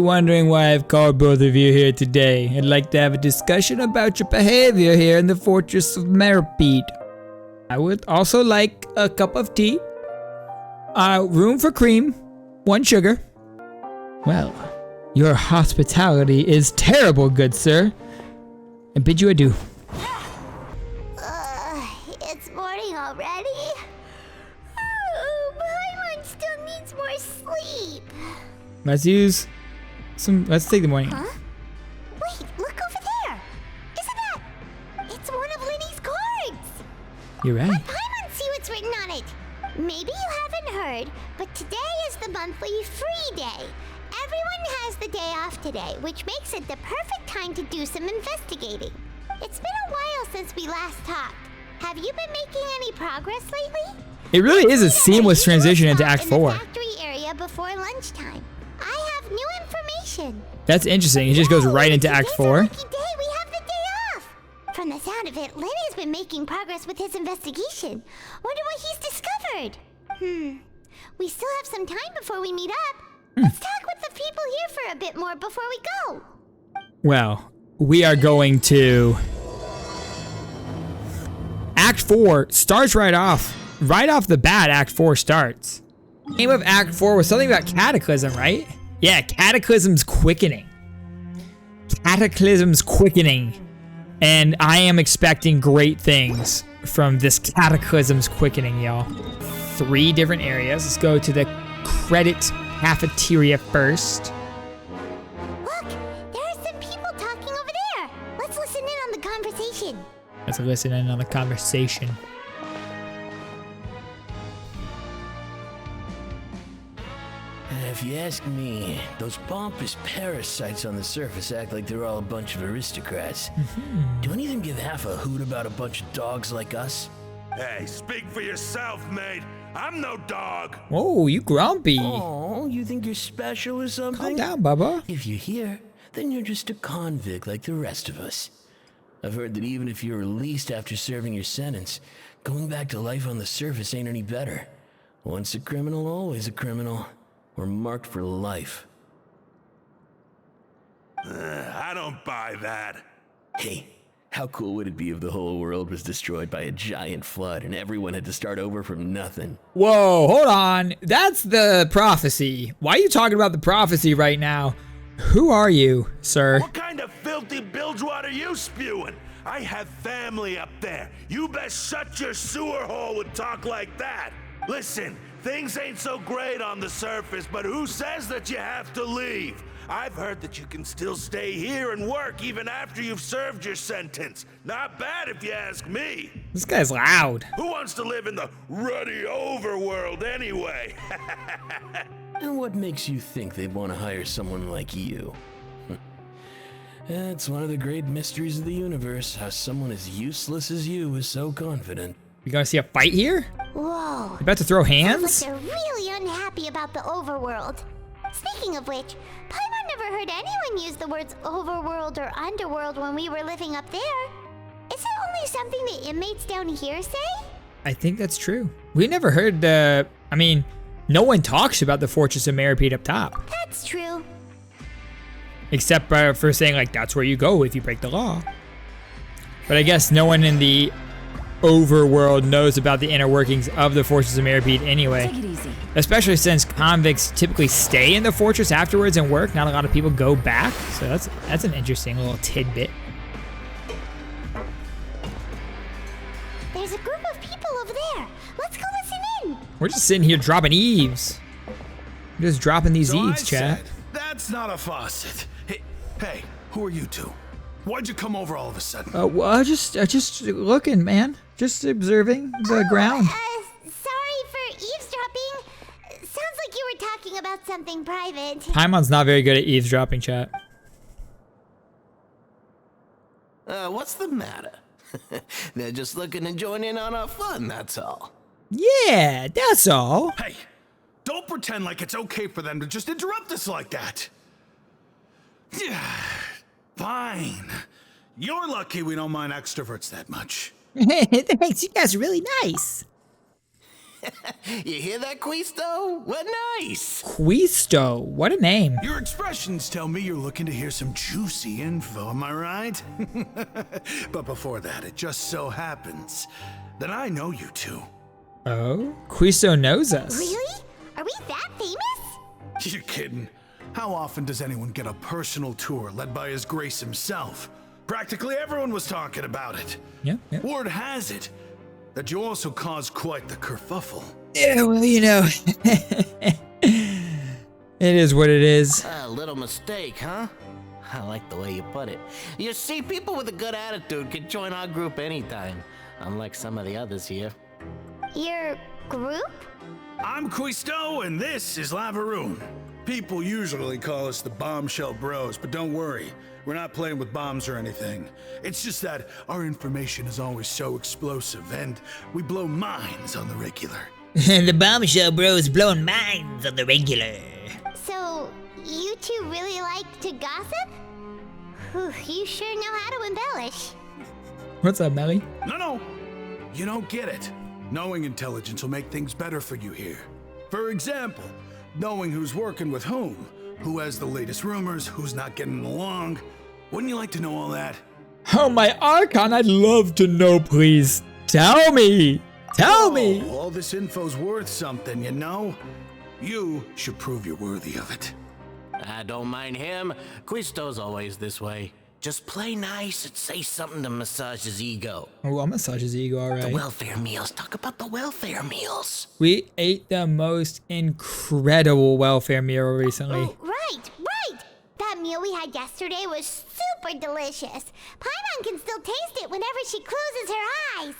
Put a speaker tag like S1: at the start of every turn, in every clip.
S1: Wondering why I've called both of you here today. I'd like to have a discussion about your behavior here in the Fortress of mmorpg. I would also like a cup of tea, room for cream, 1 sugar. Well, your hospitality is terrible, good sir. I bid you adieu.
S2: It's morning already? Oh, Paimon still needs more sleep.
S1: Let's take the morning.
S2: Huh? Wait, look over there. Isn't that? It's one of Linny's cards.
S1: You're right.
S2: Let Paimon see what's written on it. Maybe you haven't heard, but today is the monthly free day. Everyone has the day off today, which makes it the perfect time to do some investigating. It's been a while since we last talked. Have you been making any progress lately?
S1: It really is a seamless transition into Act 4.
S2: In the factory area before lunchtime. I have new information.
S1: That's interesting. It just goes right into Act 4.
S2: Lucky day. We have the day off. From the sound of it, Lynn has been making progress with his investigation. Wonder what he's discovered. We still have some time before we meet up. Let's talk with the people here for a bit more before we go.
S1: Well, we are going to... Act 4 starts right off. Right off the bat, Act 4 starts. The name of Act 4 was something about Cataclysm, right? Yeah, Cataclysm's Quickening. Cataclysm's Quickening. And I am expecting great things from this Cataclysm's Quickening, y'all. 3 different areas. Let's go to the credit cafeteria first.
S2: Look, there are some people talking over there. Let's listen in on the conversation.
S1: Let's listen in on the conversation.
S3: If you ask me, those pompous parasites on the surface act like they're all a bunch of aristocrats. Do any of them give half a hoot about a bunch of dogs like us?
S4: Hey, speak for yourself, mate. I'm no dog.
S1: Whoa, you grumpy.
S3: Oh, you think you're special or something?
S1: Calm down, Bubba.
S3: If you're here, then you're just a convict like the rest of us. I've heard that even if you're released after serving your sentence, going back to life on the surface ain't any better. Once a criminal, always a criminal. We're marked for life.
S4: I don't buy that.
S3: Hey, how cool would it be if the whole world was destroyed by a giant flood and everyone had to start over from nothing?
S1: Whoa, hold on. That's the prophecy. Why are you talking about the prophecy right now? Who are you, sir?
S4: What kind of filthy bilgewater are you spewing? I have family up there. You best shut your sewer hole with talk like that. Listen, things ain't so great on the surface, but who says that you have to leave? I've heard that you can still stay here and work even after you've served your sentence. Not bad if you ask me.
S1: This guy's loud.
S4: Who wants to live in the ruddy overworld anyway?
S3: And what makes you think they'd want to hire someone like you? It's one of the great mysteries of the universe, how someone as useless as you is so confident.
S1: You gonna see a fight here?
S2: Whoa.
S1: You about to throw hands?
S2: Sounds like they're really unhappy about the overworld. Speaking of which, Paimon never heard anyone use the words overworld or underworld when we were living up there. Is it only something the inmates down here say?
S1: I think that's true. We never heard no one talks about the Fortress of mmorpg up top.
S2: That's true.
S1: Except for saying, like, that's where you go if you break the law. But I guess no one in the overworld knows about the inner workings of the Fortress of mmorpg anyway.
S5: Take it easy.
S1: Especially since convicts typically stay in the fortress afterwards and work. Not a lot of people go back. So that's an interesting little tidbit.
S2: There's a group of people over there. Let's go listen in.
S1: We're just sitting here dropping eaves. We're just dropping these
S6: So
S1: eaves, chat.
S6: That's not a faucet. Hey, who are you two? Why'd you come over all of a sudden?
S1: Well, just looking, man. Just observing the ground.
S2: Sorry for eavesdropping. Sounds like you were talking about something private.
S1: Paimon's not very good at eavesdropping, chat.
S3: What's the matter? They're just looking to join in on our fun, that's all.
S1: Yeah, that's all.
S6: Hey, don't pretend like it's okay for them to just interrupt us like that. Yeah, fine. You're lucky we don't mind extroverts that much.
S1: Thanks, you guys are really nice.
S3: You hear that, Quisto? What nice!
S1: Quisto, what a name.
S6: Your expressions tell me you're looking to hear some juicy info, am I right? But before that, it just so happens that I know you two.
S1: Oh, Quisto knows us.
S2: Really? Are we that famous?
S6: You're kidding. How often does anyone get a personal tour led by His Grace himself? Practically everyone was talking about it.
S1: Yeah.
S6: Word has it that you also caused quite the kerfuffle.
S1: Yeah, well, you know. It is what it is.
S3: A little mistake, huh? I like the way you put it. You see, people with a good attitude can join our group anytime, unlike some of the others here.
S2: Your group?
S6: I'm Quisto, and this is Lavaroon. People usually call us the Bombshell Bros, but don't worry. We're not playing with bombs or anything. It's just that our information is always so explosive, and we blow minds on the regular.
S1: The Bombshell Bros blowing minds on the regular.
S2: So, you two really like to gossip? Whew, you sure know how to embellish.
S1: What's up, Melly?
S6: No. You don't get it. Knowing intelligence will make things better for you here. For example, knowing who's working with whom, who has the latest rumors, who's not getting along. Wouldn't you like to know all that?
S1: Oh, my Archon, I'd love to know, please. Tell me. Tell me.
S6: All this info's worth something, you know? You should prove you're worthy of it.
S3: I don't mind him. Quisto's always this way. Just play nice and say something to massage his ego.
S1: Oh, I'll massage his ego, all
S3: The
S1: right.
S3: welfare meals. Talk about the welfare meals.
S1: We ate the most incredible welfare meal recently.
S2: Oh, right. That meal we had yesterday was super delicious. Paimon can still taste it whenever she closes her eyes.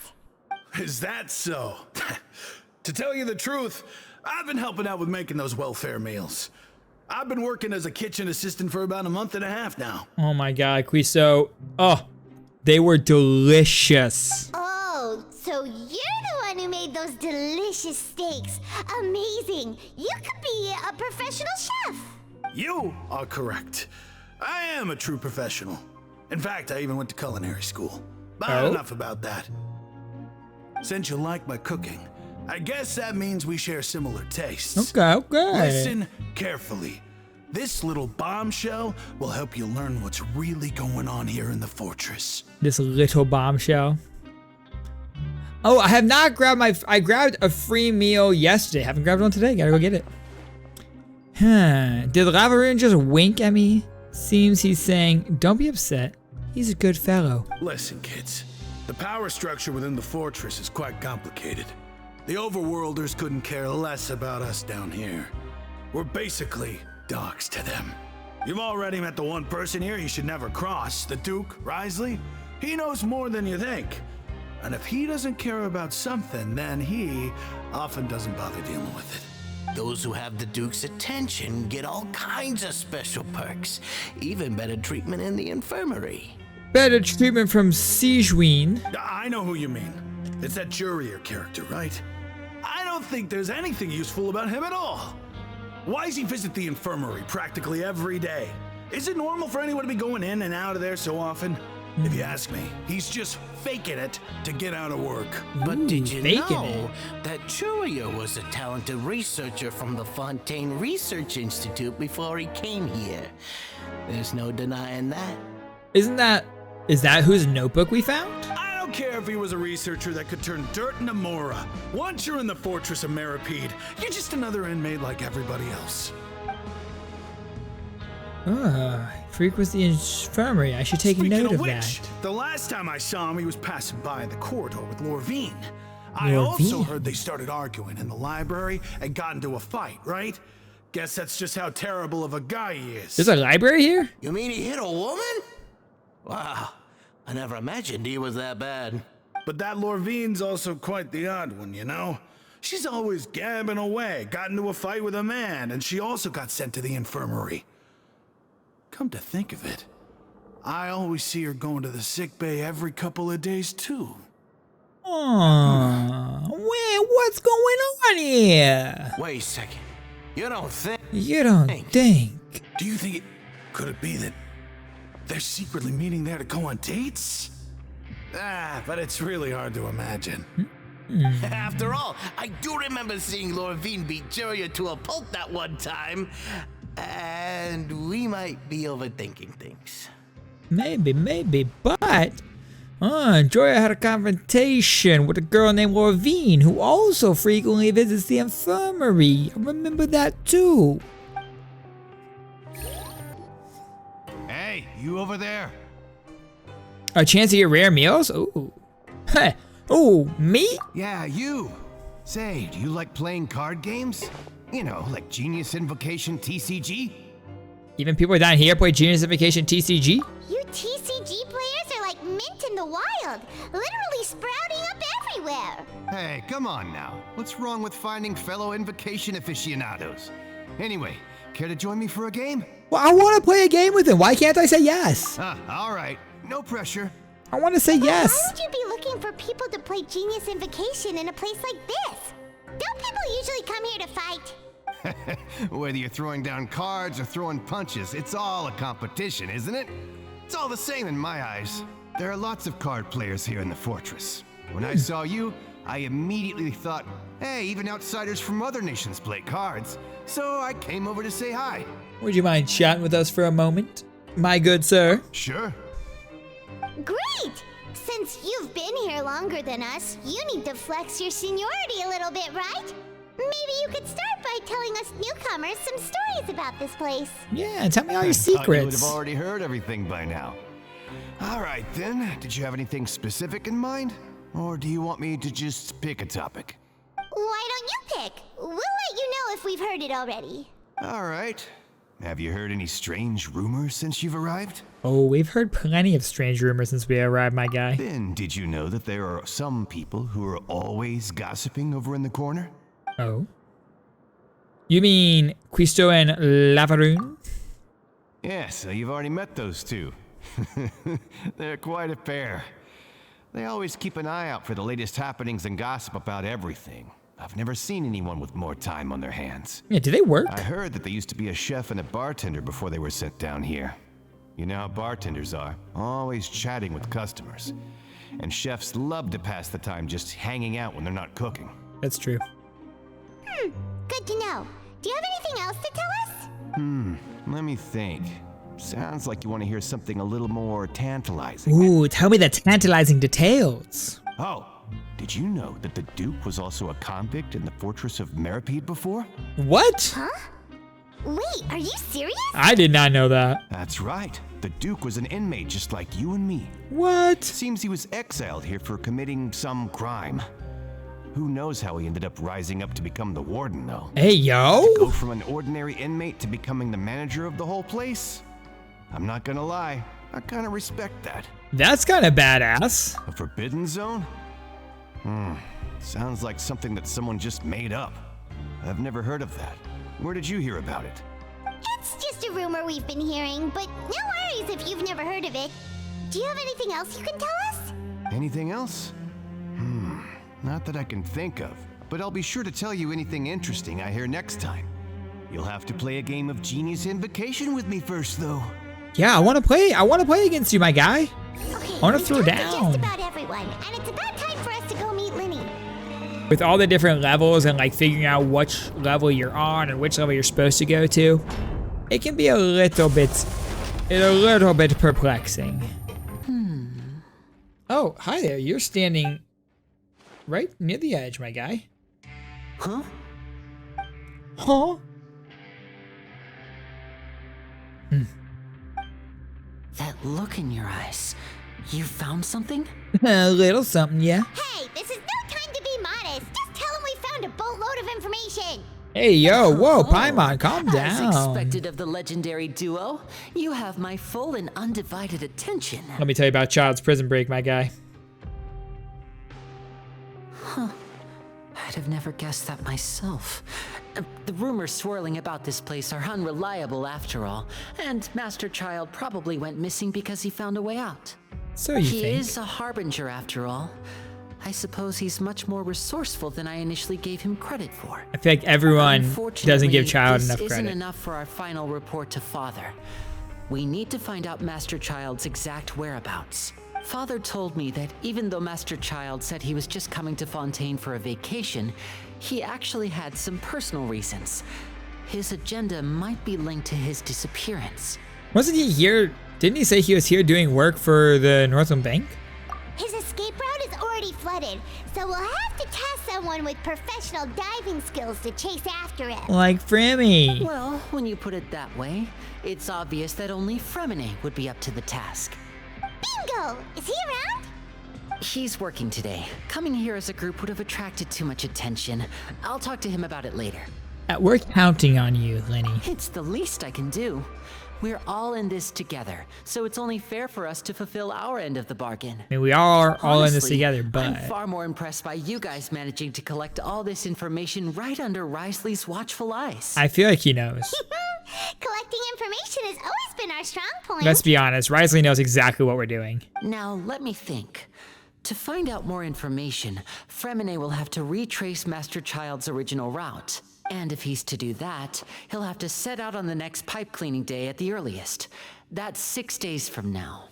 S6: Is that so? To tell you the truth, I've been helping out with making those welfare meals. I've been working as a kitchen assistant for about a month and a half now.
S1: Oh my god, Quisto. Oh, they were delicious.
S2: Oh, so you're the one who made those delicious steaks. Amazing. You could be a professional chef.
S6: You are correct. I am a true professional. In fact, I even went to culinary school. But
S1: Oh?
S6: enough about that. Since you like my cooking, I guess that means we share similar tastes.
S1: Okay.
S6: Listen carefully. This little bombshell will help you learn what's really going on here in the fortress.
S1: This little bombshell. Oh, I have not grabbed I grabbed a free meal yesterday. Haven't grabbed one today. Gotta go get it. Did Lavaroon just wink at me? Seems he's saying, don't be upset. He's a good fellow.
S6: Listen, kids. The power structure within the fortress is quite complicated. The overworlders couldn't care less about us down here. We're basically dogs to them. You've already met the one person here you should never cross, the Duke, Risley. He knows more than you think. And if he doesn't care about something, then he often doesn't bother dealing with it.
S3: Those who have the Duke's attention get all kinds of special perks, even better treatment in the infirmary.
S1: Better treatment from Sijuin.
S6: I know who you mean. It's that Jurier character, right? I don't think there's anything useful about him at all. Why does he visit the infirmary practically every day? Is it normal for anyone to be going in and out of there so often? If you ask me, he's just faking it to get out of work.
S3: But did you
S1: faking
S3: know that Churio was a talented researcher from the Fontaine Research Institute before he came here? There's no denying that.
S1: Is that whose notebook we found?
S6: I don't care if he was a researcher that could turn dirt into Mora. Once you're in the fortress of Meripede, you're just another inmate like everybody else.
S1: Frequents the infirmary. I should take
S6: Speaking
S1: note of
S6: which,
S1: that.
S6: the last time I saw him, he was passing by in the corridor with Lorvine. I also heard they started arguing in the library and got into a fight, right? Guess that's just how terrible of a guy he is.
S1: There's a library here?
S3: You mean he hit a woman? Wow, I never imagined he was that bad.
S6: But that Lorvine's also quite the odd one, you know? She's always gabbing away, got into a fight with a man, and she also got sent to the infirmary. Come to think of it, I always see her going to the sick bay every couple of days, too.
S1: What's going on here?
S3: Wait a second. You don't think?
S1: You don't think?
S6: Do you think could it be that they're secretly meeting there to go on dates? But it's really hard to imagine.
S5: After all, I do remember seeing Lorvine beat Juria to a pulp that one time. And we might be overthinking things.
S1: Maybe, but Joya had a confrontation with a girl named Lorvine who also frequently visits the infirmary. I remember that too.
S7: Hey, you over there?
S1: A chance to get rare meals? Ooh. Hey, ooh, me?
S7: Yeah, you. Say, do you like playing card games? You know, like Genius Invocation TCG?
S1: Even people down here play Genius Invocation TCG?
S2: You TCG players are like mint in the wild, literally sprouting up everywhere.
S7: Hey, come on now. What's wrong with finding fellow Invocation aficionados? Anyway, care to join me for a game?
S1: Well, I want to play a game with him. Why can't I say yes?
S7: All right. No pressure.
S1: I want to say yes.
S2: Why would you be looking for people to play Genius Invocation in a place like this? Don't people usually come here to fight?
S7: Whether you're throwing down cards or throwing punches, it's all a competition, isn't it? It's all the same in my eyes. There are lots of card players here in the fortress. When I saw you, I immediately thought, hey, even outsiders from other nations play cards. So I came over to say hi.
S1: Would you mind chatting with us for a moment, my good sir?
S7: Sure.
S2: Great! Since you've been here longer than us, you need to flex your seniority a little bit, right? Maybe you could start by telling us newcomers some stories about this place.
S1: Yeah, tell me all your
S7: I thought you would have
S1: secrets.
S7: already heard everything by now. All right then, did you have anything specific in mind? Or do you want me to just pick a topic?
S2: Why don't you pick? We'll let you know if we've heard it already.
S7: All right. Have you heard any strange rumors since you've arrived?
S1: Oh, we've heard plenty of strange rumors since we arrived, my guy.
S7: Then did you know that there are some people who are always gossiping over in the corner?
S1: Oh. You mean Quisto and Lavaroon?
S7: Yeah, so you've already met those two. They're quite a pair. They always keep an eye out for the latest happenings and gossip about everything. I've never seen anyone with more time on their hands.
S1: Yeah, do they work?
S7: I heard that they used to be a chef and a bartender before they were sent down here. You know how bartenders are, always chatting with customers. And chefs love to pass the time just hanging out when they're not cooking.
S1: That's true.
S2: Good to know. Do you have anything else to tell us?
S7: Let me think. Sounds like you want to hear something a little more tantalizing.
S1: Ooh, tell me the tantalizing details.
S7: Oh, did you know that the Duke was also a convict in the fortress of mmorpg before?
S1: What?
S2: Huh? Wait, are you serious?
S1: I did not know that.
S7: That's right. The Duke was an inmate just like you and me.
S1: What?
S7: Seems he was exiled here for committing some crime. Who knows how he ended up rising up to become the warden, though?
S1: Hey, yo.
S7: Go from an ordinary inmate to becoming the manager of the whole place? I'm not gonna lie, I kinda respect that.
S1: That's kind of badass.
S7: A forbidden zone? Sounds like something that someone just made up. I've never heard of that. Where did you hear about it?
S2: It's just a rumor we've been hearing, but no worries if you've never heard of it. Do you have anything else you can tell us?
S7: Anything else? Not that I can think of, but I'll be sure to tell you anything interesting I hear next time. You'll have to play a game of Genius Invocation with me first, though.
S1: Yeah, I want to play. I want to play against you, my guy.
S2: Okay,
S1: I wanna
S2: we've
S1: throw
S2: talked to
S1: down.
S2: just about everyone, and it's about time for us to go meet Linny.
S1: With all the different levels and like figuring out which level you're on and which level you're supposed to go to, it can be a little bit perplexing. Oh, hi there. You're standing right near the edge, my guy.
S5: Huh?
S1: Huh?
S8: That look in your eyes. You found something?
S1: A little something, yeah.
S2: Hey, this is no time to be modest. Just tell him we found a boatload of information.
S1: Hey, yo, whoa, Paimon, calm
S8: As
S1: down.
S8: expected of the legendary duo, you have my full and undivided attention.
S1: Let me tell you about Child's Prison Break, my guy.
S8: I'd have never guessed that myself. The rumors swirling about this place are unreliable after all, and Master Child probably went missing because he found a way out.
S1: So you
S8: He
S1: think.
S8: is a harbinger after all. I suppose he's much more resourceful than I initially gave him credit for.
S1: I feel like everyone doesn't give Child
S8: this
S1: enough
S8: isn't
S1: credit.
S8: enough for our final report to Father. We need to find out Master Child's exact whereabouts. Father told me that even though Master Child said he was just coming to Fontaine for a vacation, he actually had some personal reasons. His agenda might be linked to his disappearance.
S1: Wasn't he here? Didn't he say he was here doing work for the Northern Bank?
S2: His escape route is already flooded, so we'll have to task someone with professional diving skills to chase after him.
S1: Like Frammy.
S8: Well, when you put it that way, it's obvious that only Fremine would be up to the task.
S2: Bingo! Is he around?
S8: He's working today. Coming here as a group would have attracted too much attention. I'll talk to him about it later.
S1: We're counting on you, Lenny.
S8: It's the least I can do. We're all in this together, so it's only fair for us to fulfill our end of the bargain.
S1: I mean, we are all in this
S8: Honestly,
S1: together, but
S8: I'm far more impressed by you guys managing to collect all this information right under Risley's watchful eyes.
S1: I feel like he knows.
S2: Collecting information has always been our strong point.
S1: Let's be honest, Risley knows exactly what we're doing.
S8: Now, let me think. To find out more information, Fremine will have to retrace Master Child's original route. And if he's to do that, he'll have to set out on the next pipe cleaning day at the earliest. That's 6 days from now.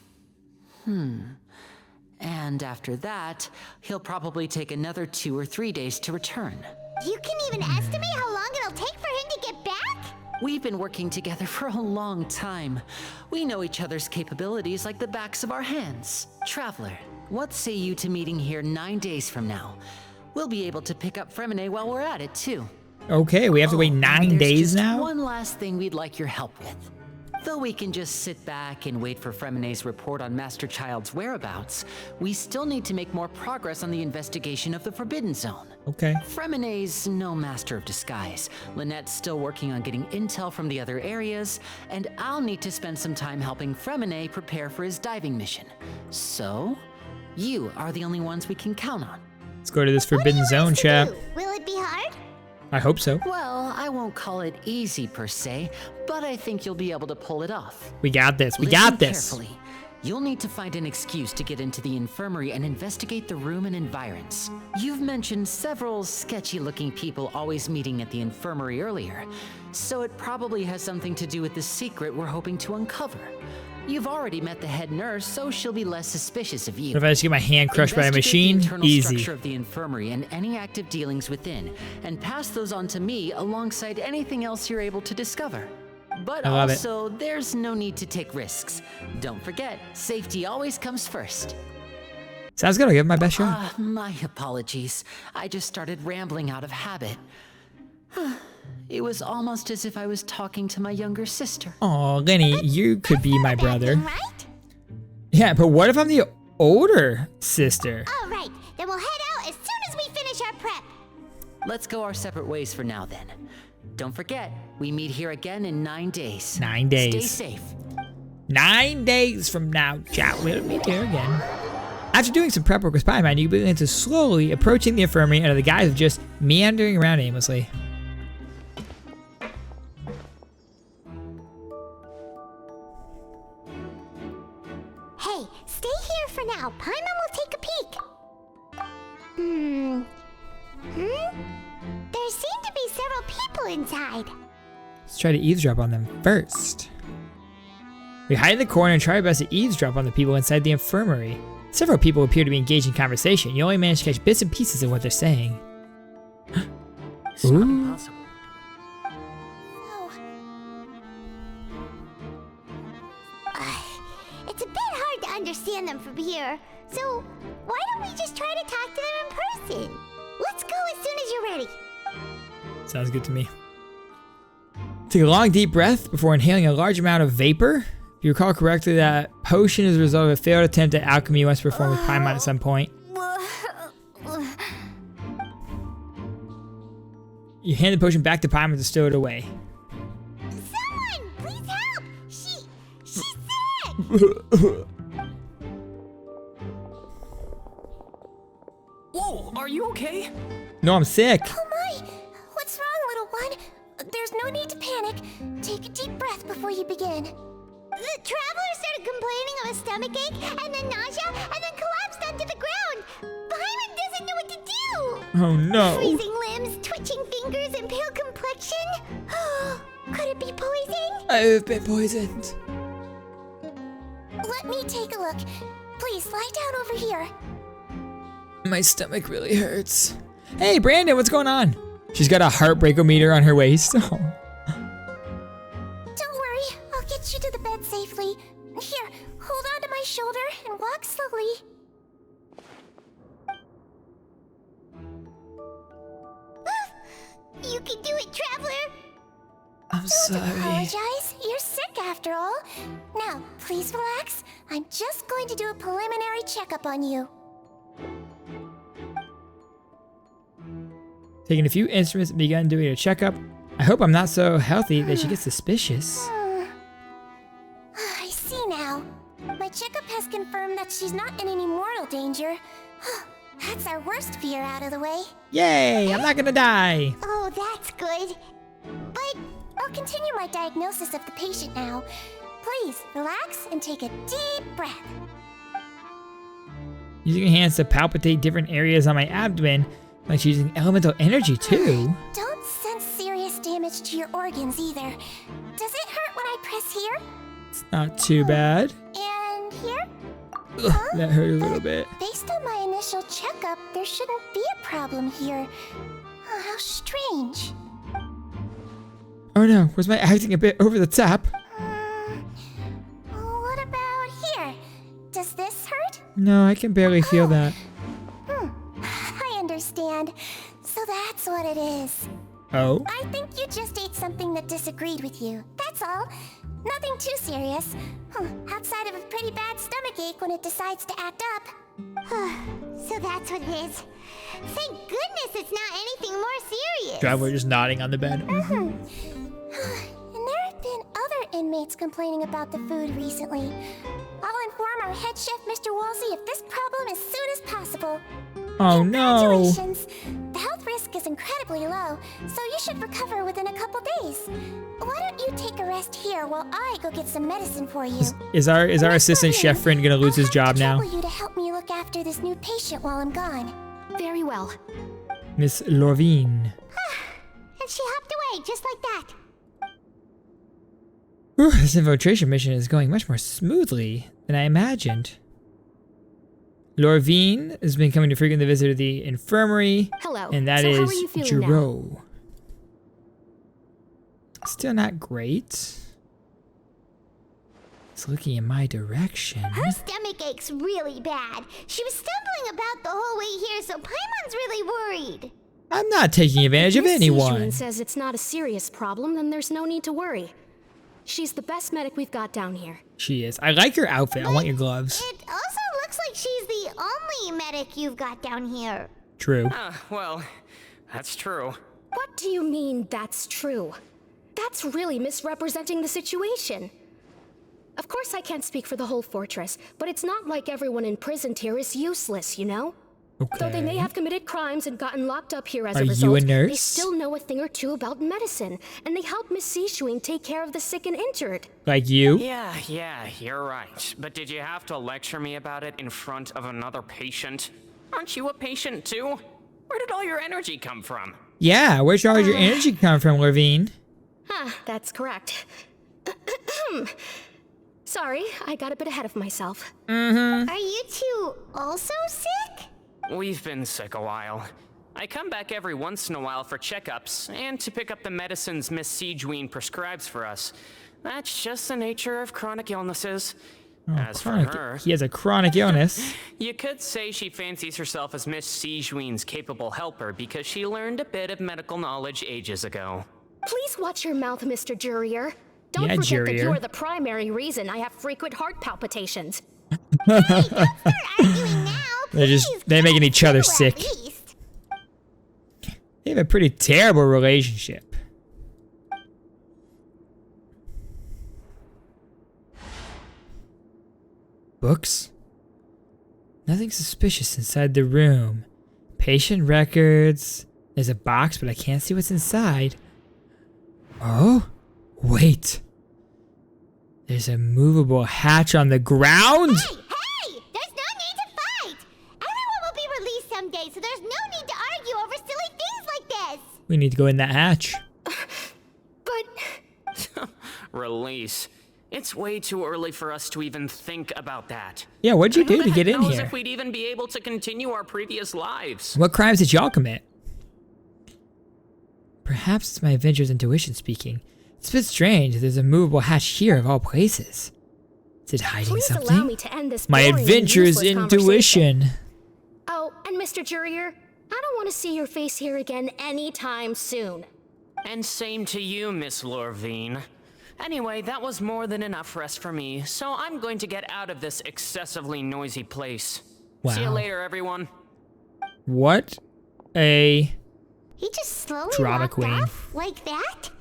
S8: And after that, he'll probably take another 2 or 3 days to return.
S2: You can even estimate how long it'll take for him to get back?
S8: We've been working together for a long time. We know each other's capabilities like the backs of our hands. Traveler, what say you to meeting here 9 days from now? We'll be able to pick up Fremine while we're at it, too.
S1: Okay, we have to wait
S8: and
S1: 9
S8: there's
S1: days
S8: just
S1: now?
S8: One last thing we'd like your help with. Though we can just sit back and wait for Fremine's report on Master Child's whereabouts, we still need to make more progress on the investigation of the Forbidden Zone.
S1: Okay.
S8: Fremine's no master of disguise. Lynette's still working on getting intel from the other areas, and I'll need to spend some time helping Fremine prepare for his diving mission. So, you are the only ones we can count on.
S1: Let's go to this Forbidden Zone, chat.
S2: Will it be hard?
S1: I hope so.
S8: Well, I won't call it easy per se, but I think you'll be able to pull it off.
S1: We got this. We
S8: Listen
S1: got this.
S8: Carefully. You'll need to find an excuse to get into the infirmary and investigate the room and environs. You've mentioned several sketchy-looking people always meeting at the infirmary earlier, so it probably has something to do with the secret we're hoping to uncover. You've already met the head nurse, so she'll be less suspicious of you.
S1: What if I just get my hand crushed by a machine?
S8: Investigate the internal
S1: Easy.
S8: structure of the infirmary and any active dealings within, and pass those on to me alongside anything else you're able to discover. But
S1: I love it.
S8: also, there's no need to take risks. Don't forget, safety always comes first.
S1: Sounds good. I'll give it my best shot.
S8: My apologies. I just started rambling out of habit. It was almost as if I was talking to my younger sister.
S1: Oh, Lenny, you could be my brother.
S2: Right?
S1: Yeah, but what if I'm the older sister?
S2: All right, then we'll head out as soon as we finish our prep.
S8: Let's go our separate ways for now then. Don't forget, we meet here again in 9 days.
S1: 9 days.
S8: Stay safe.
S1: 9 days from now, chat, we'll meet here again. After doing some prep work with Spyman, you begin to slowly approaching the infirmary under the guise of just meandering around aimlessly.
S2: Hey, stay here for now. Paimon will take a peek. There seem to be several people inside.
S1: Let's try to eavesdrop on them first. We hide in the corner and try our best to eavesdrop on the people inside the infirmary. Several people appear to be engaged in conversation. You only manage to catch bits and pieces of what they're saying.
S8: It's not
S1: Ooh.
S8: impossible.
S2: Oh. It's a bit hard to understand them from here. So, why don't we just try to talk to them in person? Let's go as soon as you're ready.
S1: Sounds good to me. Take a long deep breath before inhaling a large amount of vapor. If you recall correctly, that potion is a result of a failed attempt at alchemy you once performed with Paimon at some point. You hand the potion back to Paimon to stow it away.
S2: Someone, please help! She's sick!
S9: Whoa, are you okay?
S1: No, I'm sick.
S2: Oh my! What's wrong, little one? There's no need to panic. Take a deep breath before you begin. The traveler started complaining of a stomachache, and then nausea, and then collapsed onto the ground. Paimon doesn't know what to do.
S1: Oh no.
S2: Freezing limbs, twitching fingers, and pale complexion. Could it be poison?
S1: I've been poisoned.
S2: Let me take a look. Please, lie down over here.
S1: My stomach really hurts. Hey, Brandon, what's going on? She's got a heartbreakometer on her waist. Oh.
S2: Don't worry, I'll get you to the bed safely. Here, hold on to my shoulder and walk slowly. You can do it, Traveler!
S1: I'm
S2: Don't
S1: sorry.
S2: apologize. You're sick after all. Now, please relax. I'm just going to do a preliminary checkup on you.
S1: Taking a few instruments and begun doing a checkup. I hope I'm not so healthy that she gets suspicious.
S2: I see now. My checkup has confirmed that she's not in any mortal danger. That's our worst fear out of the way.
S1: Yay, I'm not gonna die.
S2: Oh, that's good. But I'll continue my diagnosis of the patient now. Please, relax and take a deep breath.
S1: Using your hands to palpitate different areas on my abdomen, like she's using elemental energy too.
S2: Don't sense serious damage to your organs either. Does it hurt when I press here?
S1: It's not too bad.
S2: And here?
S1: Ugh, that hurt a little bit.
S2: Based on my initial checkup, there shouldn't be a problem here. Oh, how strange.
S1: Oh no, was my acting a bit over the top?
S2: What about here? Does this hurt?
S1: No, I can barely feel that.
S2: I understand. So that's what it is.
S1: Oh?
S2: I think you just ate something that disagreed with you. That's all. Nothing too serious. Outside of a pretty bad stomachache when it decides to act up. So that's what it is. Thank goodness it's not anything more serious.
S1: Traveler just nodding on the bed.
S2: And there have been other inmates complaining about the food recently. I'll inform our head chef, Mr. Woolsey, of this problem as soon as possible.
S1: Oh no.
S2: Congratulations. The health risk is incredibly low, so you should recover within a couple days. Why don't you take a rest here while I go get some medicine for you?
S1: Is our assistant chef friend gonna lose his job now?
S2: I'll trouble you to help me look after this new patient while I'm gone.
S9: Very well.
S1: Miss Lorvine.
S2: And she hopped away just like that.
S1: Whew, this infiltration mission is going much more smoothly than I imagined. Lorvine has been coming to frequently visit the infirmary.
S9: Hello.
S1: And that
S9: So how
S1: is
S9: are you feeling now?
S1: Jiro. Still not great. It's looking in my direction.
S2: Her stomach aches really bad. She was stumbling about the whole way here, so Paimon's really worried.
S1: I'm not taking advantage of
S9: Miss
S1: anyone.
S9: Sijuan says it's not a serious problem, then there's no need to worry. She's the best medic we've got down here.
S1: She is. I like your outfit. I want your gloves.
S2: It also looks like she's the only medic you've got down here.
S1: True.
S10: Well, that's true.
S9: What do you mean that's true? That's really misrepresenting the situation. Of course I can't speak for the whole fortress, but it's not like everyone imprisoned here is useless, you know?
S1: Okay.
S9: Though they may have committed crimes and gotten locked up here as
S1: Are
S9: a
S1: you
S9: result,
S1: a nurse?
S9: they still know a thing or two about medicine, and they help Miss Sijuan take care of the sick and injured.
S1: Like you?
S10: Yeah, you're right. But did you have to lecture me about it in front of another patient? Aren't you a patient too? Where did all your energy come from?
S1: Yeah, where'd all your energy come from, Lorvine?
S9: That's correct. Sorry, I got a bit ahead of myself.
S2: Are you two also sick?
S10: We've been sick a while. I come back every once in a while for checkups and to pick up the medicines Miss Sijuan prescribes for us. That's just the nature of chronic illnesses. As for her,
S1: He has a chronic illness.
S10: you could say she fancies herself as Miss Sijuan's capable helper because she learned a bit of medical knowledge ages ago.
S9: Please watch your mouth, Mr. Jurier. Don't
S1: Yeah,
S9: forget that
S1: Jurier.
S9: you're the primary reason I have frequent heart palpitations.
S2: Arguing now.
S1: They're making each other
S2: At
S1: sick.
S2: least.
S1: They have a pretty terrible relationship. Books? Nothing suspicious inside the room. Patient records. There's a box, but I can't see what's inside. Oh? Wait. There's a movable hatch on the ground?
S2: Hey! There's no need to fight! Everyone will be released someday, so there's no need to argue over silly things like this!
S1: We need to go in that hatch.
S9: But
S10: Release. It's way too early for us to even think about that.
S1: Yeah, what'd you do
S10: Who
S1: to
S10: the
S1: get
S10: heck
S1: in
S10: knows
S1: here?
S10: if we'd even be able to continue our previous lives.
S1: What crimes did y'all commit? Perhaps it's my adventurer's intuition speaking. It's a bit strange that there's a movable hatch here of all places. Is it hiding
S9: Please
S1: something?
S9: allow me to end this
S1: My
S9: boring and
S1: adventurer's
S9: useless conversation.
S1: intuition.
S9: Oh, and Mr. Jurier, I don't want to see your face here again anytime soon.
S10: And same to you, Miss Lorvine. Anyway, that was more than enough rest for me, so I'm going to get out of this excessively noisy place. See you
S1: Wow.
S10: later, everyone.
S1: What a
S2: He just slowly
S1: Drama
S2: walked
S1: queen.
S2: off like that?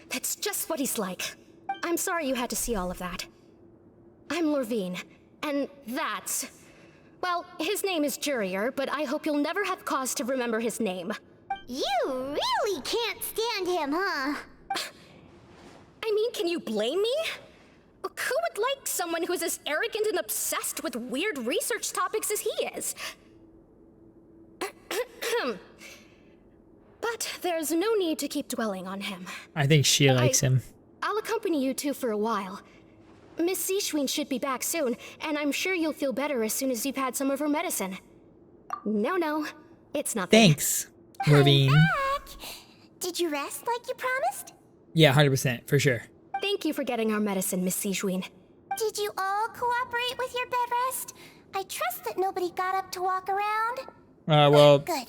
S9: That's just what he's like. I'm sorry you had to see all of that. I'm Lorvine, and that's... Well, his name is Jurier, but I hope you'll never have cause to remember his name.
S2: You really can't stand him, huh?
S9: I mean, can you blame me? Who would like someone who's as arrogant and obsessed with weird research topics as he is? But there's no need to keep dwelling on him.
S1: I think she likes him.
S9: I'll accompany you two for a while. Miss Sishwin should be back soon, and I'm sure you'll feel better as soon as you've had some of her medicine. No, it's nothing.
S1: Thanks, Lorvine.
S2: Back! Did you rest like you promised?
S1: Yeah, 100%, for sure.
S9: Thank you for getting our medicine, Miss Sishwin.
S2: Did you all cooperate with your bed rest? I trust that nobody got up to walk around.
S1: Well,
S2: Good.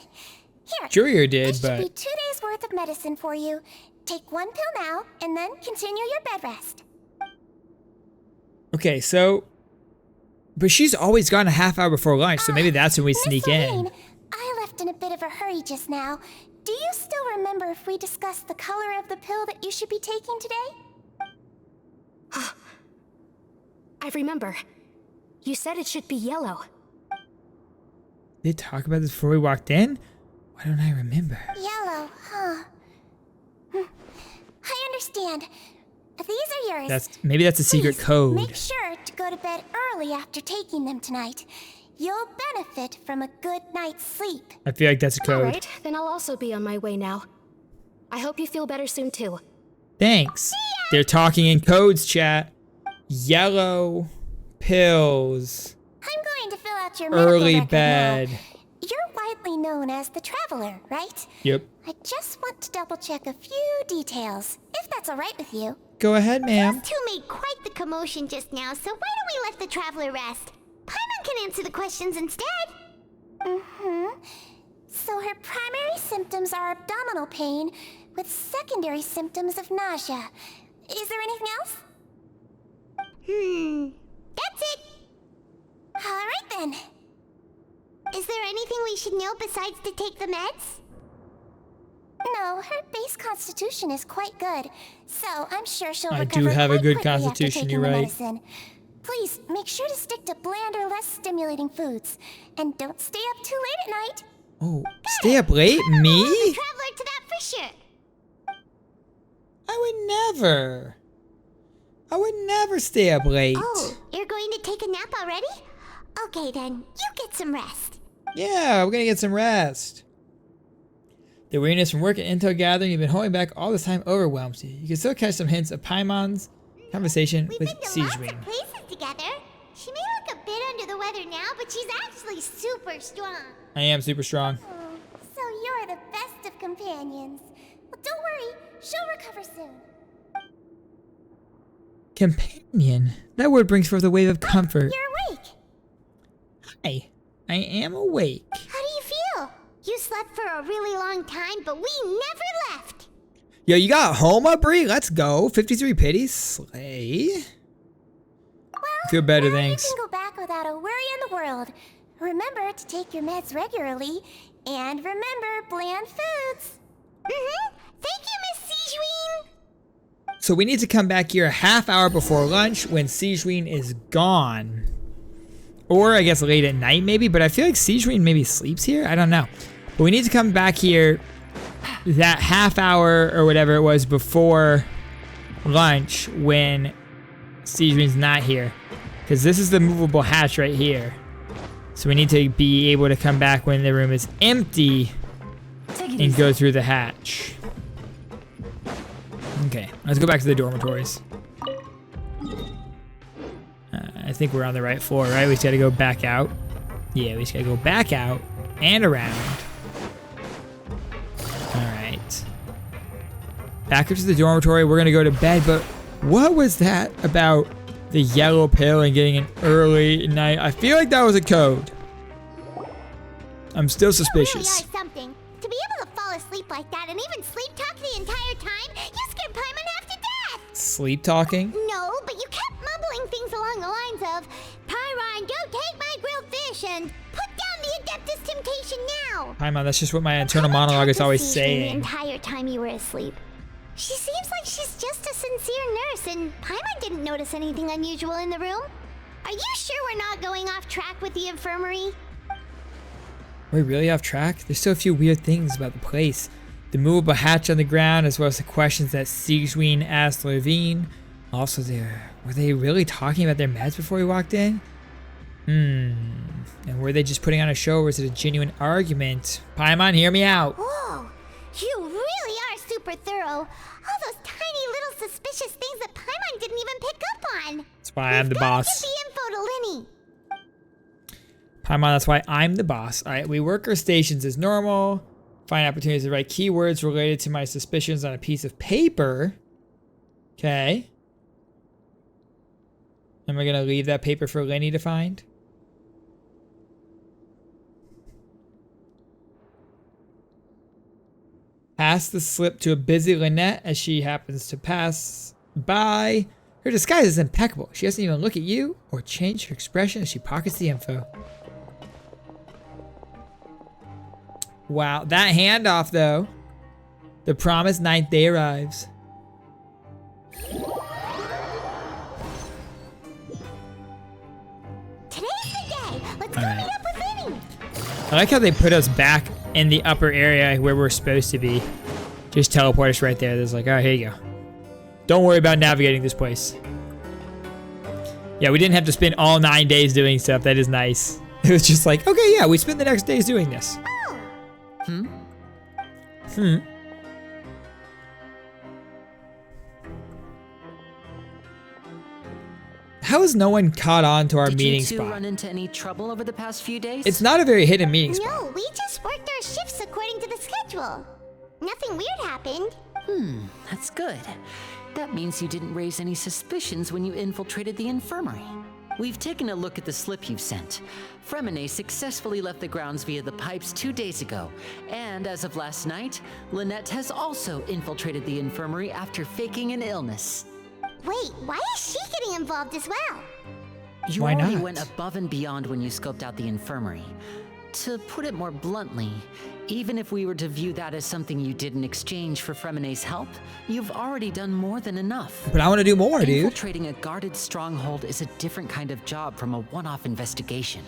S2: Here.
S1: Jurier did,
S2: This should be
S1: but
S2: 2 days worth of medicine for you. Take 1 pill now, and then continue your bed rest.
S1: okay, so, but she's always gone a half hour before lunch, so maybe that's when we sneak
S2: Miss
S1: in.
S2: Lorraine, I left in a bit of a hurry just now. Do you still remember if we discussed the color of the pill that you should be taking today?
S9: I remember. You said it should be yellow.
S1: Did they talk about this before we walked in? Why don't I remember?
S2: Yellow, huh? I understand. These are yours.
S1: Maybe that's a secret
S2: Please,
S1: code.
S2: Make sure to go to bed early after taking them tonight. You'll benefit from a good night's sleep.
S1: I feel like that's a code.
S9: Alright, then I'll also be on my way now. I hope you feel better soon too.
S1: Thanks. They're talking in codes, chat. Yellow pills.
S2: I'm going to fill out your medical
S1: Early
S2: record
S1: bed.
S2: now. You're widely known as the Traveler, right?
S1: Yep.
S2: I just want to double check a few details, if that's all right with you.
S1: Go ahead, ma'am.
S2: Those two made quite the commotion just now, so why don't we let the Traveler rest? Paimon can answer the questions instead. So her primary symptoms are abdominal pain, with secondary symptoms of nausea. Is there anything else? That's it. All right then. Is there anything we should know besides to take the meds? No, her base constitution is quite good, so I'm sure she'll
S1: I
S2: recover
S1: do have a
S2: quite
S1: good
S2: quickly after
S1: constitution,
S2: taking
S1: you're
S2: the
S1: right.
S2: medicine. Please make sure to stick to bland or less stimulating foods, and don't stay up too late at night.
S1: Oh, stay up late?
S2: The
S1: Me?
S2: Traveler to that for sure.
S1: I would never stay up late.
S2: Oh, you're going to take a nap already? Okay then, you get some rest.
S1: Yeah, we're gonna get some rest. The weariness from work and intel gathering you've been holding back all this time overwhelms you. You can still catch some hints of Paimon's conversation
S2: We've
S1: with
S2: been to lots
S1: Sijwin.
S2: of places together. She may look a bit under the weather now, but she's actually super strong.
S1: I am super strong.
S2: Oh, so you're the best of companions. Well, don't worry, she'll recover soon.
S1: Companion. That word brings forth a wave of comfort.
S2: You're awake.
S1: Hi, I am awake.
S2: How do you feel? You slept for a really long time, but we never left.
S1: Yo, you got home, Bree? Let's go. 53 pities. Slay.
S2: Well,
S1: Feel better,
S2: now
S1: thanks.
S2: You can go back without a worry in the world. Remember to take your meds regularly, and remember bland foods. Thank you, Miss Sijwin.
S1: So we need to come back here a half hour before lunch when Sijwin is gone. Or I guess late at night maybe, but I feel like Sijwin maybe sleeps here. I don't know. But we need to come back here that half hour or whatever it was before lunch when Sijwin's not here. Because this is the movable hatch right here. So we need to be able to come back when the room is empty and go through the hatch. Okay, let's go back to the dormitories. I think we're on the right floor, right? We just gotta go back out. Yeah, we just gotta go back out and around. All right. Back up to the dormitory. We're gonna go to bed, but what was that about the yellow pill and getting an early night? I feel like that was a code. I'm still suspicious.
S2: You really are something. To be able to fall asleep like that and even sleep talk the entire time, you scared Paimon half to death!
S1: Sleep talking?
S2: No, but you kept mumbling things along the lines of, Pyron, don't take my grilled fish, and put down the Adeptus Temptation now!
S1: Paimon, that's just what my internal monologue is always saying.
S2: The entire time you were asleep. She seems like she's just a sincere nurse, and Paimon didn't notice anything unusual in the room. Are you sure we're not going off track with the infirmary?
S1: We're really off track? There's still a few weird things about the place. The movable hatch on the ground, as well as the questions that Sigewinne asked Levine. Also, were they really talking about their meds before we walked in? And were they just putting on a show, or was it a genuine argument? Paimon, hear me out.
S2: Whoa, you really are super thorough. All those tiny little suspicious things that Paimon didn't even pick up on.
S1: That's why I'm the boss.
S2: Give the info to Lenny.
S1: Paimon, that's why I'm the boss. All right, we work our stations as normal. Find opportunities to write keywords related to my suspicions on a piece of paper. Okay. Am I gonna leave that paper for Lenny to find? Pass the slip to a busy Lynette as she happens to pass by. Her disguise is impeccable. She doesn't even look at you or change her expression as she pockets the info. Wow, that handoff though. The promised ninth day arrives.
S2: Today's the day. Let's go meet up with Lenny.
S1: I like how they put us back in the upper area where we're supposed to be. Just teleport us right there. There's like, all right, here you go. Don't worry about navigating this place. Yeah, we didn't have to spend all 9 days doing stuff. That is nice. It was just like, okay, yeah, we spent the next days doing this. How has no one caught on to our meeting
S8: Did you two
S1: spot?
S8: run into any trouble over the past few days?
S1: It's not a very hidden meeting spot.
S2: No, we just worked our shifts according to the schedule. Nothing weird happened.
S8: That's good. That means you didn't raise any suspicions when you infiltrated the infirmary. We've taken a look at the slip you've sent. Fremine successfully left the grounds via the pipes 2 days ago. And as of last night, Lynette has also infiltrated the infirmary after faking an illness.
S2: Wait, why is she getting involved as well?
S8: You
S1: Why
S8: already
S1: not?
S8: went above and beyond when you scoped out the infirmary. To put it more bluntly, even if we were to view that as something you did in exchange for Fremine's help, you've already done more than enough.
S1: But I want to do more, dude.
S8: Infiltrating a guarded stronghold is a different kind of job from a one-off investigation.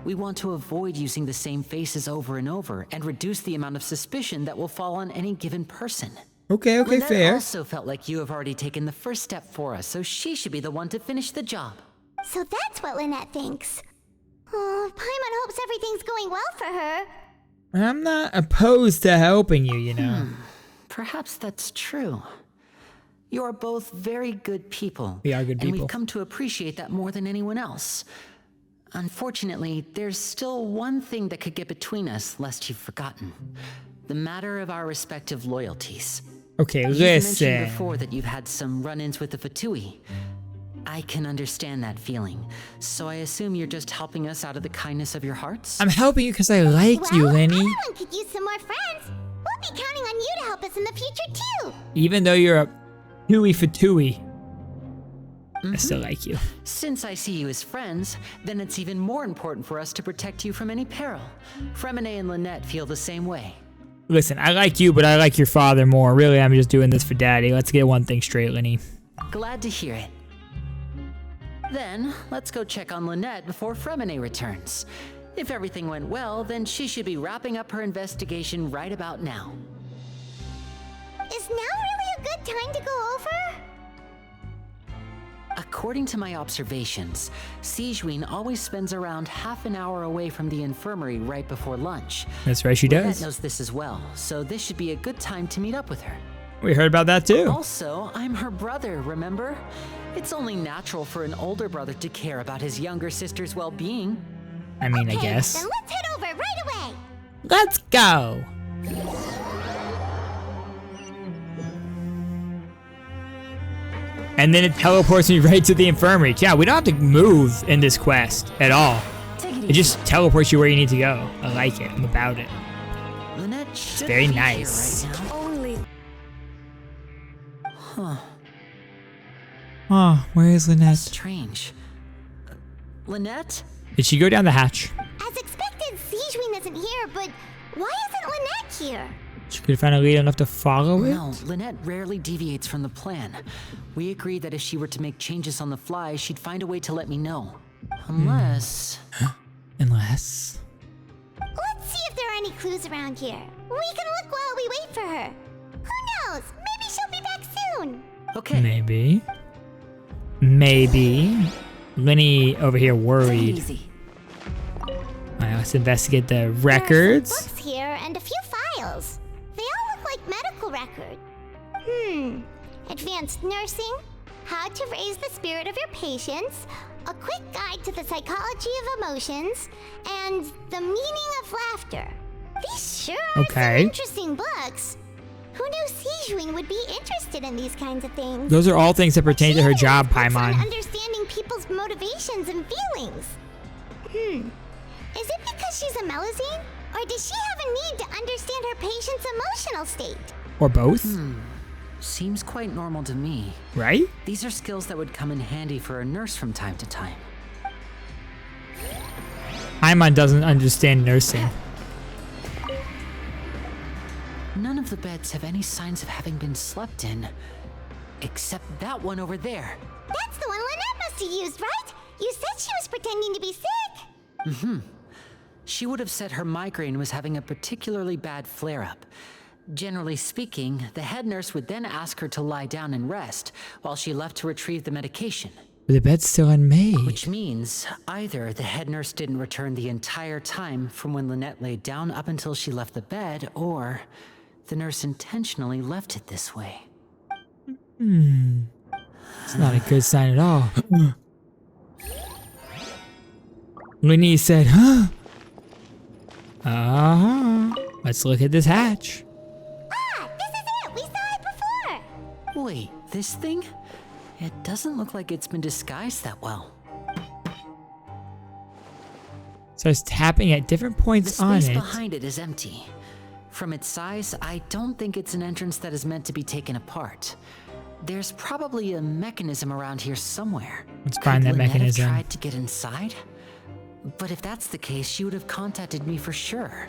S8: We want to avoid using the same faces over and over and reduce the amount of suspicion that will fall on any given person.
S1: Okay,
S8: Lynette
S1: fair.
S8: also felt like you have already taken the first step for us, so she should be the one to finish the job.
S2: So that's what Lynette thinks. Oh, Paimon hopes everything's going well for her.
S1: I'm not opposed to helping you, you know.
S8: Perhaps that's true. You're both very good people.
S1: We are good
S8: And
S1: people.
S8: we've come to appreciate that more than anyone else. Unfortunately, there's still one thing that could get between us, lest you've forgotten. The matter of our respective loyalties.
S1: Okay,
S8: You
S1: listen.
S8: mentioned before that you've had some run-ins with the Fatui. I can understand that feeling, so I assume you're just helping us out of the kindness of your hearts?
S1: I'm helping you because I like you,
S2: Well,
S1: Lenny.
S2: Paimon could use some more friends. We'll be counting on you to help us in the future too.
S1: Even though you're a Tui Fatui, I still like you.
S8: Since I see you as friends, then it's even more important for us to protect you from any peril. Fremine and Lynette feel the same way.
S1: Listen, I like you, but I like your father more. Really, I'm just doing this for Daddy. Let's get one thing straight, Lenny.
S8: Glad to hear it. Then, let's go check on Lynette before Fremine returns. If everything went well, then she should be wrapping up her investigation right about now.
S2: Is now really a good time to go over?
S8: According to my observations, Sigewinne always spends around half an hour away from the infirmary right before lunch.
S1: That's right, she
S8: Lynette
S1: does.
S8: knows this as well, so this should be a good time to meet up with her.
S1: We heard about that too.
S8: Also, I'm her brother, remember? It's only natural for an older brother to care about his younger sister's well-being.
S1: I mean,
S2: Okay,
S1: I guess.
S2: then let's head over right away.
S1: Let's go. And then it teleports me right to the infirmary. Yeah, we don't have to move in this quest at all. It just teleports you where you need to go. I like it. I'm about it.
S8: Lynette should
S1: very
S8: be here
S1: nice.
S8: right now.
S9: Only
S8: Huh.
S1: Oh, where is Lynette?
S8: Strange. Lynette?
S1: Did she go down the hatch?
S2: As expected, Sijwin isn't here, but why isn't Lynette here?
S1: She could find a lead enough to follow it?
S8: No, Lynette rarely deviates from the plan. We agreed that if she were to make changes on the fly, she'd find a way to let me know. Unless...
S1: Unless...
S2: Let's see if there are any clues around here. We can look while we wait for her. Who knows? Maybe she'll be back soon.
S8: Okay.
S1: Maybe. Maybe. Lenny over here worried.
S8: Easy.
S1: Alright, let's investigate the
S2: There are
S1: records.
S2: some books here and a few files. They all look like medical record. Advanced nursing, how to raise the spirit of your patients, a quick guide to the psychology of emotions, and the meaning of laughter. These sure are
S1: Okay.
S2: some interesting books. Who knew Sijwin would be interested in these kinds of things?
S1: Those are all things that pertain to her job,
S2: Books on
S1: Paimon.
S2: understanding people's motivations and feelings. Is it because she's a Melusine? Or does she have a need to understand her patient's emotional state?
S1: Or both,
S8: Seems quite normal to me.
S1: right?
S8: These are skills that would come in handy for a nurse from time to time.
S1: Paimon doesn't understand nursing.
S8: None of the beds have any signs of having been slept in. Except that one over there.
S2: That's the one Lynette must have used, right? You said she was pretending to be sick.
S8: She would have said her migraine was having a particularly bad flare-up. Generally speaking, the head nurse would then ask her to lie down and rest while she left to retrieve the medication.
S1: But the bed's still unmade.
S8: Which means either the head nurse didn't return the entire time from when Lynette laid down up until she left the bed, or the nurse intentionally left it this way.
S1: It's not a good sign at all. Lenny said, huh? Let's look at this hatch.
S2: Ah, this is it! We saw it before!
S8: Wait, this thing? It doesn't look like it's been disguised that well.
S1: Starts tapping at different
S8: The
S1: points on
S8: space
S1: it.
S8: behind it is empty. From its size, I don't think it's an entrance that is meant to be taken apart. There's probably a mechanism around here somewhere.
S1: Let's find that
S8: Lynette have
S1: mechanism.
S8: tried to get inside? But if that's the case, she would have contacted me for sure.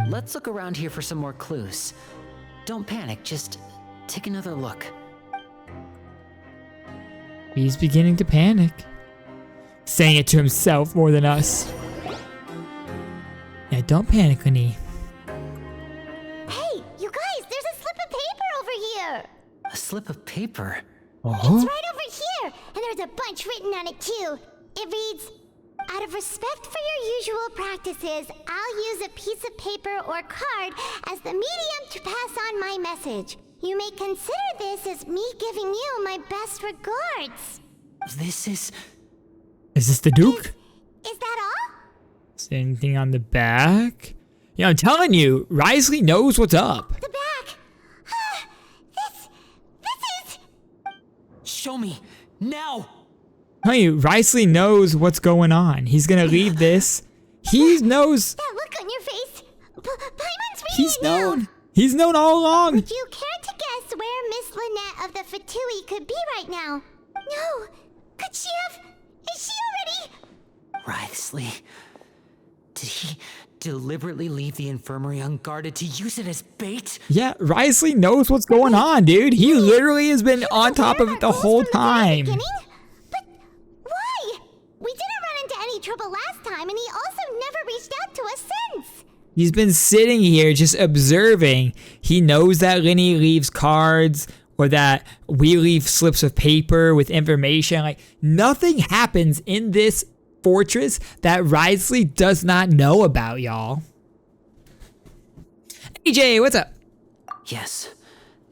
S8: Let's look around here for some more clues. Don't panic, just take another look.
S1: He's beginning to panic. Saying it to himself more than us. Yeah, don't panic, Lenny.
S2: Hey, you guys, there's a slip of paper over here!
S8: A slip of paper?
S1: Oh?
S2: It's right over here, and there's a bunch written on it too. It reads, out of respect for your usual practices, I'll use a piece of paper or card as the medium to pass on my message. You may consider this as me giving you my best regards.
S8: This is...
S1: Is this the Duke?
S2: Is that all?
S1: Is there anything on the back? Yeah, I'm telling you, Risley knows what's up.
S2: The back. This is...
S8: Show me! Now!
S1: I'm telling you, Risley knows what's going on. He's gonna leave this. He knows.
S2: That look on your face. Paimon's reading
S1: He's
S2: it now.
S1: known. He's known all along.
S2: Would you care to guess where Miss Lynette of the Fatui could be right now? No. Could she have... Is she already...
S8: Risley... Did he deliberately leave the infirmary unguarded to use it as bait?
S1: Yeah, Risley knows what's going on, dude. He literally has been on top of it the whole time.
S2: But why? We didn't run into any trouble last time, and he also never reached out to us since.
S1: He's been sitting here just observing. He knows that Lenny leaves cards or that we leave slips of paper with information. Like, nothing happens in this fortress that Risley does not know about, y'all. AJ, what's up?
S8: Yes,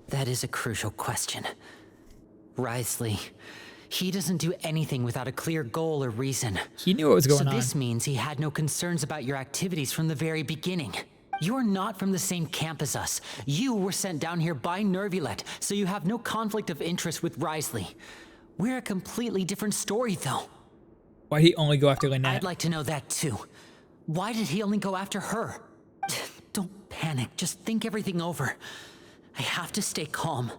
S8: that is a crucial question. Risley. He doesn't do anything without a clear goal or reason.
S1: He knew what was going on.
S8: So this means he had no concerns about your activities from the very beginning. You're not from the same camp as us. You were sent down here by Nervulet, so you have no conflict of interest with Risley. We're a completely different story, though.
S1: Why'd he only go after Lynette?
S8: I'd like to know that, too. Why did he only go after her? Don't panic. Just think everything over. I have to stay calm.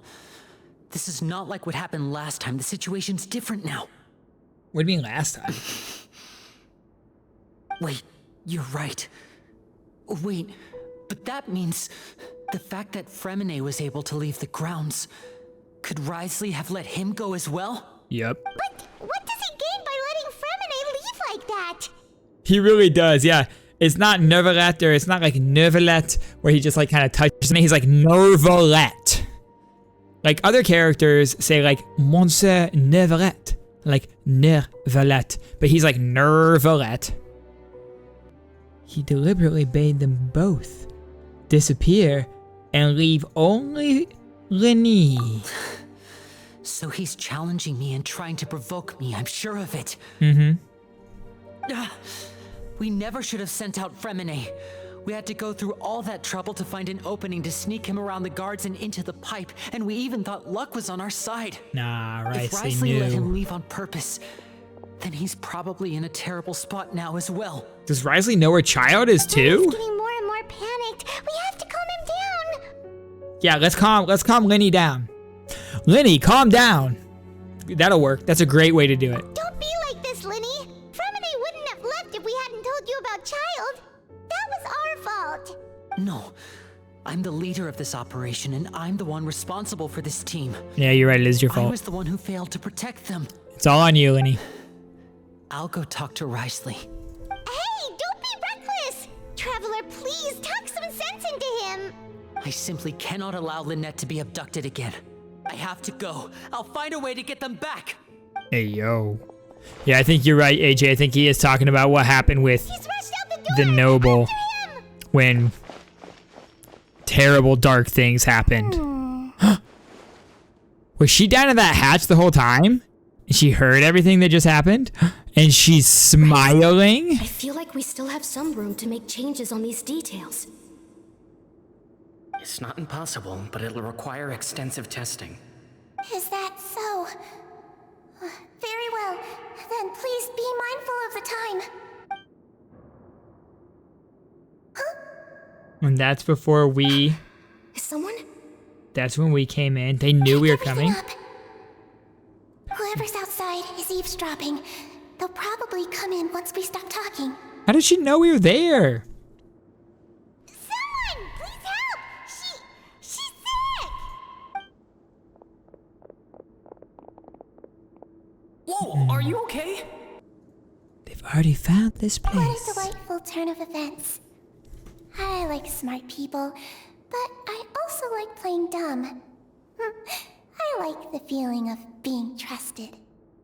S8: This is not like what happened last time. The situation's different now.
S1: What do you mean last time?
S8: Wait, you're right. Wait, but that means the fact that Fremine was able to leave the grounds. Could Risley have let him go as well?
S1: Yep.
S2: But what does he gain by letting Fremine leave like that?
S1: He really does, yeah. It's not Nervulet, or it's not like Nervulet, where he just like kind of touches me. He's like Nervulet. Like other characters say like Monsieur Nervulet, like Nervulet, but he's like Nervulet. He deliberately bade them both disappear and leave only Lenny.
S8: So he's challenging me and trying to provoke me, I'm sure of it. We never should have sent out Fremine. We had to go through all that trouble to find an opening to sneak him around the guards and into the pipe, and we even thought luck was on our side.
S1: Nah,
S8: If Risley let him leave on purpose, then he's probably in a terrible spot now as well.
S1: Does Risley know where Child is too?
S2: He's getting more and more panicked. We have to calm him down.
S1: Yeah, let's calm Lenny down. Lenny, calm down. That'll work. That's a great way to do it.
S2: Don't be like this, Lenny. Fremine wouldn't have left if we hadn't told you about Child. That was our fault.
S8: No, I'm the leader of this operation, and I'm the one responsible for this team.
S1: Yeah, you're right. It is your
S8: I
S1: fault.
S8: was the one who failed to protect them.
S1: It's all on you, Lenny.
S8: I'll go talk to Risley.
S2: Hey, don't be reckless. Traveler, please talk some sense into him.
S8: I simply cannot allow Lynette to be abducted again. I have to go. I'll find a way to get them back.
S1: Hey, yo. Yeah, I think you're right, AJ. I think he is talking about what happened with
S2: He's rushed out the door.
S1: the noble
S2: After him.
S1: when terrible dark things happened. Was she down in that hatch the whole time? And she heard everything that just happened? And she's smiling?
S9: I feel like we still have some room to make changes on these details.
S10: It's not impossible, but it'll require extensive testing.
S2: Is that so? Very well. Then please be mindful of the time.
S1: And that's before we...
S9: Is someone?
S1: That's when we came in. They knew we were coming.
S2: Whoever's outside is eavesdropping. They'll probably come in once we stop talking.
S1: How did she know we were there?
S2: Someone, please help! She's sick!
S10: Whoa, are you okay?
S1: They've already found this
S2: What a
S1: place.
S2: delightful turn of events. I like smart people, but I also like playing dumb. I like the feeling of being trusted.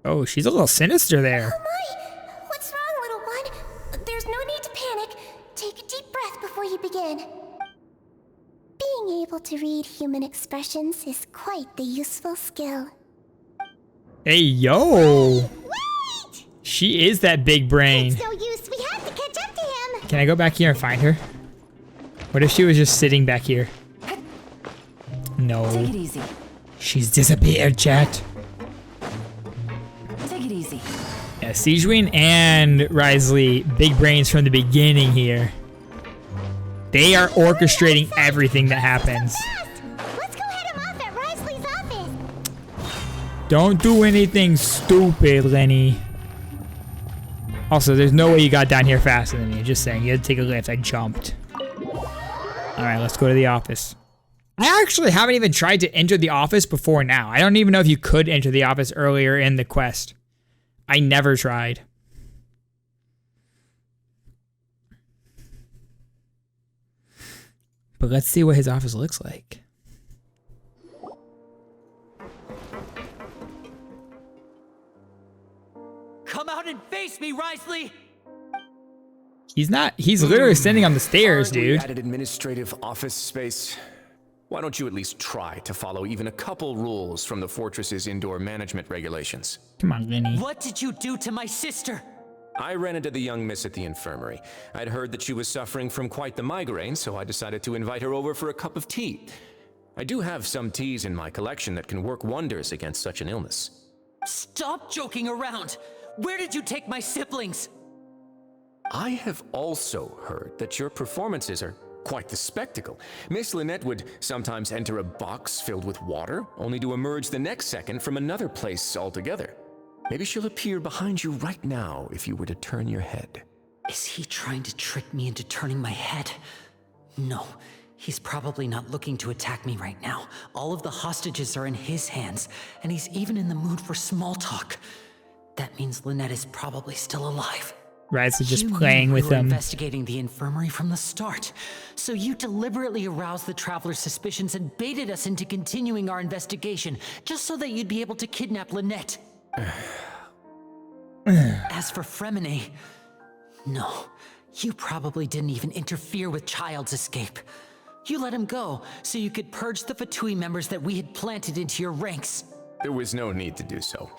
S1: Oh, she's a little sinister there.
S2: Oh my! What's wrong, little one? There's no need to panic. Take a deep breath before you begin. Being able to read human expressions is quite the useful skill.
S1: Hey, yo.
S2: Wait!
S1: She is that big brain.
S2: It's no use. We have to catch up to him.
S1: Can I go back here and find her? What if she was just sitting back here? No.
S8: Take it easy.
S1: She's disappeared, chat.
S8: Take it easy.
S1: Yeah, Sigewinne and Risley, big brains from the beginning here. They are orchestrating everything that happens.
S2: Let's go head him off at Risley's office.
S1: Don't do anything stupid, Lenny. Also, there's no way you got down here faster than me. Just saying, you had to take a lift. I jumped. Alright, let's go to the office. I actually haven't even tried to enter the office before now. I don't even know if you could enter the office earlier in the quest. I never tried. But let's see what his office looks like.
S8: Come out and face me, Risley!
S1: He's literally standing on the stairs,
S11: Aren't we
S1: dude.
S11: at an administrative office space? Why don't you at least try to follow even a couple rules from the fortress's indoor management regulations?
S1: Come on, Lenny.
S8: What did you do to my sister?
S11: I ran into the young miss at the infirmary. I'd heard that she was suffering from quite the migraine, so I decided to invite her over for a cup of tea. I do have some teas in my collection that can work wonders against such an illness.
S8: Stop joking around! Where did you take my siblings?
S11: I have also heard that your performances are quite the spectacle. Miss Lynette would sometimes enter a box filled with water, only to emerge the next second from another place altogether. Maybe she'll appear behind you right now if you were to turn your head.
S8: Is he trying to trick me into turning my head? No, he's probably not looking to attack me right now. All of the hostages are in his hands, and he's even in the mood for small talk. That means Lynette is probably still alive.
S1: Right, so just
S8: You
S1: playing
S8: knew
S1: with
S8: we were
S1: them.
S8: investigating the infirmary from the start. So you deliberately aroused the traveler's suspicions and baited us into continuing our investigation, just so that you'd be able to kidnap Lynette. As for Fremine, no, you probably didn't even interfere with Child's escape. You let him go so you could purge the Fatui members that we had planted into your ranks.
S11: There was no need to do so.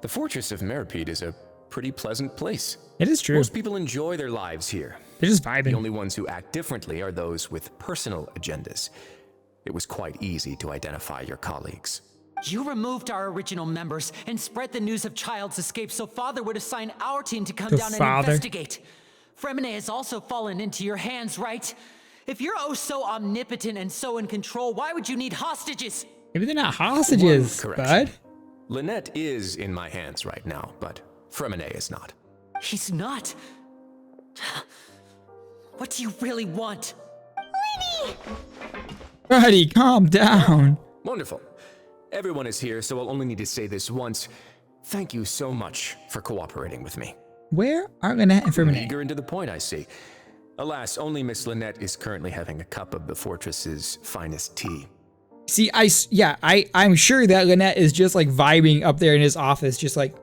S11: The fortress of Meripede is a pretty pleasant place.
S1: It is true.
S11: Most people enjoy their lives here.
S1: They're just
S11: The
S1: vibing.
S11: only ones who act differently are those with personal agendas. It was quite easy to identify your colleagues.
S8: You removed our original members and spread the news of Child's escape so Father would assign our team to come
S1: The
S8: down and
S1: Father?
S8: investigate. Fremine has also fallen into your hands, right? If you're oh so omnipotent and so in control, why would you need hostages?
S1: Maybe they're not hostages,
S11: One
S1: bud.
S11: correction. Lynette is in my hands right now, but Fremine is not.
S8: He's not. What do you really want?
S1: Buddy, calm down.
S11: Wonderful. Everyone is here, so I'll only need to say this once. Thank you so much for cooperating with me.
S1: Where are Lynette and Fremine?
S11: Eager and to the point, I see. Alas, only Miss Lynette is currently having a cup of the fortress's finest tea.
S1: See, I'm sure that Lynette is just like vibing up there in his office, just like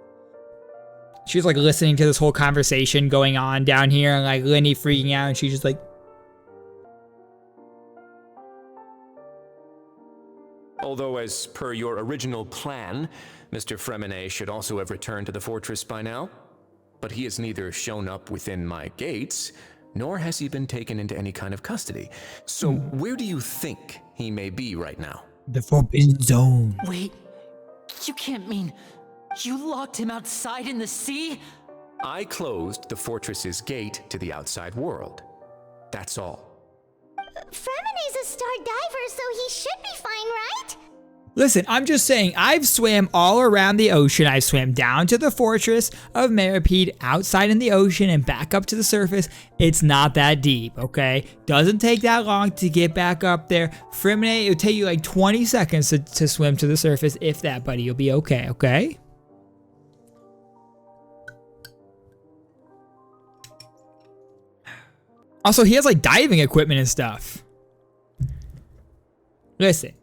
S1: she's like listening to this whole conversation going on down here, and like Lenny freaking out, and she's just like,
S11: Although, as per your original plan, Mr. Fremine should also have returned to the fortress by now. But he has neither shown up within my gates, nor has he been taken into any kind of custody. So where do you think he may be right now?
S1: the Forbidden Zone.
S8: Wait, you can't mean you locked him outside in the sea?
S11: I closed the fortress's gate to the outside world. That's all.
S2: Fremine's a star diver, so he should be fine, right?
S1: Listen, I'm just saying, I've swam all around the ocean. I swam down to the fortress of Meripede, outside in the ocean, and back up to the surface. It's not that deep, okay? Doesn't take that long to get back up there. Fremine, it'll take you like 20 seconds to swim to the surface. If that, buddy, you'll be okay, okay? Also, he has like diving equipment and stuff. Listen.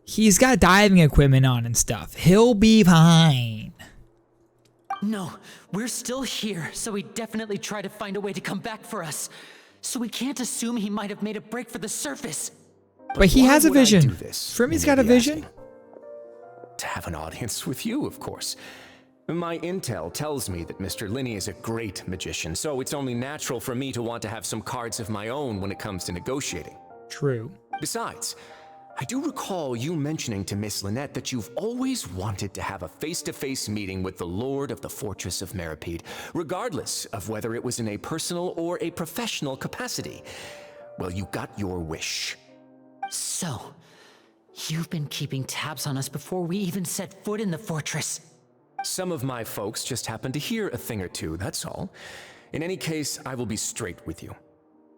S1: He's got diving equipment on and stuff. He'll be fine.
S8: No, we're still here, so he definitely tried to find a way to come back for us. So we can't assume he might have made a break for the surface.
S1: But he
S11: why
S1: has a
S11: would I
S1: vision.
S11: do this,
S1: Fremi's
S11: you
S1: got
S11: may
S1: a
S11: be
S1: vision.
S11: asking? To have an audience with you, of course. My intel tells me that Mr. Linney is a great magician, so it's only natural for me to want to have some cards of my own when it comes to negotiating.
S1: True.
S11: Besides, I do recall you mentioning to Miss Lynette that you've always wanted to have a face-to-face meeting with the Lord of the Fortress of Meripede, regardless of whether it was in a personal or a professional capacity. Well, you got your wish.
S8: So, you've been keeping tabs on us before we even set foot in the fortress.
S11: Some of my folks just happened to hear a thing or two, that's all. In any case, I will be straight with you.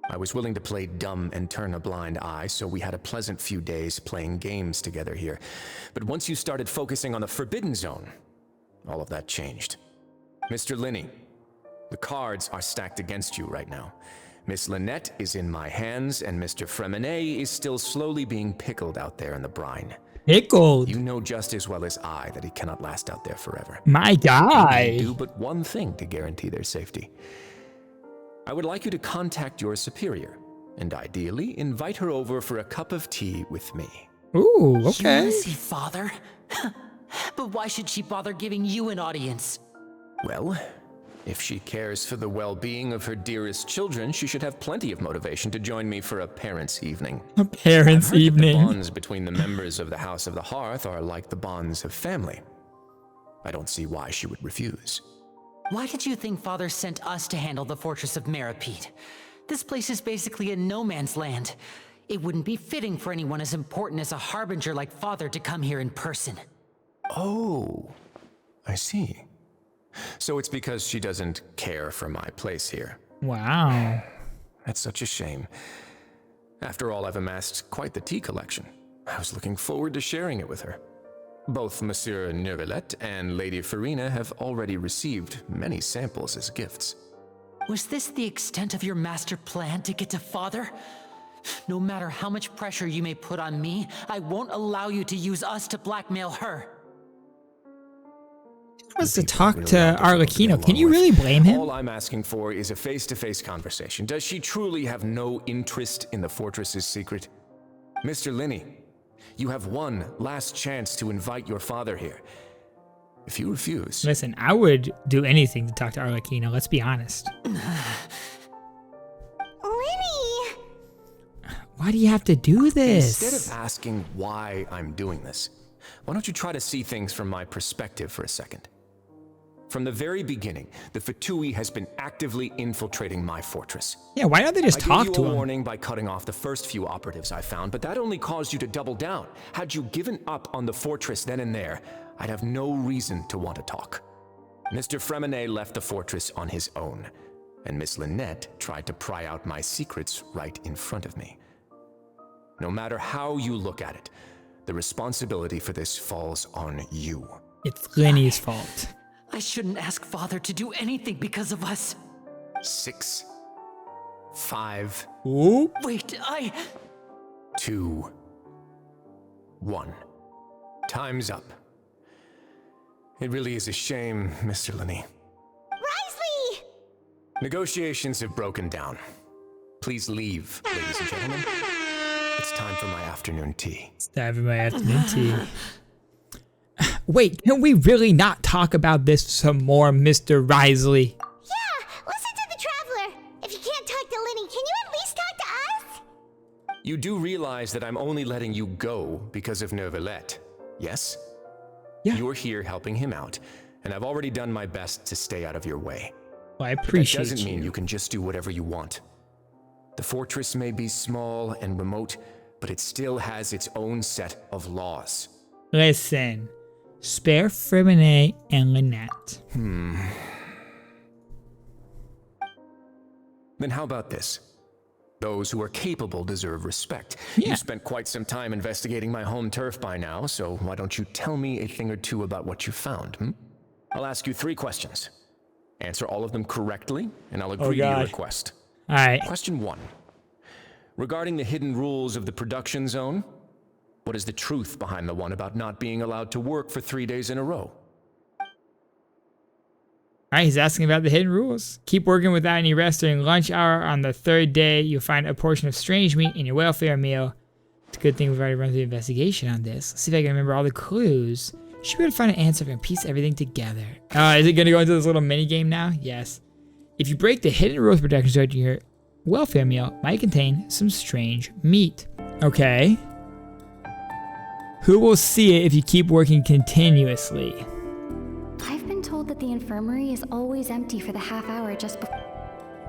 S11: I was willing to play dumb and turn a blind eye, so we had a pleasant few days playing games together here. But once you started focusing on the Forbidden Zone, all of that changed. Mr. Linney, the cards are stacked against you right now. Miss Lynette is in my hands, and Mr. Fremine is still slowly being pickled out there in the brine.
S1: Pickled.
S11: You know just as well as I that he cannot last out there forever.
S1: My
S11: You
S1: guy.
S11: do but one thing to guarantee their safety. I would like you to contact your superior, and ideally invite her over for a cup of tea with me.
S1: Ooh,
S8: You
S1: okay.
S8: wanna see father? But why should she bother giving you an audience?
S11: Well, if she cares for the well-being of her dearest children, she should have plenty of motivation to join me for a parents' evening.
S1: A parents'
S11: I've heard that the
S1: evening.
S11: bonds between the members of the House of the Hearth are like the bonds of family. I don't see why she would refuse.
S8: Why did you think father sent us to handle the fortress of Meripede? This place is basically a no man's land. It wouldn't be fitting for anyone as important as a harbinger like father to come here in person.
S11: Oh, I see. So it's because she doesn't care for my place here.
S1: Wow.
S11: That's such a shame. After all, I've amassed quite the tea collection. I was looking forward to sharing it with her. Both Monsieur Neuvillette and Lady Farina have already received many samples as gifts.
S8: Was this the extent of your master plan to get to father? No matter how much pressure you may put on me, I won't allow you to use us to blackmail her.
S1: Wants to
S11: People
S1: talk
S11: really
S1: to
S11: want difficult to get
S1: Arlecchino. Can
S11: along
S1: you
S11: with.
S1: really blame him?
S11: All I'm asking for is a face-to-face conversation. Does she truly have no interest in the fortress's secret? Mr. Linney, you have one last chance to invite your father here. If you refuse...
S1: Listen, I would do anything to talk to Arlecchino, let's be honest.
S2: Linny!
S1: Why do you have to do this?
S11: Instead of asking why I'm doing this, why don't you try to see things from my perspective for a second? From the very beginning, the Fatui has been actively infiltrating my fortress.
S1: Yeah, why don't they just
S11: I
S1: talk
S11: gave
S1: to
S11: you a
S1: him?
S11: warning by cutting off the first few operatives I found, but that only caused you to double down. Had you given up on the fortress then and there, I'd have no reason to want to talk. Mr. Fremenet left the fortress on his own, and Miss Lynette tried to pry out my secrets right in front of me. No matter how you look at it, the responsibility for this falls on you.
S1: It's Lenny's fault.
S8: I shouldn't ask father to do anything because of us.
S11: 6, 5,
S1: Ooh.
S8: Wait,
S11: 2, 1. Time's up. It really is a shame, Mr. Linney.
S2: Risley!
S11: Negotiations have broken down. Please leave, ladies and gentlemen. It's time for my afternoon tea.
S1: It's time for my afternoon tea. Wait, can we really not talk about this some more, Mr. Risley?
S2: Yeah, listen to the Traveler. If you can't talk to Linny, can you at least talk to us?
S11: You do realize that I'm only letting you go because of Neuvillette, yes?
S1: Yeah.
S11: You're here helping him out, and I've already done my best to stay out of your way.
S1: Well, I
S11: That
S1: appreciate
S11: doesn't mean you can just do whatever you want. The fortress may be small and remote, but it still has its own set of laws.
S1: Listen, spare Fremenet and Lynette.
S11: Then how about this? Those who are capable deserve respect.
S1: Yeah.
S11: You've spent quite some time investigating my home turf by now, so why don't you tell me a thing or two about what you found, I'll ask you 3 questions. Answer all of them correctly, and I'll agree to your
S1: God.
S11: request.
S1: All right.
S11: Question 1. Regarding the hidden rules of the production zone, what is the truth behind the one about not being allowed to work for 3 days in a row?
S1: All right, he's asking about the hidden rules. Keep working without any rest during lunch hour. On the 3rd day, you'll find a portion of strange meat in your welfare meal. It's a good thing we've already run through the investigation on this. Let's see if I can remember all the clues. Should be able to find an answer and piece everything together. Is it going to go into this little mini game now? Yes. If you break the hidden rules production zone, your welfare meal might contain some strange meat. Okay. Who will see it if you keep working continuously?
S12: I've been told that the infirmary is always empty for the half hour just before.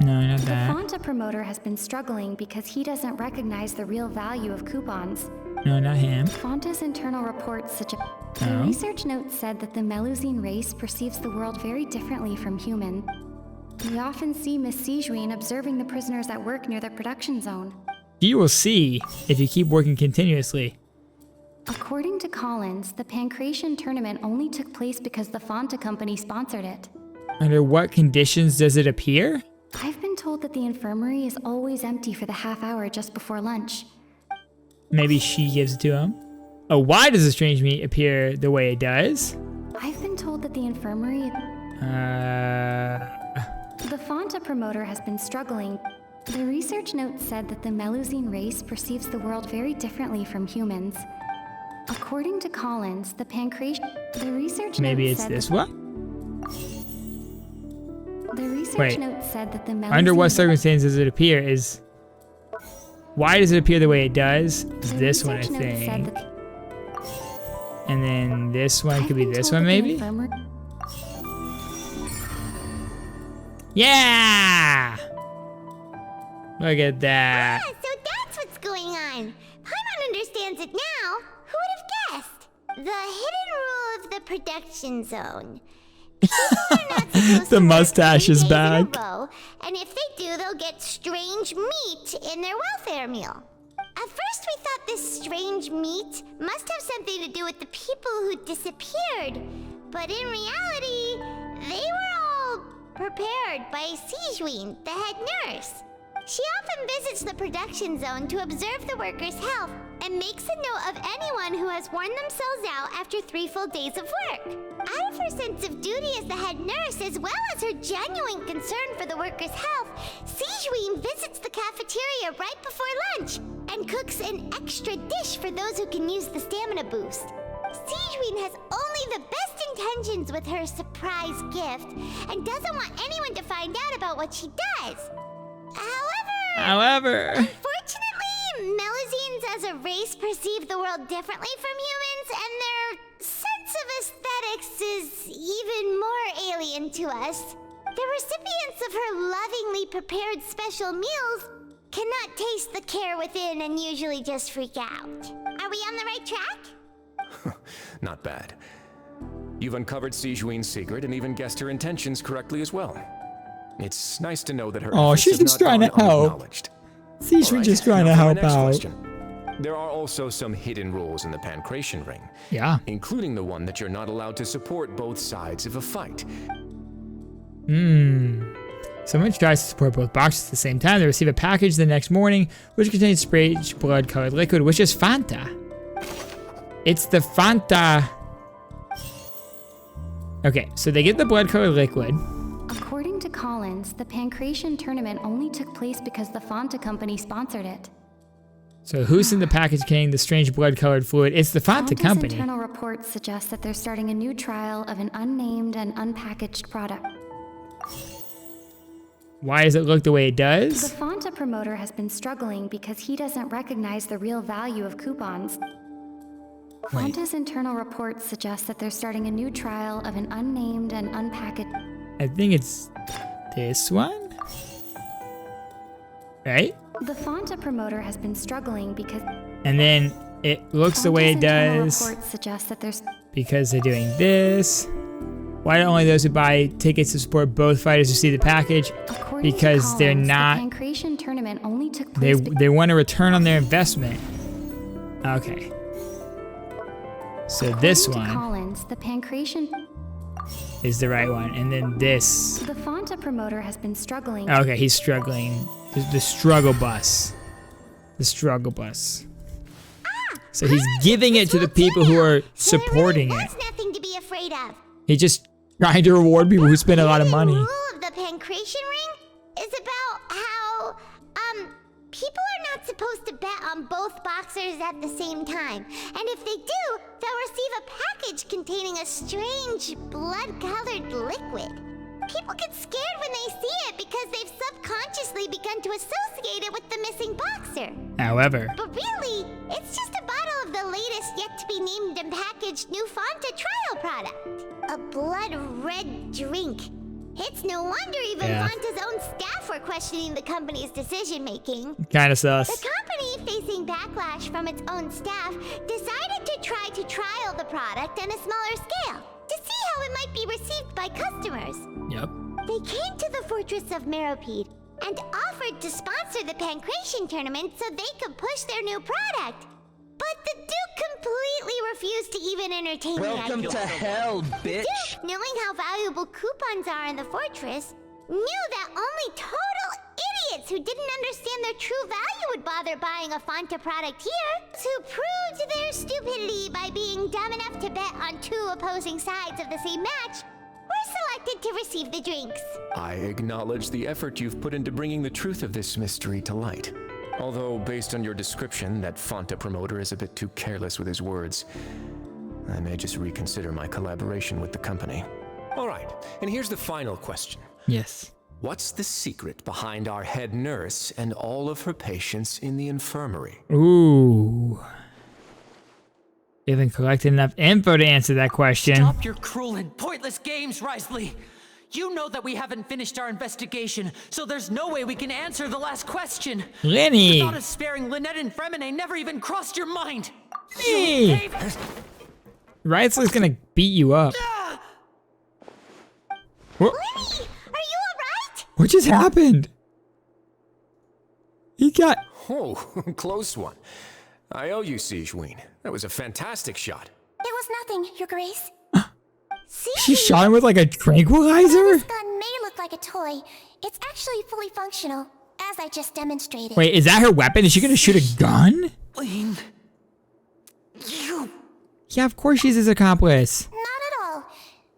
S1: No, not
S12: The
S1: that.
S12: Fonta promoter has been struggling because he doesn't recognize the real value of coupons.
S1: No, not him.
S12: Fonta's internal reports suggest. The
S1: No.
S12: research notes said that the Melusine race perceives the world very differently from human. We often see Miss Sijuin observing the prisoners at work near the production zone.
S1: You will see if you keep working continuously.
S12: According to Collins, the Pancration tournament only took place because the Fonta company sponsored it.
S1: Under what conditions does it appear?
S12: I've been told that the infirmary is always empty for the half hour just before lunch.
S1: Maybe she gives it to him. Oh, why does the strange meat appear the way it does?
S12: I've been told that the infirmary... The Fonta promoter has been struggling. The research note said that the Melusine race perceives the world very differently from humans. According to Collins, the research
S1: Maybe
S12: note
S1: it's
S12: said
S1: this
S12: that
S1: one?
S12: The research
S1: Wait.
S12: note said that the
S1: Under what
S12: Melusine
S1: circumstances does it appear is... Why does it appear the way it does? Is this one, I
S12: research note said
S1: think.
S12: that
S1: And then this one could be
S12: I've been
S1: this
S12: told
S1: one,
S12: that the
S1: maybe?
S12: infirmary-
S1: Yeah! Look at that.
S2: Ah, so that's what's going on. Paimon understands it now. Who would have guessed? The hidden rule of the production zone. People are not supposed
S1: The
S2: to work
S1: mustache
S2: 3
S1: is
S2: days in a
S1: back.
S2: row, and if they do, they'll get strange meat in their welfare meal. At first, we thought this strange meat must have something to do with the people who disappeared. But in reality, they were all prepared by Sijween, the head nurse. She often visits the production zone to observe the workers' health and makes a note of anyone who has worn themselves out after 3 full days of work. Out of her sense of duty as the head nurse, as well as her genuine concern for the workers' health, Sijween visits the cafeteria right before lunch and cooks an extra dish for those who can use the stamina boost. Sijween has only the best intentions with her surprise gift and doesn't want anyone to find out about what she does.
S1: However...
S2: Unfortunately, Melusines as a race perceive the world differently from humans, and their sense of aesthetics is even more alien to us. The recipients of her lovingly prepared special meals cannot taste the care within and usually just freak out. Are we on the right track?
S11: Not bad. You've uncovered Sijween's secret and even guessed her intentions correctly as well. It's nice to know that her
S1: Oh,
S11: efforts
S1: she's
S11: have
S1: just
S11: not
S1: trying to
S11: gone
S1: help.
S11: unacknowledged.
S1: Sijween
S11: Alright,
S1: just trying to
S11: now for my
S1: help
S11: next
S1: out.
S11: question. There are also some hidden rules in the Pancration Ring.
S1: Yeah.
S11: Including the one that you're not allowed to support both sides of a fight.
S1: Someone tries to support both boxes at the same time. They receive a package the next morning, which contains strange blood-colored liquid, which is Fanta. It's the Fanta. Okay, so they get the blood-colored liquid.
S12: According to Collins, the Pancration tournament only took place because the Fanta company sponsored it.
S1: So who's in the package containing the strange blood-colored fluid? It's the Fanta
S12: Fanta's
S1: company.
S12: internal reports suggest that they're starting a new trial of an unnamed and unpackaged product.
S1: Why does it look the way it
S12: The
S1: does?
S12: Fanta promoter has been struggling because he doesn't recognize the real value of coupons.
S1: Wait.
S12: Fanta's internal reports suggest that they're starting a new trial of an unnamed and unpackaged...
S1: I think it's this one? Right?
S12: The Fanta promoter has been struggling because...
S1: And then it looks the way it
S12: Fanta's internal
S1: does
S12: reports suggest that there's...
S1: because they're doing this. Why do only those who buy tickets to support both fighters receive the package?
S12: According
S1: Because
S12: to
S1: they're
S12: Collins,
S1: not...
S12: The Pancration tournament only took
S1: They
S12: place...
S1: they want a return on their investment. Okay. So this
S12: According to
S1: one
S12: Collins, the Pancration...
S1: is the right one, and then this.
S12: The Fanta promoter has been struggling...
S1: Okay, he's struggling. The struggle bus. The struggle bus. So he's giving it to the people who are supporting it.
S2: There's nothing to be afraid of.
S1: He's just trying to reward people who spend a lot of money.
S2: The rule of the Pancration Ring is about how, people are not supposed to bet on both boxers at the same time. And if they do, they'll receive a package containing a strange blood-colored liquid. People get scared when they see it because they've subconsciously begun to associate it with the missing boxer.
S1: However,
S2: But really, it's just a bottle of the latest yet-to-be-named and packaged new Fanta trial product. A blood-red drink. It's no wonder even
S1: Yeah.
S2: Fanta's own staff were questioning the company's decision-making.
S1: kind of
S2: The
S1: sus.
S2: company, facing backlash from its own staff, decided to try to trial the product on a smaller scale to see how it might be received by customers.
S1: Yep.
S2: They came to the fortress of Meropede and offered to sponsor the Pancration tournament so they could push their new product. But the Duke completely refused to even entertain the idea.
S13: Welcome to hell, bitch!
S2: The Duke, knowing how valuable coupons are in the fortress, knew that only total idiots who didn't understand their true value would bother buying a Fanta product here. Who proved their stupidity by being dumb enough to bet on 2 opposing sides of the same match were selected to receive the drinks.
S11: I acknowledge the effort you've put into bringing the truth of this mystery to light. Although, based on your description, that Fonta promoter is a bit too careless with his words. I may just reconsider my collaboration with the company. All right, and here's the final question.
S1: Yes.
S11: What's the secret behind our head nurse and all of her patients in the infirmary?
S1: Ooh. You haven't collected enough info to answer that question.
S8: Stop your cruel and pointless games, Risley. You know that we haven't finished our investigation, so there's no way we can answer the last question.
S1: Lenny.
S8: The thought of sparing Lynette and Fremine never even crossed your mind.
S1: Hey. Risley's gonna beat you up. What?
S2: Lenny, are you alright?
S1: What just happened? He got...
S11: Oh, close one. I owe you, Sigewinne. That was a fantastic shot.
S2: It was nothing, Your Grace. See?
S1: She shot him with like a tranquilizer?
S2: This gun may look like a toy. It's actually fully functional, as I just demonstrated.
S1: Wait, is that her weapon? Is she gonna shoot a gun?
S8: Lynn, you...
S1: Yeah, of course she's his accomplice.
S2: Not at all.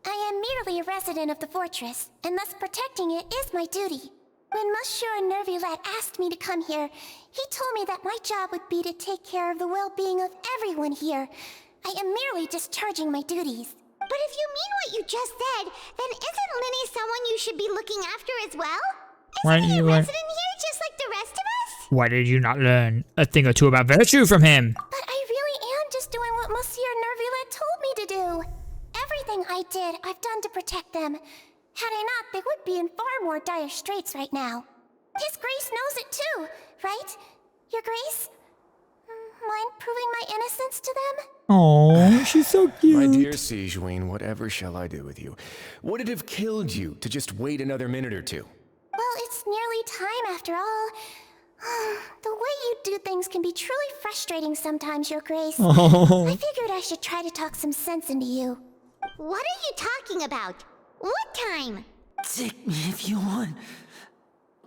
S2: I am merely a resident of the fortress, and thus protecting it is my duty. When Monsieur Nervulette asked me to come here, he told me that my job would be to take care of the well-being of everyone here. I am merely discharging my duties. But if you mean what you just said, then isn't Lenny someone you should be looking after as well? Isn't he a resident here just like the rest of us?
S1: Why did you not learn a thing or two about virtue from him?
S2: But I really am just doing what Monsieur Nervulette told me to do. Everything I did, I've done to protect them. Had I not, they would be in far more dire straits right now. His Grace knows it too, right? Your Grace? Mind proving my innocence to them?
S1: Oh, she's so cute.
S11: My dear Sigewinne, whatever shall I do with you? Would it have killed you to just wait another minute or two?
S2: Well, it's nearly time after all. The way you do things can be truly frustrating sometimes, Your Grace.
S1: Oh.
S2: I figured I should try to talk some sense into you. What are you talking about? What time?
S8: take me if you want.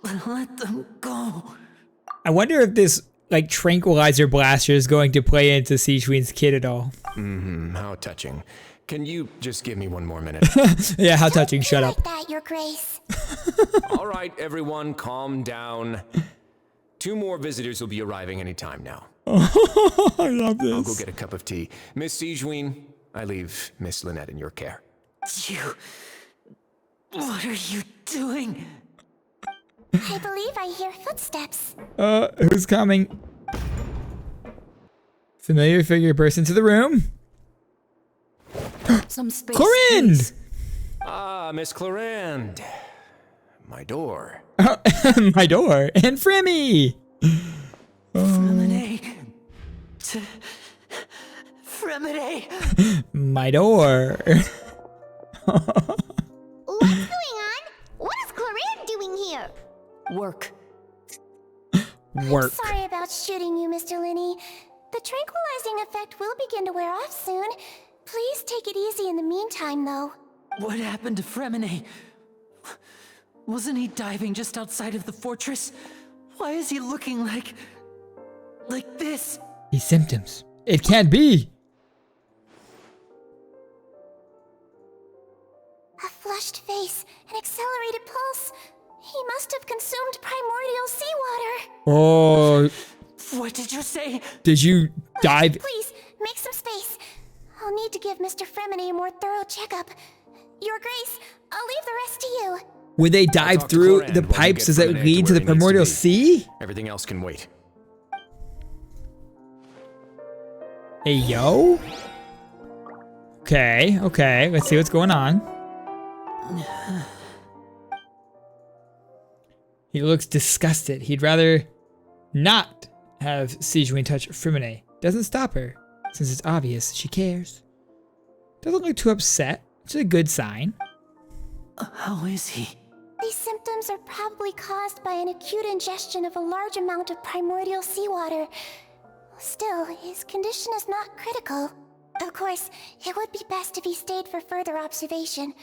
S8: Let them go.
S1: I wonder if this like tranquilizer blaster is going to play into Sigewinne's kid at all.
S11: How touching. Can you just give me one more minute?
S1: Yeah, how touching, shut up.
S2: Like that, Your Grace.
S11: All right, everyone, calm down. 2 more visitors will be arriving any time now.
S1: I love this.
S11: I'll go get a cup of tea. Miss Sigewinne, I leave Miss Lynette in your care.
S8: You... What are you doing?
S2: I believe I hear footsteps.
S1: Who's coming? Familiar figure bursts into the room.
S8: Some space.
S1: Clorinde!
S11: Ah, Miss Clorinde. My door.
S1: My door. And Fremmy!
S8: Fremine. Fremine.
S1: My door.
S2: What's going on? What is Clorinde doing here?
S8: Work.
S1: Work.
S2: Sorry about shooting you, Mr. Linney. The tranquilizing effect will begin to wear off soon. Please take it easy in the meantime, though.
S8: What happened to Fremine? Wasn't he diving just outside of the fortress? Why is he looking like this?
S1: These symptoms. It can't be.
S2: A flushed face, an accelerated pulse. He must have consumed primordial seawater.
S1: Oh,
S8: What did you say?
S1: did you dive?
S2: Please, make some space. I'll need to give Mr. Fremine a more thorough checkup. Your Grace, I'll leave the rest to you.
S1: Would they dive
S11: talk to
S1: through
S11: Clorinde
S1: the
S11: while you
S1: pipes?
S11: get
S1: Does that
S11: Fremine
S1: lead
S11: to
S1: to
S11: where
S1: the
S11: he needs to
S1: primordial
S11: be.
S1: sea?
S11: Everything else can wait.
S1: Hey, yo. Okay, okay. Let's see what's going on. He looks disgusted. He'd rather not have Sigewinne touch Fremine. Doesn't stop her, since it's obvious she cares. Doesn't look too upset, which is a good sign.
S8: How is he?
S2: These symptoms are probably caused by an acute ingestion of a large amount of primordial seawater. Still, his condition is not critical. Of course, it would be best if he stayed for further observation.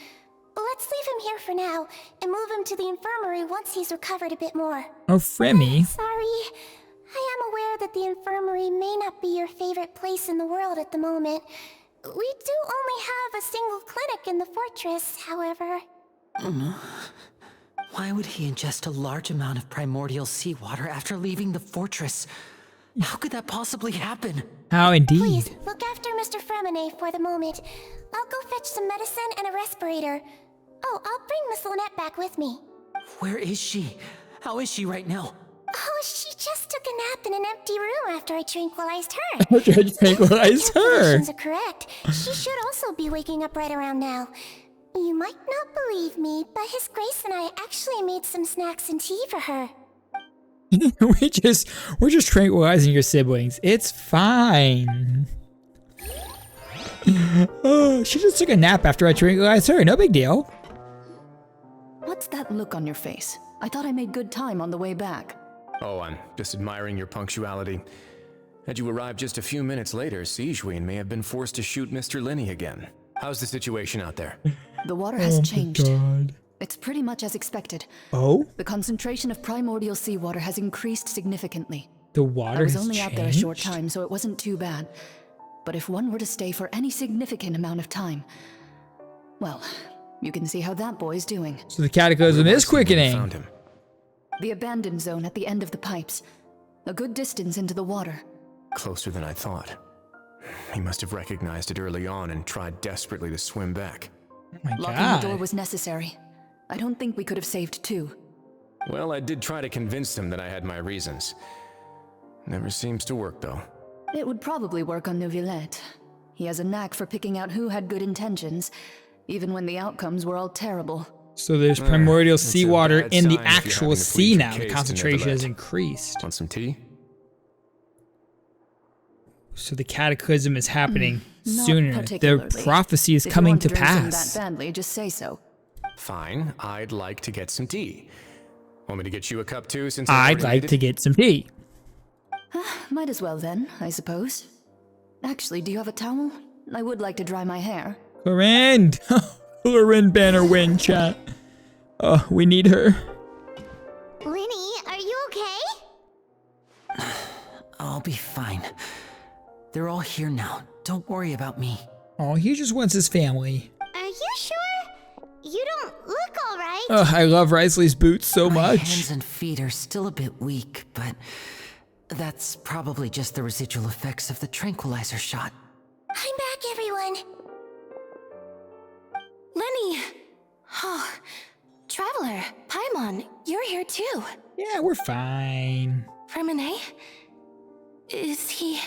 S2: Let's leave him here for now, and move him to the infirmary once he's recovered a bit more.
S1: Oh, Fremmy.
S2: Sorry. I am aware that the infirmary may not be your favorite place in the world at the moment. We do only have a single clinic in the fortress, however.
S8: Why would he ingest a large amount of primordial seawater after leaving the fortress? How could that possibly happen?
S1: How indeed.
S2: Please, look after Mr. Fremine for the moment. I'll go fetch some medicine and a respirator. Oh, I'll bring Miss Lynette back with me.
S8: Where is she? How is she right now?
S2: Oh, she just took a nap in an empty room after I tranquilized her.
S1: After I tranquilized her.
S2: Calculations are correct. She should also be waking up right around now. You might not believe me, but His Grace and I actually made some snacks and tea for her.
S1: we're just tranquilizing your siblings. It's fine. Oh, she just took a nap after I tranquilized her. No big deal.
S13: What's that look on your face? I thought I made good time on the way back.
S11: Oh, I'm just admiring your punctuality. Had you arrived just a few minutes later, Sigewinne may have been forced to shoot Mr. Lenny again. How's the situation out there?
S13: The water has changed.
S1: God.
S13: It's pretty much as expected.
S1: Oh?
S13: The concentration of primordial seawater has increased significantly.
S1: The water
S13: I was
S1: has
S13: only
S1: changed?
S13: out there a short time, so it wasn't too bad. But if one were to stay for any significant amount of time, well, you can see how that boy's doing.
S1: So the cataclysm is quickening.
S11: Found him.
S13: The abandoned zone at the end of the pipes. A good distance into the water.
S11: Closer than I thought. He must have recognized it early on and tried desperately to swim back.
S1: Oh my
S13: Locking
S1: God.
S13: the door was necessary. I don't think we could have saved two.
S11: Well, I did try to convince him that I had my reasons. Never seems to work, though.
S13: It would probably work on Neuvillette. He has a knack for picking out who had good intentions, even when the outcomes were all terrible.
S1: So there's primordial
S11: It's a
S1: seawater
S11: bad
S1: in the
S11: sign if you're
S1: actual
S11: having to
S1: sea
S11: plead
S1: now.
S11: your
S1: The
S11: case to
S1: concentration has
S11: Neuvillette.
S1: increased.
S11: Want some tea?
S1: So the cataclysm is happening
S13: Not
S1: sooner. The
S13: particularly.
S1: prophecy is
S13: If you
S1: coming
S13: want
S1: to
S13: drink some
S1: pass.
S13: that badly, just say so.
S11: Fine, I'd like to get some tea. Want me to get you a cup too, since
S1: I'd like to get some tea.
S13: Might as well then, I suppose. Actually, do you have a towel? I would like to dry my hair.
S1: Corinne! Corinne Banner win, chat. Oh, we need her.
S2: Linny, are you okay?
S8: I'll be fine. They're all here now. Don't worry about me.
S1: Oh, he just wants his family.
S2: Are you sure? You don't look alright.
S1: Oh, I love Risley's boots so
S8: My
S1: much.
S8: hands and feet are still a bit weak, but that's probably just the residual effects of the tranquilizer shot.
S2: I'm back, everyone.
S9: Lenny! Oh, Traveler, Paimon, you're here too.
S1: Yeah, we're fine.
S9: Fremine? Is he...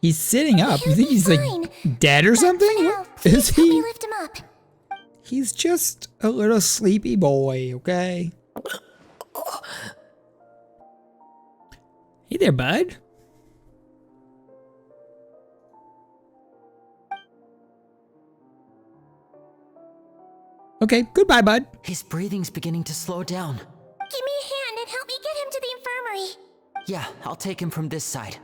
S1: He's sitting up. You think he's like dead or
S2: But
S1: something?
S2: for now,
S1: What
S2: please
S1: is
S2: help me
S1: he?
S2: lift him up.
S1: He's just a little sleepy boy, okay? Hey there, bud. Okay, goodbye, bud.
S8: His breathing's beginning to slow down.
S2: Give me a hand and help me get him to the infirmary.
S8: Yeah, I'll take him from this side.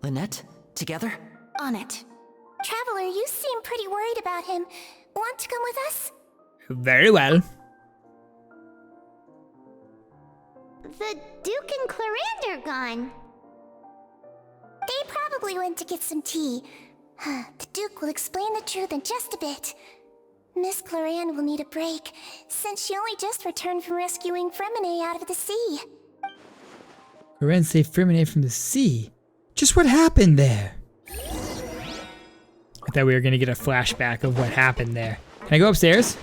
S8: Lynette, together?
S9: on it?
S2: Traveler, you seem pretty worried about him. Want to come with us?
S1: Very well.
S2: The Duke and Clarande are gone. They probably went to get some tea. The Duke will explain the truth in just a bit. Miss Clarande will need a break, since she only just returned from rescuing Fremine out of the sea.
S1: Clarande saved Fremine from the sea. Just what happened there? I thought we were gonna get a flashback of what happened there. Can I go upstairs?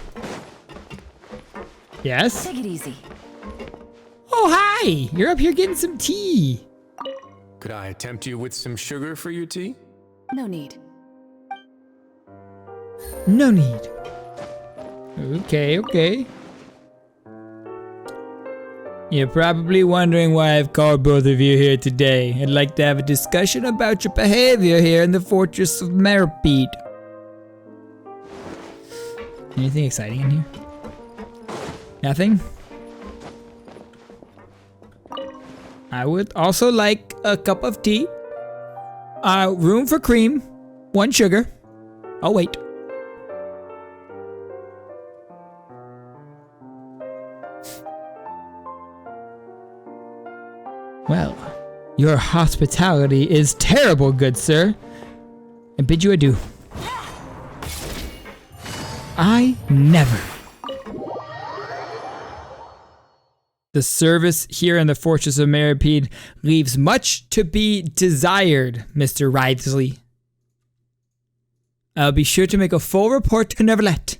S1: Yes?
S13: Take it easy.
S1: Oh, hi! You're up here getting some tea.
S11: Could I tempt you with some sugar for your tea?
S13: No need.
S1: No need. Okay, okay. You're probably wondering why I've called both of you here today. I'd like to have a discussion about your behavior here in the Fortress of Merpeet. Anything exciting in here? Nothing? I would also like a cup of tea. Room for cream. 1 sugar. I'll wait. Well, your hospitality is terrible, good sir. I bid you adieu. I never. The service here in the Fortress of Meripede leaves much to be desired, Mr. Wriothesley. I'll be sure to make a full report to Neverlet.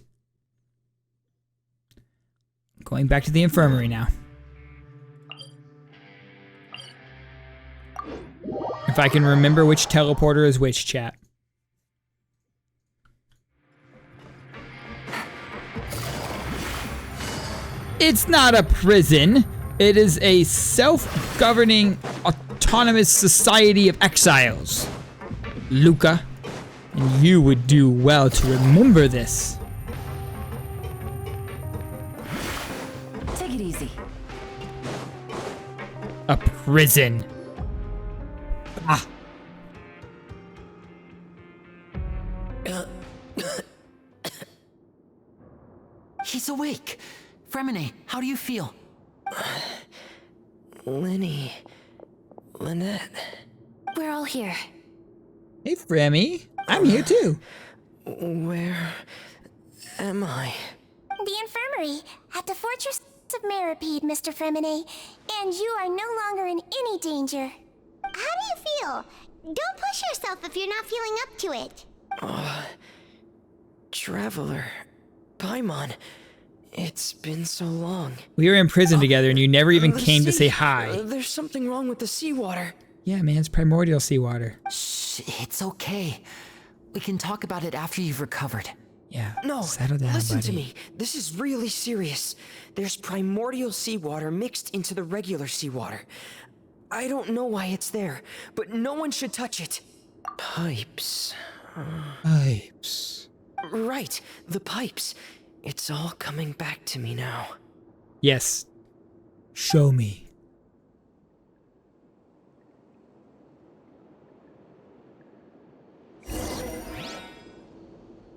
S1: Going back to the infirmary now. If I can remember which teleporter is which, chat. It's not a prison. It is a self-governing, autonomous society of exiles. Luca, and you would do well to remember this.
S13: Take it easy.
S1: A prison. Ah.
S8: He's awake. Fremine, how do you feel?
S14: Lynette.
S2: We're all here.
S1: Hey, Fremy. I'm here too.
S14: Where am I?
S2: The infirmary at the Fortress of Meripede, Mr. Fremine, and you are no longer in any danger. How do you feel? Don't push yourself if you're not feeling up to it.
S14: Traveler. Paimon. It's been so long.
S1: We were in prison together and you never even came to say hi.
S14: There's something wrong with the seawater.
S1: Yeah, man, it's primordial seawater.
S8: Shh, it's okay. We can talk about it after you've recovered.
S1: Yeah,
S14: No,
S1: settle down,
S14: listen to
S1: buddy.
S14: me. This is really serious. There's primordial seawater mixed into the regular seawater. I don't know why it's there, but no one should touch it. Pipes.
S1: Pipes.
S14: Right, the pipes. It's all coming back to me now.
S1: Yes. Show me.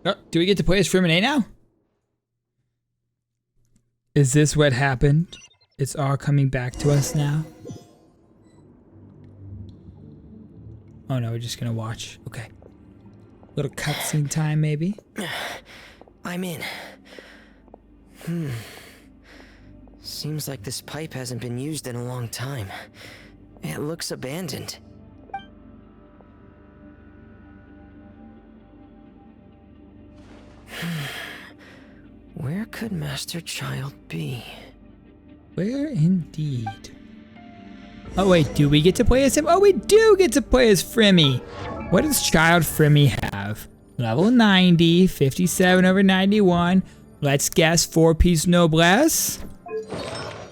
S1: Oh, do we get to play as Fremine now? Is this what happened? It's all coming back to us now? Oh no, we're just gonna watch. Okay. Little cutscene time, maybe?
S14: I'm in. Seems like this pipe hasn't been used in a long time. It looks abandoned. Where could Master Child be?
S1: Where indeed? Oh wait, do we get to play as him? Oh, we do get to play as Fremy. What does Child Fremy have? Level 90, 57 over 91. Let's guess 4-piece noblesse.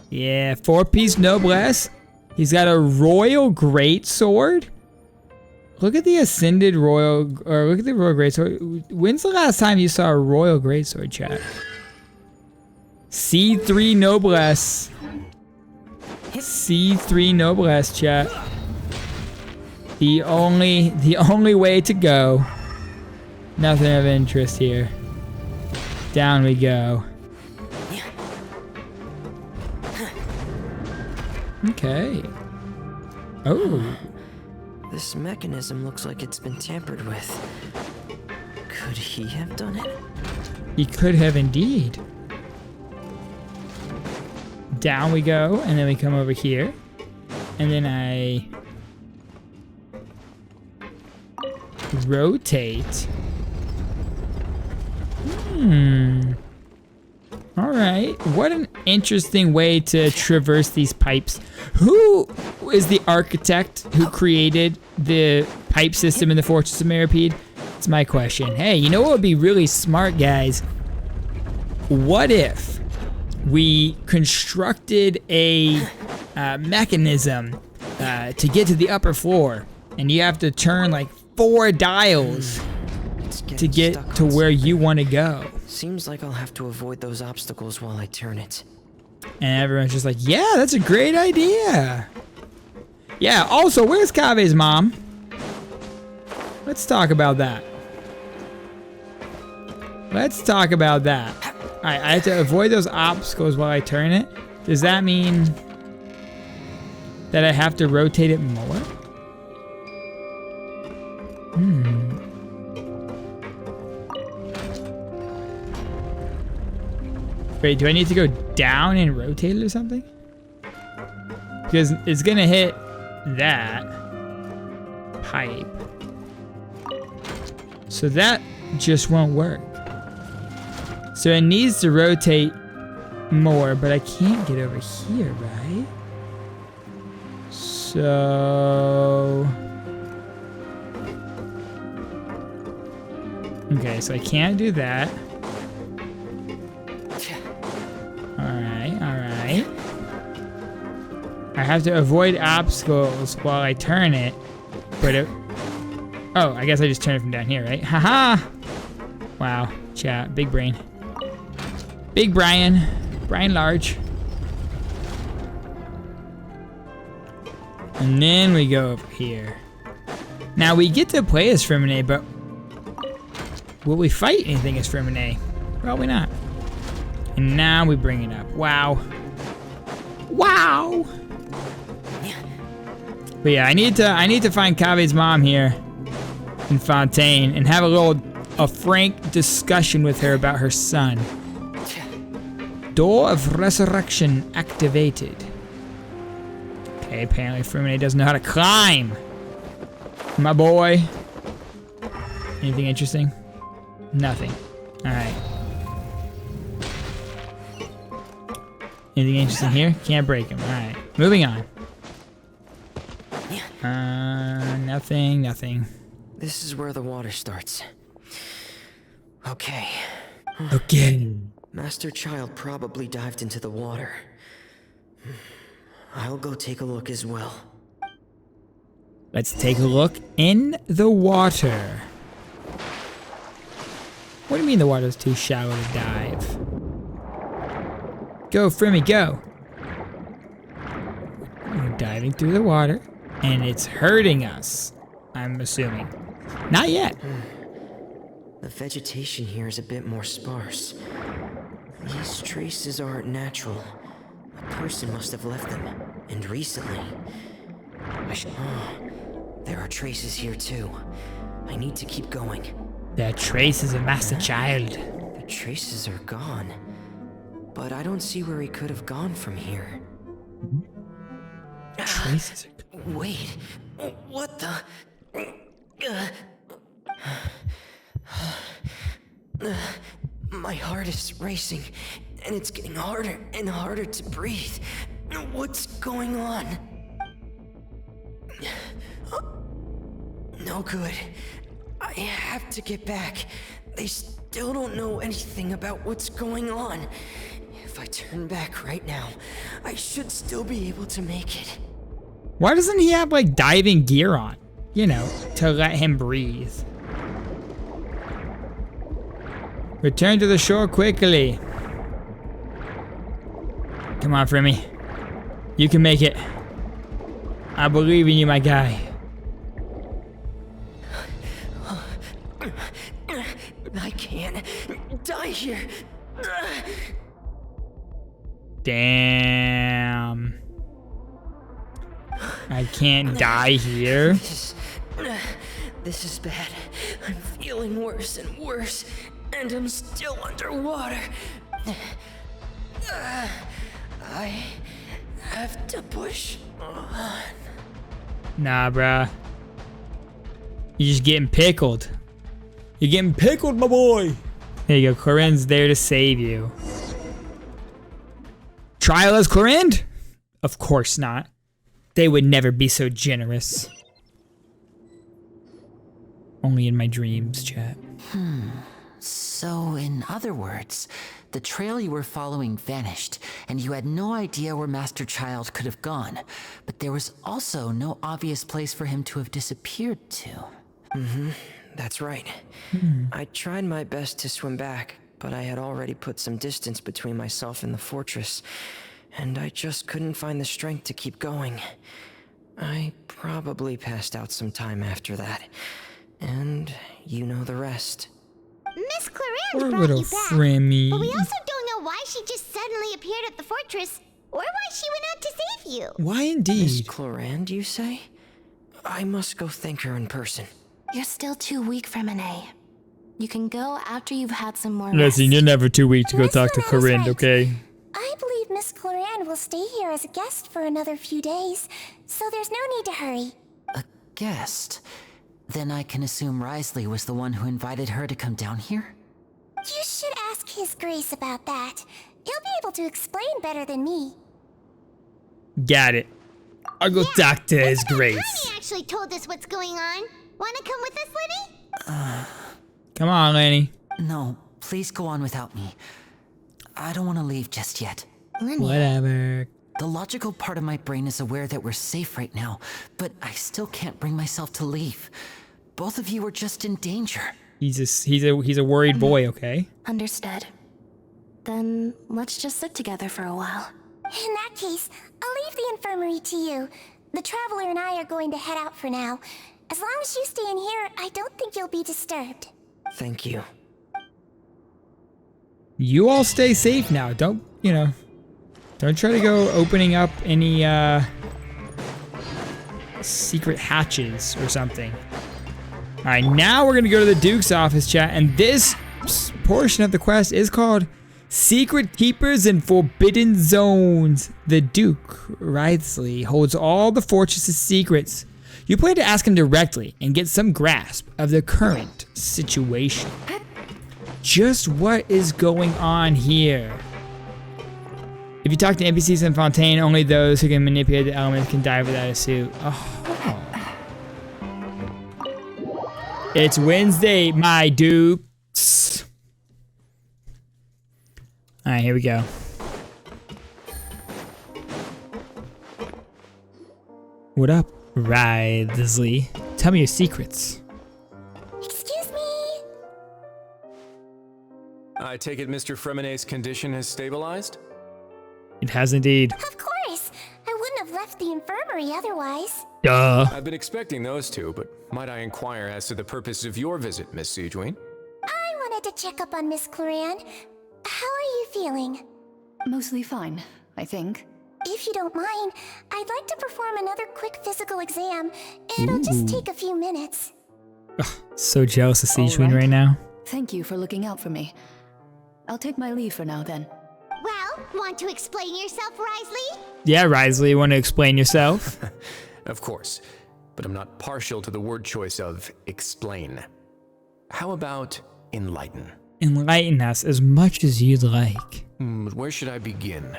S1: Yeah, 4-piece noblesse. He's got a royal greatsword. Look at the ascended royal, or look at the royal greatsword. When's the last time you saw a royal greatsword, chat? C3 noblesse. C3 noblesse, chat. The only way to go. Nothing of interest here. Down we go. Okay. Oh.
S14: This mechanism looks like it's been tampered with. Could he have done it?
S1: He could have indeed. Down we go, and then we come over here. And then I rotate. Alright, what an interesting way to traverse these pipes. Who is the architect who created the pipe system in the Fortress of Meripede? That's my question. Hey, you know what would be really smart, guys? What if we constructed a mechanism to get to the upper floor, and you have to turn like 4 dials to get to where you want to go?
S14: Seems like I'll have to avoid those obstacles while I turn it.
S1: And everyone's just like, yeah, that's a great idea. Yeah, also, where's Kave's mom? Let's talk about that. Let's talk about that. Alright, I have to avoid those obstacles while I turn it. Does that mean that I have to rotate it more? Wait, do I need to go down and rotate it or something? Because it's gonna hit that pipe. So that just won't work. So it needs to rotate more, but I can't get over here, right? So... Okay, so I can't do that. Alright. I have to avoid obstacles while I turn it, but it... Oh, I guess I just turn it from down here, right? Haha! Wow, chat, big brain. Big Brian. Brian Large. And then we go over here. Now we get to play as Frimine, but will we fight anything as Frimine? Probably not. And now we bring it up. Wow. Wow! But yeah, I need to find Kave's mom here in Fontaine and have a frank discussion with her about her son. Door of Resurrection activated. Okay, apparently Frimine doesn't know how to climb. My boy. Anything interesting? Nothing. Alright. Anything interesting here? Can't break him. Alright. Moving on. Nothing.
S14: This is where the water starts. Okay.
S1: Okay.
S14: Master Child probably dived into the water. I'll go take a look as well.
S1: Let's take a look in the water. What do you mean the water's too shallow to dive? Go, Frimmy, go! We're diving through the water, and it's hurting us, I'm assuming. Not yet.
S14: The vegetation here is a bit more sparse. These traces aren't natural. A person must have left them, and recently. There are traces here too. I need to keep going.
S1: There are traces of Master Child.
S14: The traces are gone. But I don't see where he could have gone from here.
S1: Traces are gone.
S14: Wait. What the? My heart is racing, and it's getting harder and harder to breathe. What's going on? No good. I have to get back. They still don't know anything about what's going on. If I turn back right now, I should still be able to make it.
S1: Why doesn't he have like diving gear on? You know, to let him breathe. Return to the shore quickly. Come on, Frimmy. You can make it. I believe in you, my guy.
S14: I can't die here.
S1: Damn. I can't die here.
S14: This is bad. I'm feeling worse and worse, and I'm still underwater. I have to push on.
S1: Nah, bruh. You're just getting pickled. You're getting pickled, my boy. There you go. Corinne's there to save you. Trial as Corinne? Of course not. They would never be so generous. Only in my dreams, chat.
S8: So, in other words, the trail you were following vanished, and you had no idea where Master Child could have gone. But there was also no obvious place for him to have disappeared to.
S14: That's right. I tried my best to swim back, but I had already put some distance between myself and the fortress, and I just couldn't find the strength to keep going. I probably passed out some time after that, and you know the rest.
S2: Miss Clarence
S1: Poor
S2: brought
S1: little
S2: you back,
S1: Frimmy.
S2: but we also don't know why she just suddenly appeared at the fortress, or why she went out to save you.
S1: Why
S14: Miss
S1: indeed?
S14: Clorand, you say? I must go thank her in person.
S12: You're still too weak, Frimine. You can go after you've had some more rest.
S1: Listen, you're never too weak to go talk to
S2: Listen, I was
S1: Corinne,
S2: right.
S1: okay?
S2: I believe Miss Clorand will stay here as a guest for another few days, so there's no need to hurry.
S8: A guest? Then I can assume Risley was the one who invited her to come down here?
S2: You should ask His Grace about that. He'll be able to explain better than me.
S1: Got it. I'll go talk to His Grace.
S2: Lenny actually told us what's going on. Wanna come with us, Lenny?
S1: Come on, Lenny.
S8: No, please go on without me. I don't want to leave just yet.
S1: Whatever.
S8: The logical part of my brain is aware that we're safe right now, but I still can't bring myself to leave. Both of you are just in danger.
S1: He's a worried boy, okay?
S9: Understood. Then let's just sit together for a while.
S2: In that case, I'll leave the infirmary to you. The Traveler and I are going to head out for now. As long as you stay in here, I don't think you'll be disturbed.
S14: Thank you.
S1: You all stay safe now. Don't try to go opening up any secret hatches or something. All right, now we're gonna go to the Duke's office, chat, and this portion of the quest is called Secret Keepers and Forbidden Zones. The Duke, Risley, holds all the fortress's secrets. You plan to ask him directly and get some grasp of the current situation. Just what is going on here? If you talk to NPCs in Fontaine, only those who can manipulate the elements can die without a suit. Oh. It's Wednesday, my dupes. Alright, here we go. What up, Risley? Tell me your secrets.
S2: Excuse me?
S11: I take it Mr. Fremonet's condition has stabilized?
S1: It has indeed.
S2: Of course. I wouldn't have left the infirmary otherwise.
S1: Duh.
S11: I've been expecting those two, but might I inquire as to the purpose of your visit, Miss Siegewien?
S2: I wanted to check up on Miss Cloran. How are you feeling?
S13: Mostly fine, I think.
S2: If you don't mind, I'd like to perform another quick physical exam. It'll just take a few minutes.
S1: Ugh, so jealous of Siegewien right now.
S13: Thank you for looking out for me. I'll take my leave for now then.
S2: Well, want to explain yourself, Risley?
S1: Yeah, Risley, want to explain yourself?
S11: Of course, but I'm not partial to the word choice of explain. How about enlighten?
S1: Enlighten us as much as you'd like.
S11: But where should I begin?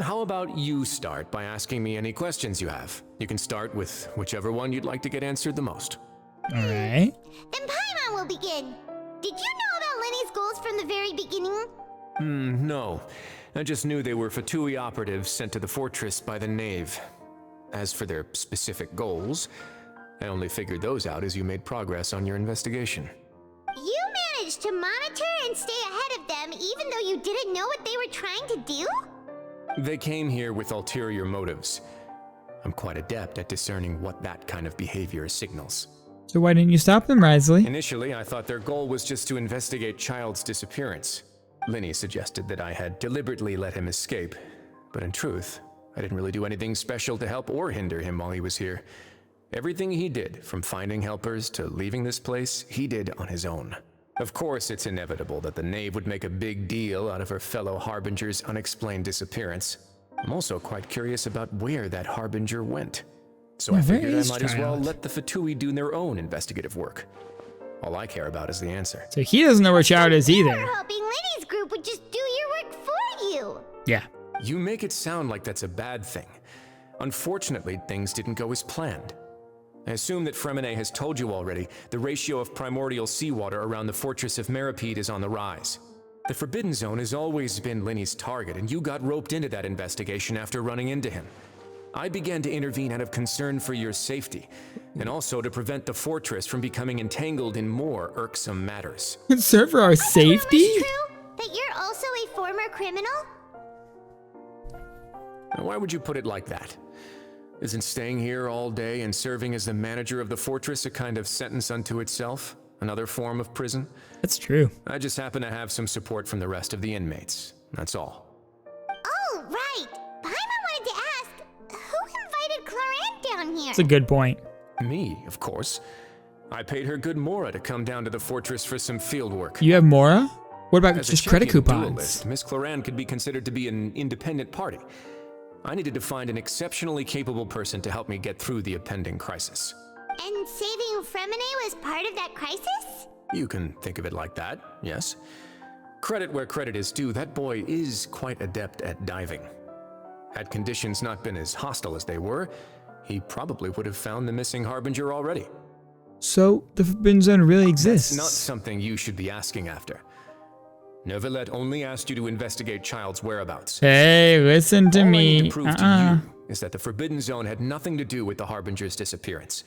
S11: How about you start by asking me any questions you have? You can start with whichever one you'd like to get answered the most.
S1: Alright.
S2: Then Paimon will begin. Did you know about Lenny's goals from the very beginning?
S11: No. I just knew they were Fatui operatives sent to the fortress by the Knave. As for their specific goals, I only figured those out as you made progress on your investigation.
S2: You managed to monitor and stay ahead of them even though you didn't know what they were trying to do?
S11: They came here with ulterior motives. I'm quite adept at discerning what that kind of behavior signals.
S1: So why didn't you stop them, Risley?
S11: Initially, I thought their goal was just to investigate Child's disappearance. Linny suggested that I had deliberately let him escape, but in truth, I didn't really do anything special to help or hinder him while he was here. Everything he did, from finding helpers to leaving this place, he did on his own. Of course, it's inevitable that the Knave would make a big deal out of her fellow Harbinger's unexplained disappearance. I'm also quite curious about where that Harbinger went. So I figured I might as well let the Fatui do their own investigative work. All I care about is the answer.
S1: So he doesn't know where Child is either.
S2: You were hoping Lenny's group would just do your work for you.
S1: Yeah.
S11: You make it sound like that's a bad thing. Unfortunately, things didn't go as planned. I assume that Fremonet has told you already, the ratio of primordial seawater around the fortress of Mmorpg is on the rise. The Forbidden Zone has always been Linny's target, and you got roped into that investigation after running into him. I began to intervene out of concern for your safety, and also to prevent the fortress from becoming entangled in more irksome matters.
S1: Concern for our safety?
S2: Is it true that you're also a former criminal?
S11: Now, why would you put it like that? Isn't staying here all day and serving as the manager of the fortress a kind of sentence unto itself? Another form of prison?
S1: That's true.
S11: I just happen to have some support from the rest of the inmates. That's all.
S2: Oh, right. Paimon wanted to ask, who invited Cloran down here?
S1: That's a good point.
S11: Me, of course. I paid her good Mora to come down to the fortress for some field work.
S1: You have Mora? What about
S11: As
S1: just
S11: a
S1: credit
S11: champion
S1: coupons?
S11: duelist, Miss Cloran could be considered to be an independent party. I needed to find an exceptionally capable person to help me get through the impending crisis.
S2: And saving Fremine was part of that crisis?
S11: You can think of it like that, yes. Credit where credit is due, that boy is quite adept at diving. Had conditions not been as hostile as they were, he probably would have found the missing Harbinger already.
S1: So, the Forbidden Zone really exists.
S11: That's not something you should be asking after. Neuvillette only asked you to investigate Child's whereabouts.
S1: Hey, listen to
S11: All
S1: me.
S11: I need to prove to you is that the Forbidden Zone had nothing to do with the Harbinger's disappearance.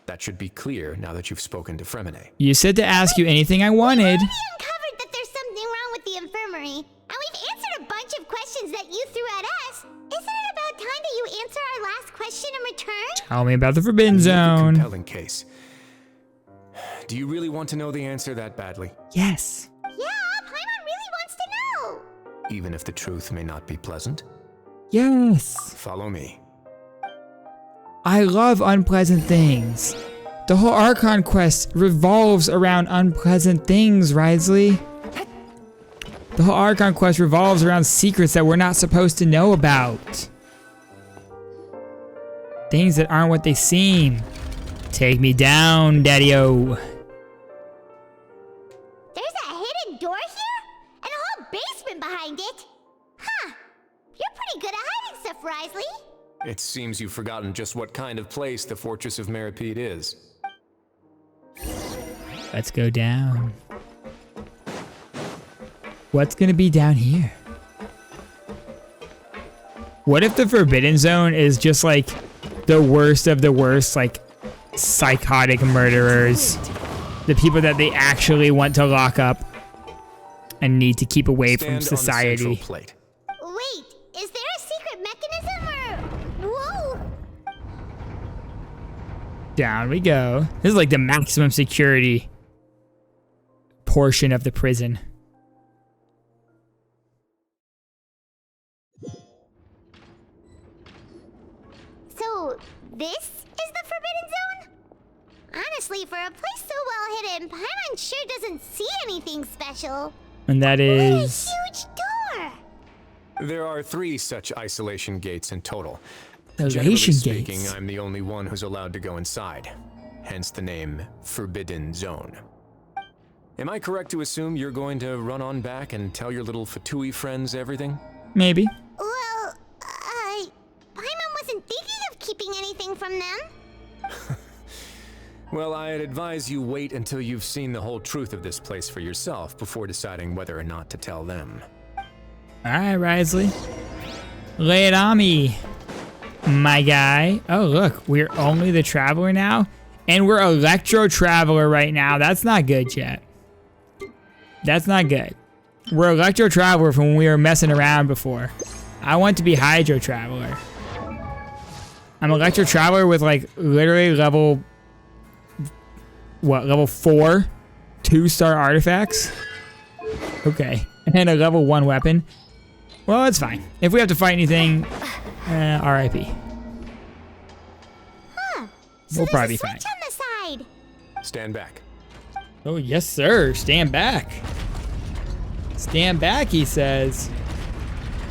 S11: That should be clear now that you've spoken to Fremine.
S1: You said to ask you anything I wanted.
S2: We uncovered that there's something wrong with the infirmary, and we've answered a bunch of questions that you threw at us. Isn't it about time that you answer our last question in return?
S1: Tell me about the Forbidden Zone.
S11: Compelling case. Do you really want to know the answer that badly?
S1: Yes.
S2: Yeah, Paimon really wants to know.
S11: Even if the truth may not be pleasant?
S1: Yes.
S11: Follow me.
S1: I love unpleasant things. The whole Archon Quest revolves around unpleasant things, Risley. The whole Archon Quest revolves around secrets that we're not supposed to know about. Things that aren't what they seem. Take me down, Daddy-O.
S2: There's a hidden door here? And a whole basement behind it? Huh. You're pretty good at hiding stuff, Risley.
S11: It seems you've forgotten just what kind of place the Fortress of Meripede is.
S1: Let's go down. What's gonna be down here? What if the Forbidden Zone is just like the worst of the worst, like psychotic murderers? The people that they actually want to lock up and need to keep away from society.
S2: Wait, is there a secret mechanism or... Whoa!
S1: Down we go. This is like the maximum security portion of the prison.
S2: So, this is the Forbidden Zone? Honestly, for a place so well hidden, Paimon sure doesn't see anything special.
S1: And that is...
S2: What a huge door!
S11: There are 3 such isolation gates in total.
S1: Isolation
S11: Generally
S1: gates?
S11: speaking, I'm the only one who's allowed to go inside. Hence the name Forbidden Zone. Am I correct to assume you're going to run on back and tell your little Fatui friends everything?
S1: Maybe.
S2: Well, Paimon wasn't thinking of keeping anything from them.
S11: Well, I'd advise you wait until you've seen the whole truth of this place for yourself before deciding whether or not to tell them.
S1: Alright, Risley. Lay it on me, my guy. Oh, look, we're only the Traveler now. And we're Electro Traveler right now. That's not good yet. That's not good. We're Electro Traveler from when we were messing around before. I want to be Hydro Traveler. I'm Electro Traveler with like literally level... What, level 4? 2-star artifacts? Okay. And a level 1 weapon. Well, it's fine. If we have to fight anything, RIP.
S2: Huh. So
S1: We'll probably
S2: there's
S1: be
S2: a
S1: fine.
S2: switch on the side.
S11: Stand back.
S1: Oh, yes, sir. Stand back. Stand back, he says.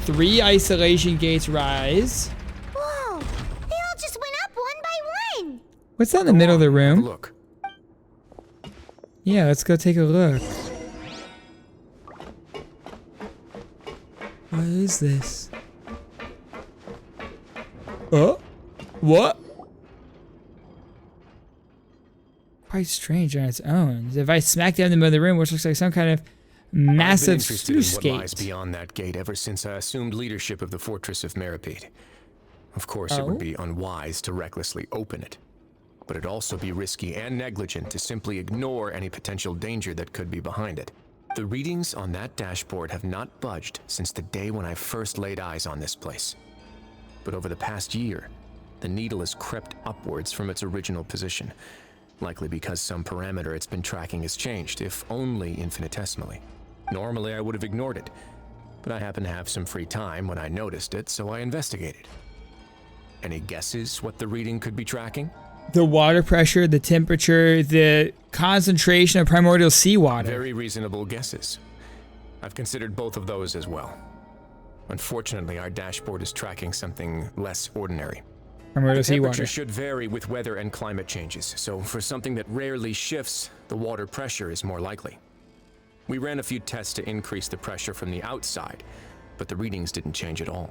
S1: 3 isolation gates rise.
S2: Whoa. They all just went up one by one.
S1: What's that in the middle of the room?
S11: Look.
S1: Yeah, let's go take a look. What is this? Oh? What? Quite strange on its own. If I smack down in the middle of the room, which looks like some kind of massive
S11: I've been interested in
S1: sluice
S11: what
S1: gate.
S11: lies beyond that gate ever since I assumed leadership of the Fortress of Meripede. Of course, it would be unwise to recklessly open it. But it'd also be risky and negligent to simply ignore any potential danger that could be behind it. The readings on that dashboard have not budged since the day when I first laid eyes on this place. But over the past year, the needle has crept upwards from its original position, likely because some parameter it's been tracking has changed, if only infinitesimally. Normally, I would have ignored it, but I happened to have some free time when I noticed it, so I investigated. Any guesses what the reading could be tracking?
S1: The water pressure, the temperature, the concentration of primordial seawater.
S11: Very reasonable guesses. I've considered both of those as well. Unfortunately, our dashboard is tracking something less ordinary.
S1: Primordial
S11: The temperature
S1: seawater.
S11: should vary with weather and climate changes, so for something that rarely shifts, the water pressure is more likely. We ran a few tests to increase the pressure from the outside, but the readings didn't change at all.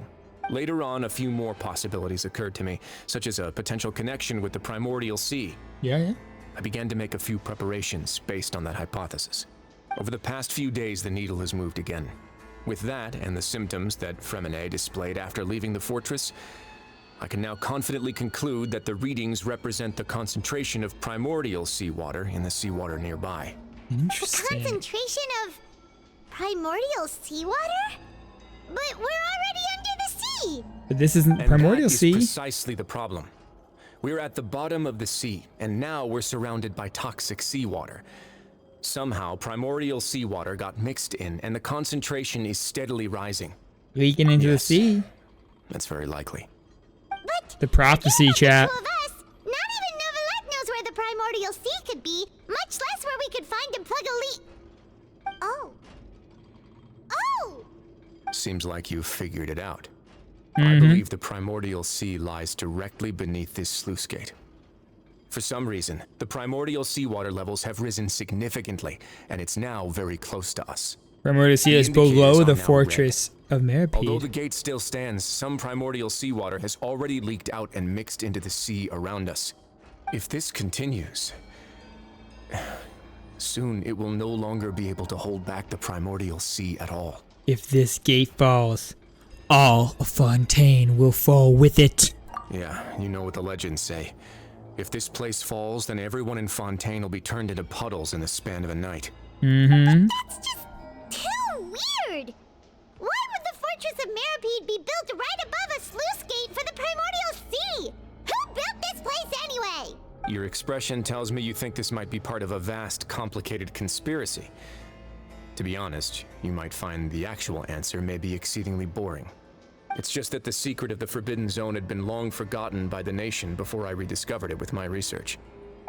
S11: Later on, a few more possibilities occurred to me, such as a potential connection with the primordial sea.
S1: Yeah.
S11: I began to make a few preparations based on that hypothesis. Over the past few days, the needle has moved again. With that and the symptoms that Fremine displayed after leaving the fortress, I can now confidently conclude that the readings represent the concentration of primordial seawater in the seawater nearby.
S1: Interesting.
S2: The concentration of primordial seawater? But we're already under the sea!
S1: But this isn't
S11: And
S1: primordial
S11: that is
S1: sea.
S11: precisely the problem. We're at the bottom of the sea, and now we're surrounded by toxic seawater. Somehow, primordial seawater got mixed in, and the concentration is steadily rising.
S1: Leaking into the sea.
S11: That's very likely.
S2: But
S1: The prophecy, chat.
S2: two of us, not even Novelette knows where the primordial sea could be, much less where we could find and plug a leak. Oh.
S11: Seems like you figured it out. I believe the primordial sea lies directly beneath this sluice gate. For some reason, the primordial seawater levels have risen significantly, and it's now very close to us.
S1: Primordial sea
S11: The
S1: is
S11: indicators
S1: below
S11: are
S1: the
S11: now
S1: fortress of
S11: Although the
S1: Merpede.
S11: gate still stands, some primordial seawater has already leaked out and mixed into the sea around us. If this continues, soon it will no longer be able to hold back the primordial sea at all.
S1: If this gate falls, all of Fontaine will fall with it.
S11: Yeah, you know what the legends say. If this place falls, then everyone in Fontaine will be turned into puddles in the span of a night.
S2: That's just too weird! Why would the Fortress of Merpede be built right above a sluice gate for the primordial sea? Who built this place anyway?
S11: Your expression tells me you think this might be part of a vast, complicated conspiracy. To be honest, you might find the actual answer may be exceedingly boring. It's just that the secret of the Forbidden Zone had been long forgotten by the nation before I rediscovered it with my research.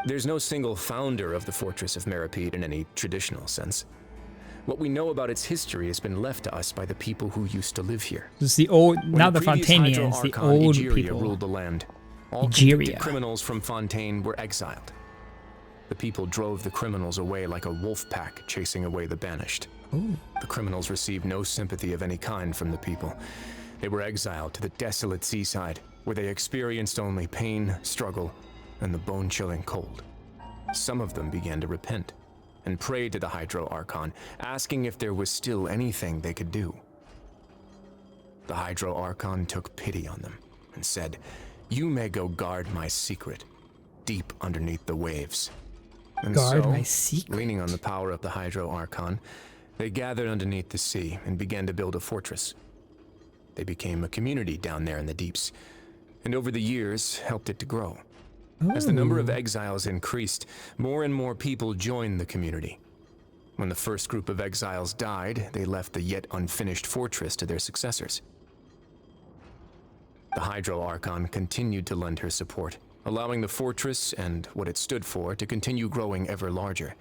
S11: There's no single founder of the Fortress of Merpede in any traditional sense. What we know about its history has been left to us by the people who used to live here.
S1: It's the old,
S11: When
S1: not the
S11: previous
S1: Fontainians, the
S11: Hydro-Archon
S1: old
S11: Egeria
S1: people.
S11: ruled the land. All
S1: Egeria.
S11: convicted criminals from Fontaine were exiled. The people drove the criminals away like a wolf pack chasing away the banished.
S1: Ooh.
S11: The criminals received no sympathy of any kind from the people. They were exiled to the desolate seaside, where they experienced only pain, struggle, and the bone-chilling cold. Some of them began to repent and prayed to the Hydro-Archon, asking if there was still anything they could do. The Hydro-Archon took pity on them and said, "You may go guard my secret, deep underneath the waves." And
S1: Guard
S11: so,
S1: my secret.
S11: leaning on the power of the Hydro-Archon, they gathered underneath the sea and began to build a fortress. They became a community down there in the deeps, and over the years helped it to grow. As the number of exiles increased, more and more people joined the community. When the first group of exiles died, they left the yet unfinished fortress to their successors. The Hydro-Archon continued to lend her support, allowing the fortress and what it stood for to continue growing ever larger.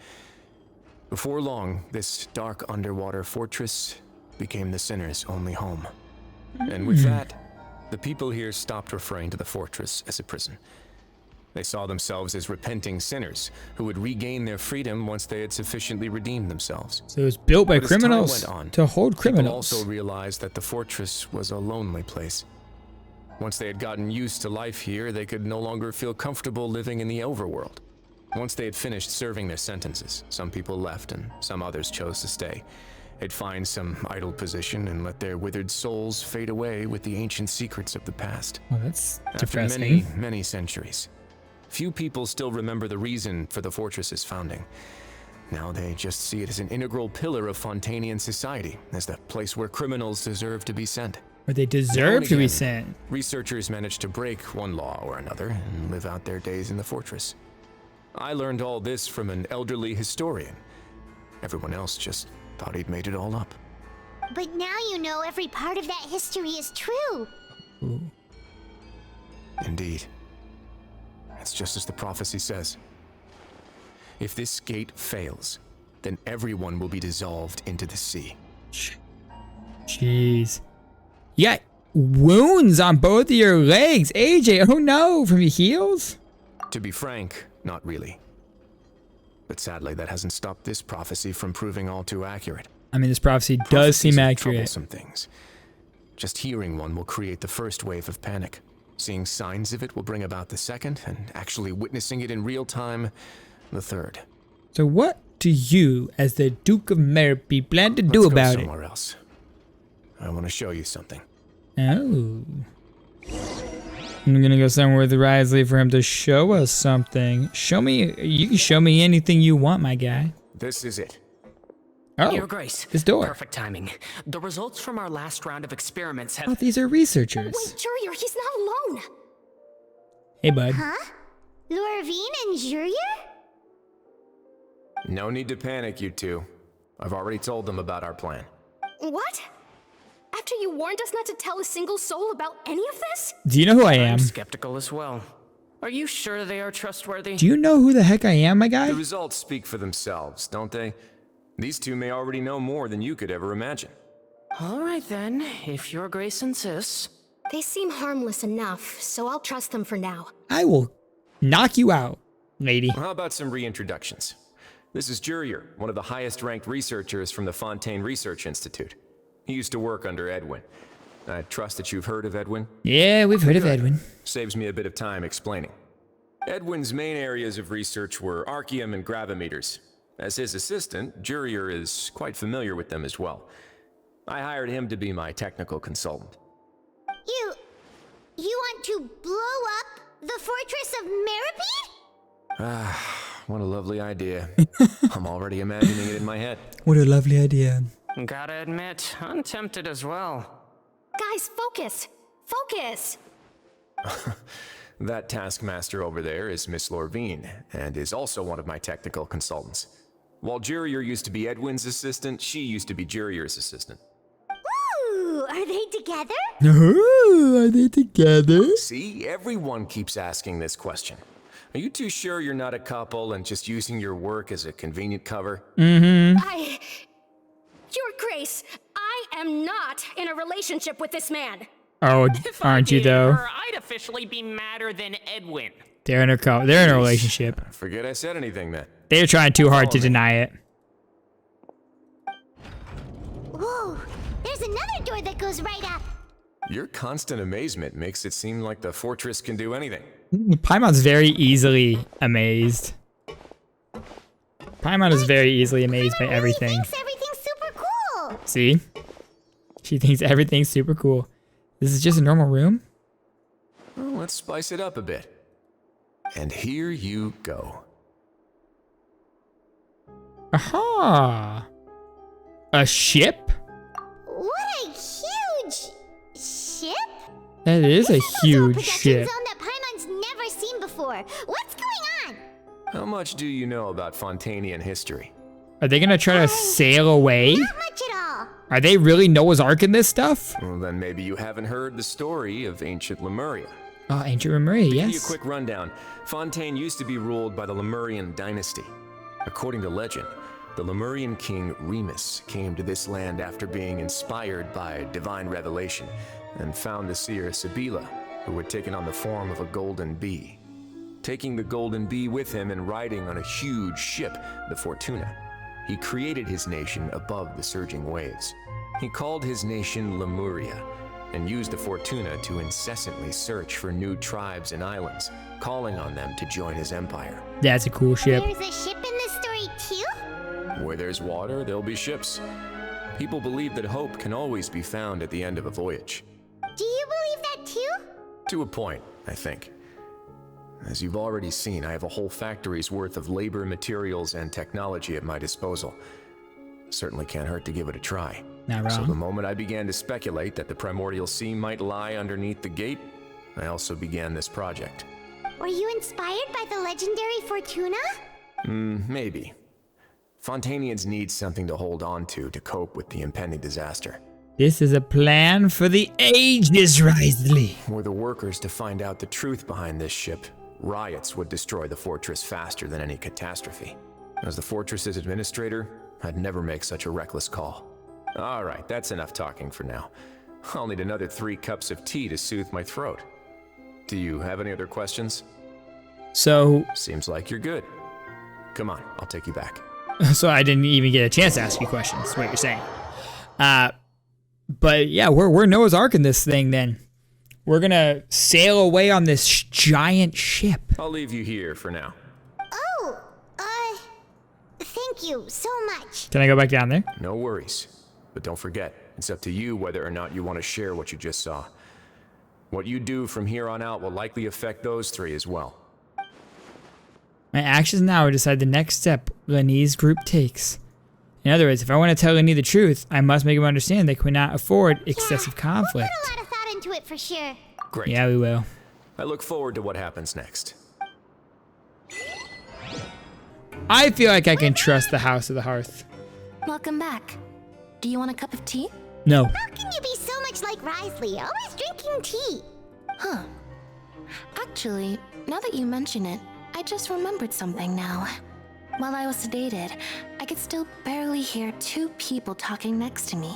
S11: Before long, this dark underwater fortress became the sinner's only home. And with that, the people here stopped referring to the fortress as a prison. They saw themselves as repenting sinners who would regain their freedom once they had sufficiently redeemed themselves.
S1: So it was built by
S11: But as time
S1: criminals
S11: went on,
S1: to hold
S11: people
S1: criminals.
S11: also realized that the fortress was a lonely place. Once they had gotten used to life here, they could no longer feel comfortable living in the overworld. Once they had finished serving their sentences, some people left and some others chose to stay. They'd find some idle position and let their withered souls fade away with the ancient secrets of the past.
S1: Oh, that's
S11: After
S1: depressing.
S11: many centuries, few people still remember the reason for the fortress's founding. Now they just see it as an integral pillar of Fontainian society, as the place where criminals deserve to be sent.
S1: Or they
S11: Now
S1: deserve
S11: and
S1: to be
S11: again,
S1: sent.
S11: Researchers manage to break one law or another and live out their days in the fortress. I learned all this from an elderly historian. Everyone else just thought he'd made it all up.
S2: But now you know every part of that history is true.
S1: Ooh.
S11: Indeed. It's just as the prophecy says. If this gate fails, then everyone will be dissolved into the sea.
S1: Jeez. You got wounds on both of your legs. AJ, oh no, from your heels?
S11: To be frank, not really. But sadly, that hasn't stopped this prophecy from proving all too accurate.
S1: I mean, this prophecy does seem accurate.
S11: Troublesome things. Just hearing one will create the first wave of panic. Seeing signs of it will bring about the second, and actually witnessing it in real time, the third.
S1: So what do you, as the Duke of Merpy, plan to do about it?
S11: Somewhere else. I want to show you something.
S1: Oh. I'm gonna go somewhere with Risley for him to show us something. Show me, you can show me anything you want, my guy.
S11: This is it.
S1: Oh,
S10: Your Grace.
S1: this door.
S10: Perfect timing. The results from our last round of experiments have...
S1: Oh, these are researchers.
S9: Wait, Jurier, he's not alone.
S1: Hey, bud.
S2: Huh? Lorvine and Jurier?
S11: No need to panic, you two. I've already told them about our plan.
S9: What? After you warned us not to tell a single soul about any of this?
S1: Do you know who I am?
S10: I'm skeptical as well. Are you sure they are trustworthy?
S1: Do you know who the heck I am, my guy?
S11: The results speak for themselves, don't they? These two may already know more than you could ever imagine.
S10: All right then, if Your Grace insists.
S9: They seem harmless enough, so I'll trust them for now.
S1: I will knock you out, lady.
S11: How about some reintroductions? This is Jurier, one of the highest-ranked researchers from the Fontaine Research Institute. He used to work under Edwin. I trust that you've heard of Edwin?
S1: Yeah, we've heard of Edwin.
S11: Saves me a bit of time explaining. Edwin's main areas of research were archaeum and gravimeters. As his assistant, Jurier is quite familiar with them as well. I hired him to be my technical consultant.
S2: You want to blow up the fortress of Merpy?
S11: Ah, what a lovely idea. I'm already imagining it in my head.
S1: What a lovely idea.
S10: Gotta admit, I'm tempted as well.
S9: Guys, focus! Focus!
S11: That taskmaster over there is Miss Lorvine, and is also one of my technical consultants. While Jurier used to be Edwin's assistant, she used to be Jurier's assistant.
S2: Ooh, are they together?
S1: Ooh, are they together?
S11: See, everyone keeps asking this question. Are you too sure you're not a couple and just using your work as a convenient cover?
S1: Mm-hmm.
S9: Your Grace, I am not in a relationship with this man.
S1: Oh, aren't you though?
S10: I'd officially be madder than Edwin.
S1: They're in a relationship.
S11: Forget I said anything then.
S1: They're trying too hard to deny it.
S2: Whoa, there's another door that goes right up.
S11: Your constant amazement makes it seem like the fortress can do anything.
S1: Paimon's very easily amazed. Paimon is very easily amazed by everything.
S2: Thinks everything's super cool.
S1: See? She thinks everything's super cool. This is just a normal room?
S11: Well, let's spice it up a bit. And here you go.
S1: Aha! A ship?
S2: What a huge ship?
S1: That is a huge
S2: Production
S1: ship.
S2: zone that Paimon's never seen before. What's going on?
S11: How much do you know about Fontainian history?
S1: Are they gonna try to sail away?
S2: Not much at all.
S1: Are they really Noah's Ark in this stuff?
S11: Well, then maybe you haven't heard the story of ancient Lemuria.
S1: Oh, ancient Lemuria,
S11: To give you a
S1: yes.
S11: quick rundown, Fontaine used to be ruled by the Lemurian dynasty. According to legend, the Lemurian king Remus came to this land after being inspired by divine revelation and found the seer Sibila, who had taken on the form of a golden bee. Taking the golden bee with him and riding on a huge ship, the Fortuna, he created his nation above the surging waves. He called his nation Lemuria and used the Fortuna to incessantly search for new tribes and islands, calling on them to join his empire.
S1: That's a cool ship.
S2: There's a ship in this story too?
S11: Where there's water, there'll be ships. People believe that hope can always be found at the end of a voyage.
S2: Do you believe that too?
S11: To a point, I think. As you've already seen, I have a whole factory's worth of labor, materials, and technology at my disposal. Certainly can't hurt to give it a try.
S1: Not
S11: So
S1: wrong.
S11: the moment I began to speculate that the primordial sea might lie underneath the gate, I also began this project.
S2: Were you inspired by the legendary Fortuna?
S11: Maybe. Fontainians need something to hold on to cope with the impending disaster.
S1: This is a plan for the ages, Risley.
S11: Were the workers to find out the truth behind this ship, riots would destroy the fortress faster than any catastrophe. As the fortress's administrator, I'd never make such a reckless call. All right, that's enough talking for now. I'll need another 3 cups of tea to soothe my throat. Do you have any other questions?
S1: So...
S11: Seems like you're good. Come on, I'll take you back.
S1: So I didn't even get a chance to ask you questions, is what you're saying. But yeah, we're Noah's Ark in this thing then. We're gonna sail away on this giant ship.
S11: I'll leave you here for now.
S2: Oh, thank you so much.
S1: Can I go back down there?
S11: No worries. But don't forget, it's up to you whether or not you want to share what you just saw. What you do from here on out will likely affect those 3 as well.
S1: My actions now decide the next step Lenny's group takes. In other words, if I want to tell Lenny the truth, I must make him understand they cannot afford excessive conflict.
S2: We'll put a lot of thought into it for sure.
S11: Great.
S1: Yeah, we will.
S11: I look forward to what happens next.
S1: I feel like I can trust the House of the Hearth.
S9: Welcome back. Do you want a cup of tea?
S1: No.
S2: How can you be so much like Risley, always drinking tea?
S9: Huh. Actually, now that you mention it, I just remembered something now. While I was sedated, I could still barely hear 2 people talking next to me.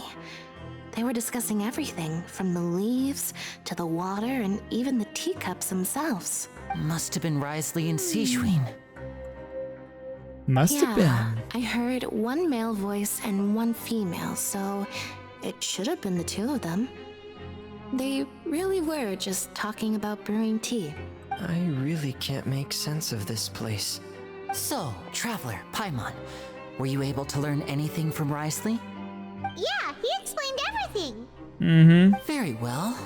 S9: They were discussing everything, from the leaves to the water and even the teacups themselves.
S8: Must have been Risley and Sejuin.
S1: Must have been.
S9: I heard 1 male voice and 1 female, so it should have been the 2 of them. They really were just talking about brewing tea.
S14: I really can't make sense of this place.
S8: So, Traveler, Paimon, were you able to learn anything from Risley?
S2: Yeah, he explained everything.
S1: Mm-hmm.
S8: Very well.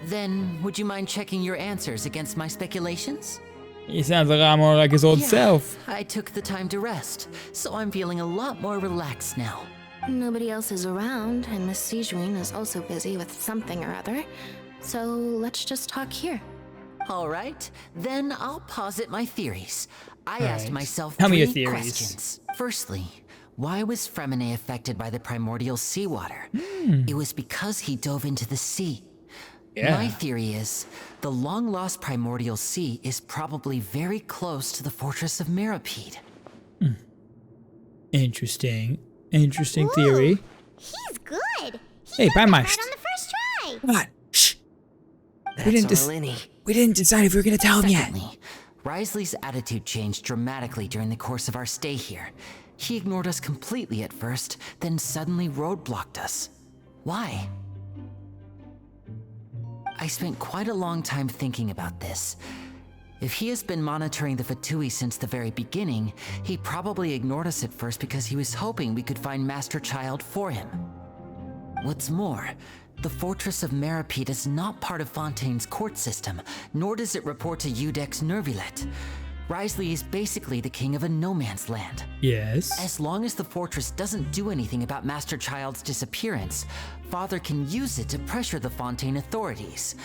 S8: Then, would you mind checking your answers against my speculations?
S1: He sounds a lot more like his old self.
S8: I took the time to rest, so I'm feeling a lot more relaxed now.
S9: Nobody else is around, and Miss Sejuin is also busy with something or other. So let's just talk here.
S8: All right, then I'll posit my theories. I asked myself
S1: Tell me your
S8: 3
S1: theories.
S8: questions. Firstly, why was Fremine affected by the primordial seawater? It was because he dove into the sea.
S1: Yeah.
S8: My theory is, the long-lost primordial sea is probably very close to the fortress of Meropide.
S1: Interesting. Interesting theory.
S2: He's good.
S1: Hey,
S2: got that
S1: Paimon.
S2: right on the first try.
S1: What? Shh.
S14: That's on Lenny.
S1: We didn't decide if we were gonna tell him yet.
S8: Secondly, Risley's attitude changed dramatically during the course of our stay here. He ignored us completely at first, then suddenly roadblocked us. Why? I spent quite a long time thinking about this. If he has been monitoring the Fatui since the very beginning, he probably ignored us at first because he was hoping we could find Master Child for him. What's more, the Fortress of Meropide is not part of Fontaine's court system, nor does it report to Udex Nervilet. Risley is basically the king of a no-man's land.
S1: Yes.
S8: As long as the fortress doesn't do anything about Master Child's disappearance, Father can use it to pressure the Fontaine authorities.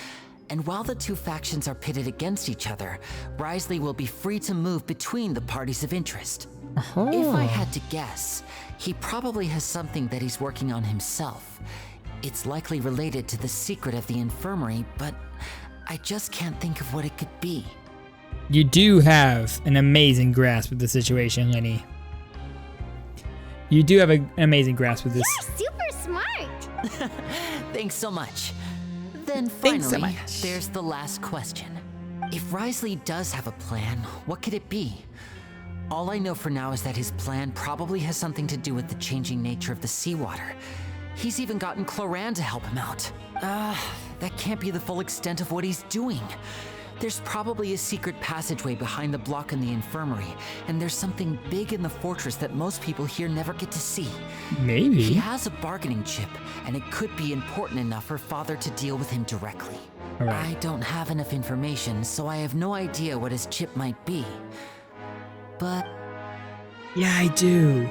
S8: And while the 2 factions are pitted against each other, Risley will be free to move between the parties of interest. If I had to guess, he probably has something that he's working on himself. It's likely related to the secret of the infirmary, but I just can't think of what it could be.
S1: You do have an amazing grasp of the situation, Lenny. You do have an amazing grasp of this.
S2: You're super smart.
S8: Thanks so much. Then
S1: Thanks so
S8: finally,
S1: much.
S8: there's the last question. If Risley does have a plan, what could it be? All I know for now is that his plan probably has something to do with the changing nature of the seawater. He's even gotten Cloran to help him out. That can't be the full extent of what he's doing. There's probably a secret passageway behind the block in the infirmary, and there's something big in the fortress that most people here never get to see.
S1: Maybe.
S8: He has a bargaining chip, and it could be important enough for Father to deal with him directly.
S1: All right.
S8: I don't have enough information, so I have no idea what his chip might be. But
S1: Yeah, I do.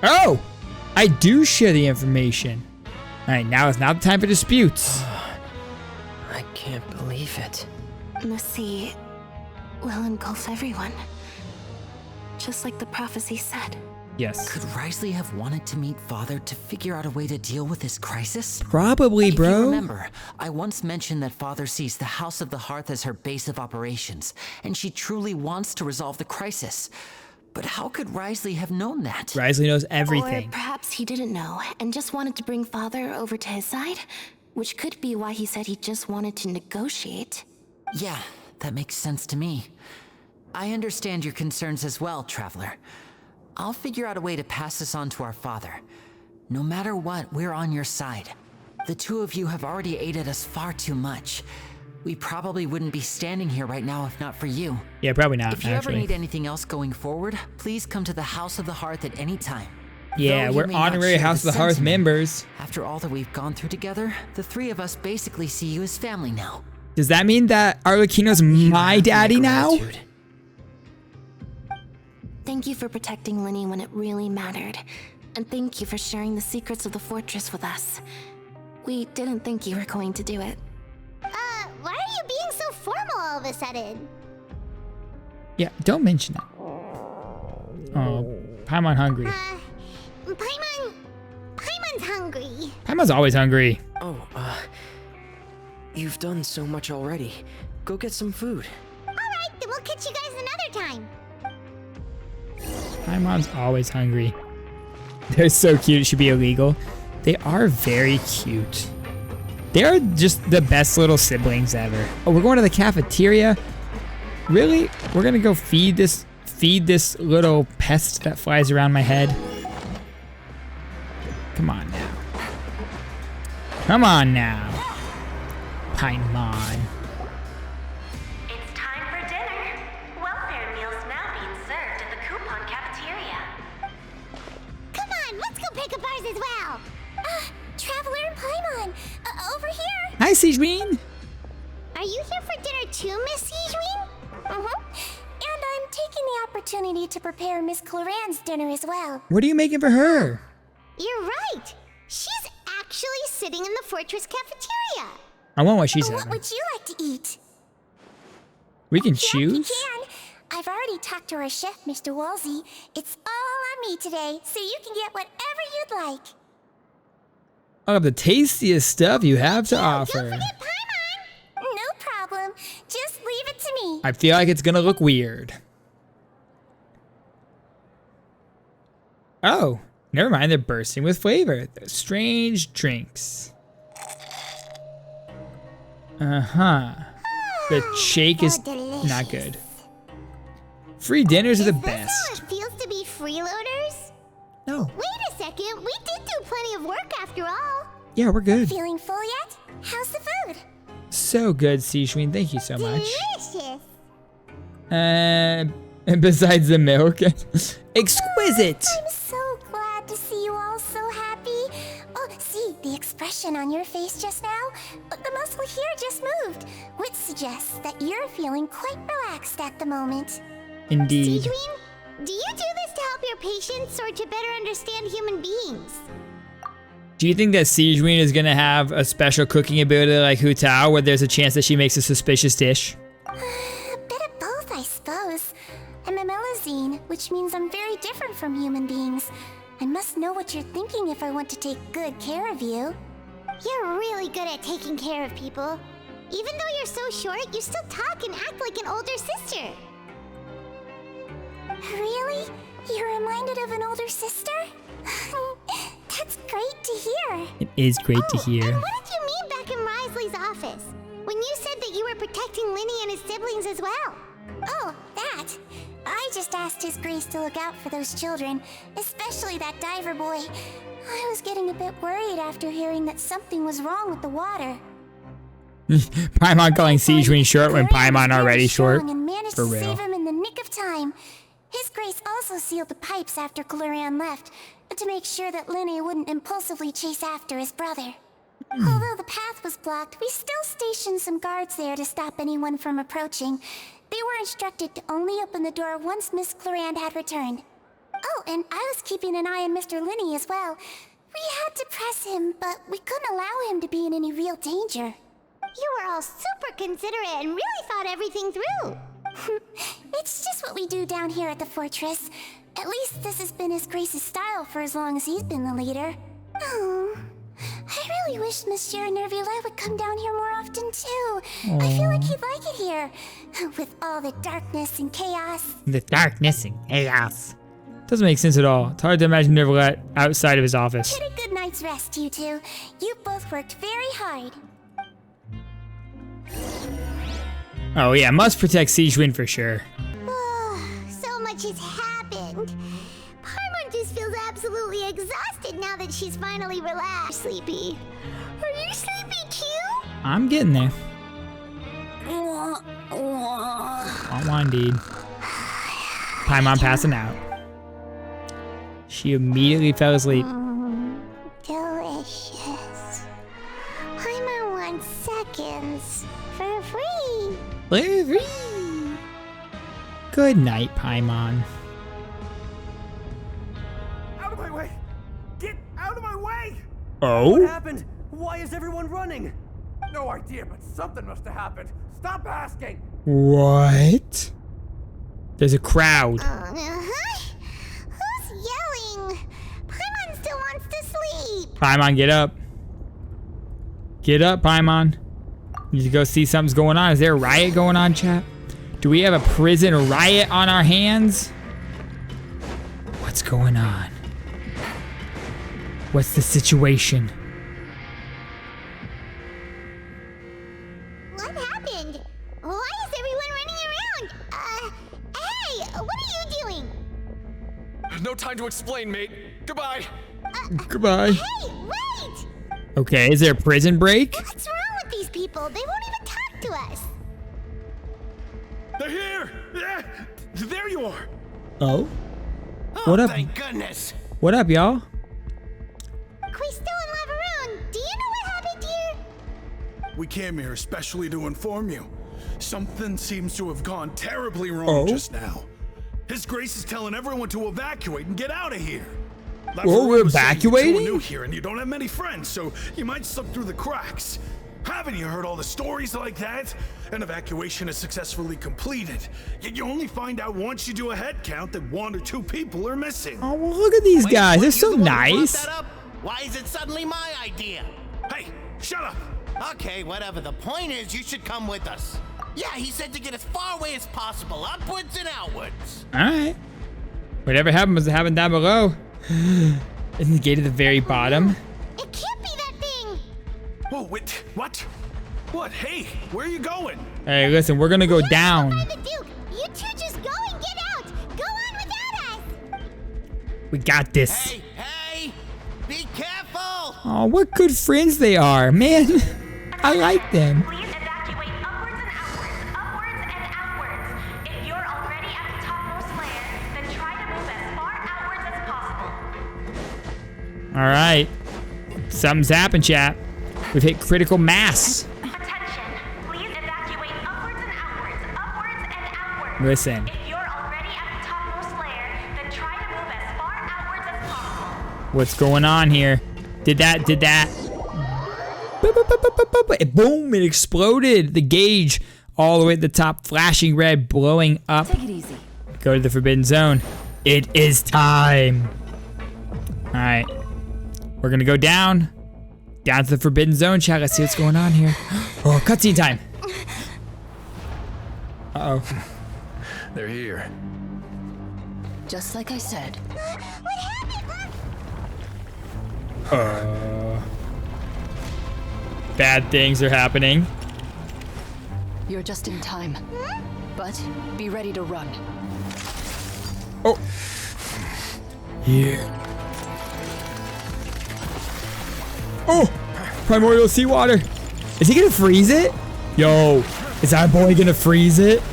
S1: Oh! I do share the information. Alright, now is not the time for disputes.
S14: I can't believe it.
S9: The sea will engulf everyone. Just like the prophecy said.
S1: Yes.
S8: could Risley have wanted to meet Father to figure out a way to deal with this crisis?
S1: Probably,
S8: If you
S1: bro.
S8: remember, I once mentioned that Father sees the House of the Hearth as her base of operations, and she truly wants to resolve the crisis. But how could Risley have known that?
S1: Risley knows everything.
S9: Or perhaps he didn't know and just wanted to bring Father over to his side, which could be why he said he just wanted to negotiate.
S8: Yeah, that makes sense to me. I understand your concerns as well, Traveler. I'll figure out a way to pass this on to our father. No matter what, we're on your side. The two of you have already aided us far too much. We probably wouldn't be standing here right now if not for you.
S1: Yeah, probably not,
S8: If you
S1: actually.
S8: ever need anything else going forward, please come to the House of the Hearth at any time.
S1: Yeah,
S8: Though you
S1: we're
S8: may not
S1: honorary
S8: share
S1: House of the Hearth
S8: sentiment,
S1: members.
S8: After all that we've gone through together, the three of us basically see you as family now.
S1: Does that mean that Arlecchino's my daddy now?
S9: Thank you for protecting Linny when it really mattered. And thank you for sharing the secrets of the fortress with us. We didn't think you were going to do it.
S2: Why are you being so formal all of a sudden?
S1: Yeah, don't mention that. Oh, Paimon hungry.
S2: Paimon's hungry.
S1: Paimon's always hungry.
S14: Oh, you've done so much already. Go get some food.
S2: Alright, then we'll catch you guys another time.
S1: Paimon's always hungry. They're so cute, it should be illegal. They are very cute. They are just the best little siblings ever. Oh, we're going to the cafeteria? Really? We're gonna go feed this little pest that flies around my head? Come on now. Come on now. Paimon.
S15: It's time for dinner. Welfare meals now being served in the coupon cafeteria.
S2: Come on, let's go pick up ours as well. Traveler and Paimon, over here.
S1: Hi, Sijween.
S2: Are you here for dinner too, Miss Sijween? And I'm taking the opportunity to prepare Miss Cloran's dinner as well.
S1: What are you making for her?
S2: You're right. She's actually sitting in the fortress cafeteria.
S1: I want what she's
S2: What
S1: having.
S2: would you like to eat?
S1: We can
S2: You
S1: choose?
S2: can. I've already talked to our chef, Mr. Wolsey. It's all on me today, so you can get whatever you'd like.
S1: Oh, the tastiest stuff you have to offer.
S2: Don't forget Paimon. No problem. Just leave it to me.
S1: I feel like it's gonna look weird. Oh, never mind. They're bursting with flavor. They're strange drinks. The shake is not good. Free dinners are the best.
S2: Is this how it feels to be freeloaders?
S1: No.
S2: Wait a second. We did do plenty of work after all.
S1: Yeah, we're good.
S2: Feeling full yet? How's the food?
S1: So good, Sijween. Thank you so much.
S2: Delicious.
S1: And besides the milk, exquisite.
S2: I'm so glad to see you all so happy. Oh, see the expression on your face just now? The muscle here just moved, which suggests that you're feeling quite relaxed at the moment.
S1: Indeed.
S2: Sijween, do you do this to help your patients or to better understand human beings?
S1: Do you think that Sijween is gonna have a special cooking ability like Hu Tao, where there's a chance that she makes a suspicious dish?
S2: A bit of both, I suppose. I'm a Melusine, which means I'm very different from human beings. I must know what you're thinking if I want to take good care of you. You're really good at taking care of people. Even though you're so short, you still talk and act like an older sister. Really? You're reminded of an older sister? That's great to hear.
S1: It is great to hear.
S2: And what did you mean back in Risley's office? When you said that you were protecting Linny and his siblings as well? Oh, that. I just asked His Grace to look out for those children, especially that diver boy. I was getting a bit worried after hearing that something was wrong with the water.
S1: Paimon calling Sijween short when Paimon already short.
S2: And managed
S1: For
S2: to
S1: real.
S2: save him in the nick of time. His Grace also sealed the pipes after Cloran left, to make sure that Linny wouldn't impulsively chase after his brother. Although the path was blocked, we still stationed some guards there to stop anyone from approaching. They were instructed to only open the door once Miss Cloran had returned. Oh, and I was keeping an eye on Mr. Linny as well. We had to press him, but we couldn't allow him to be in any real danger. You were all super considerate and really thought everything through. It's just what we do down here at the fortress. At least this has been His Grace's style for as long as he's been the leader. Oh, I really wish Monsieur Nervula would come down here more often too. I feel like he'd like it here, with all the darkness and chaos.
S1: The darkness and chaos. Doesn't make sense at all. It's hard to imagine Nervula outside of his office.
S2: Get a good night's rest, you two. You both worked very hard.
S1: Oh yeah, must protect Sijuin for sure.
S2: So much has happened. Paimon just feels absolutely exhausted now that she's finally relaxed. Sleepy. Are you sleepy too?
S1: I'm getting there.
S2: Wah,
S1: Oh, indeed. Paimon passing out. She immediately fell asleep.
S2: Delicious. Paimon wants seconds for free.
S1: Free. Good night, Paimon.
S16: Out of my way! Get out of my way!
S1: Oh?
S16: What happened? Why is everyone running? No idea, but something must have happened. Stop asking!
S1: What? There's a crowd.
S2: Who's yelling? Paimon still wants to sleep.
S1: Paimon, get up. Get up, Paimon. Need to go see something's going on. Is there a riot going on, chat? Do we have a prison riot on our hands? What's going on? What's the situation?
S2: What happened? Why is everyone running around? Hey, what are you doing?
S11: No time to explain, mate. Goodbye.
S1: Goodbye.
S2: Hey, wait!
S1: Okay, is there a prison break?
S2: What's wrong with these people? They won't even talk to us.
S6: They're here! Yeah, there you are!
S1: Oh? What up?
S5: Thank goodness.
S1: What up, y'all?
S2: Quisto and Lavaroon, do you know what happened here?
S6: We came here especially to inform you. Something seems to have gone terribly wrong just now. His Grace is telling everyone to evacuate and get out of here.
S1: Oh, we're evacuating?
S6: You're new here and you don't have many friends, so you might slip through the cracks. Haven't you heard all the stories like that? An evacuation is successfully completed, yet you only find out once you do a head count that 1 or 2 people are missing.
S1: Oh, well, look at these guys. They're so nice.
S5: Why is it suddenly my idea?
S6: Hey, shut up.
S5: Okay, whatever. The point is, you should come with us. Yeah, he said to get as far away as possible, upwards and outwards.
S1: All right. Whatever happened must have happened down below. Isn't the gate at the very bottom?
S2: It can't be that thing.
S6: Whoa, wait, what? What? Hey, where are you going?
S1: Hey, listen, we're gonna go down.
S2: The Duke, you two just go and get out. Go on without us.
S1: We got this.
S5: Hey, be careful.
S1: Oh, what good friends they are, man. I like them.
S15: Please evacuate upwards and outwards. If you're already at the topmost layer, then try to move as far outwards as possible.
S1: All right. Something's happened, chat. We've hit critical mass.
S15: Attention. Please evacuate upwards and outwards.
S1: Listen.
S15: If you're already at the topmost layer, then try to move as far outwards as possible.
S1: What's going on here? Did that. Boom, it exploded. The gauge all the way at the top, flashing red, blowing up.
S13: Take it easy.
S1: Go to the Forbidden Zone. It is time. All right. We're going to go down to the Forbidden Zone, chat. Let's see what's going on here. Oh, cutscene time. Uh-oh.
S11: They're here.
S13: Just like I said.
S1: Bad things are happening.
S13: You're just in time. But be ready to run.
S1: Oh. Yeah. Oh! Primordial seawater. Is he gonna freeze it? Yo, is our boy gonna freeze it?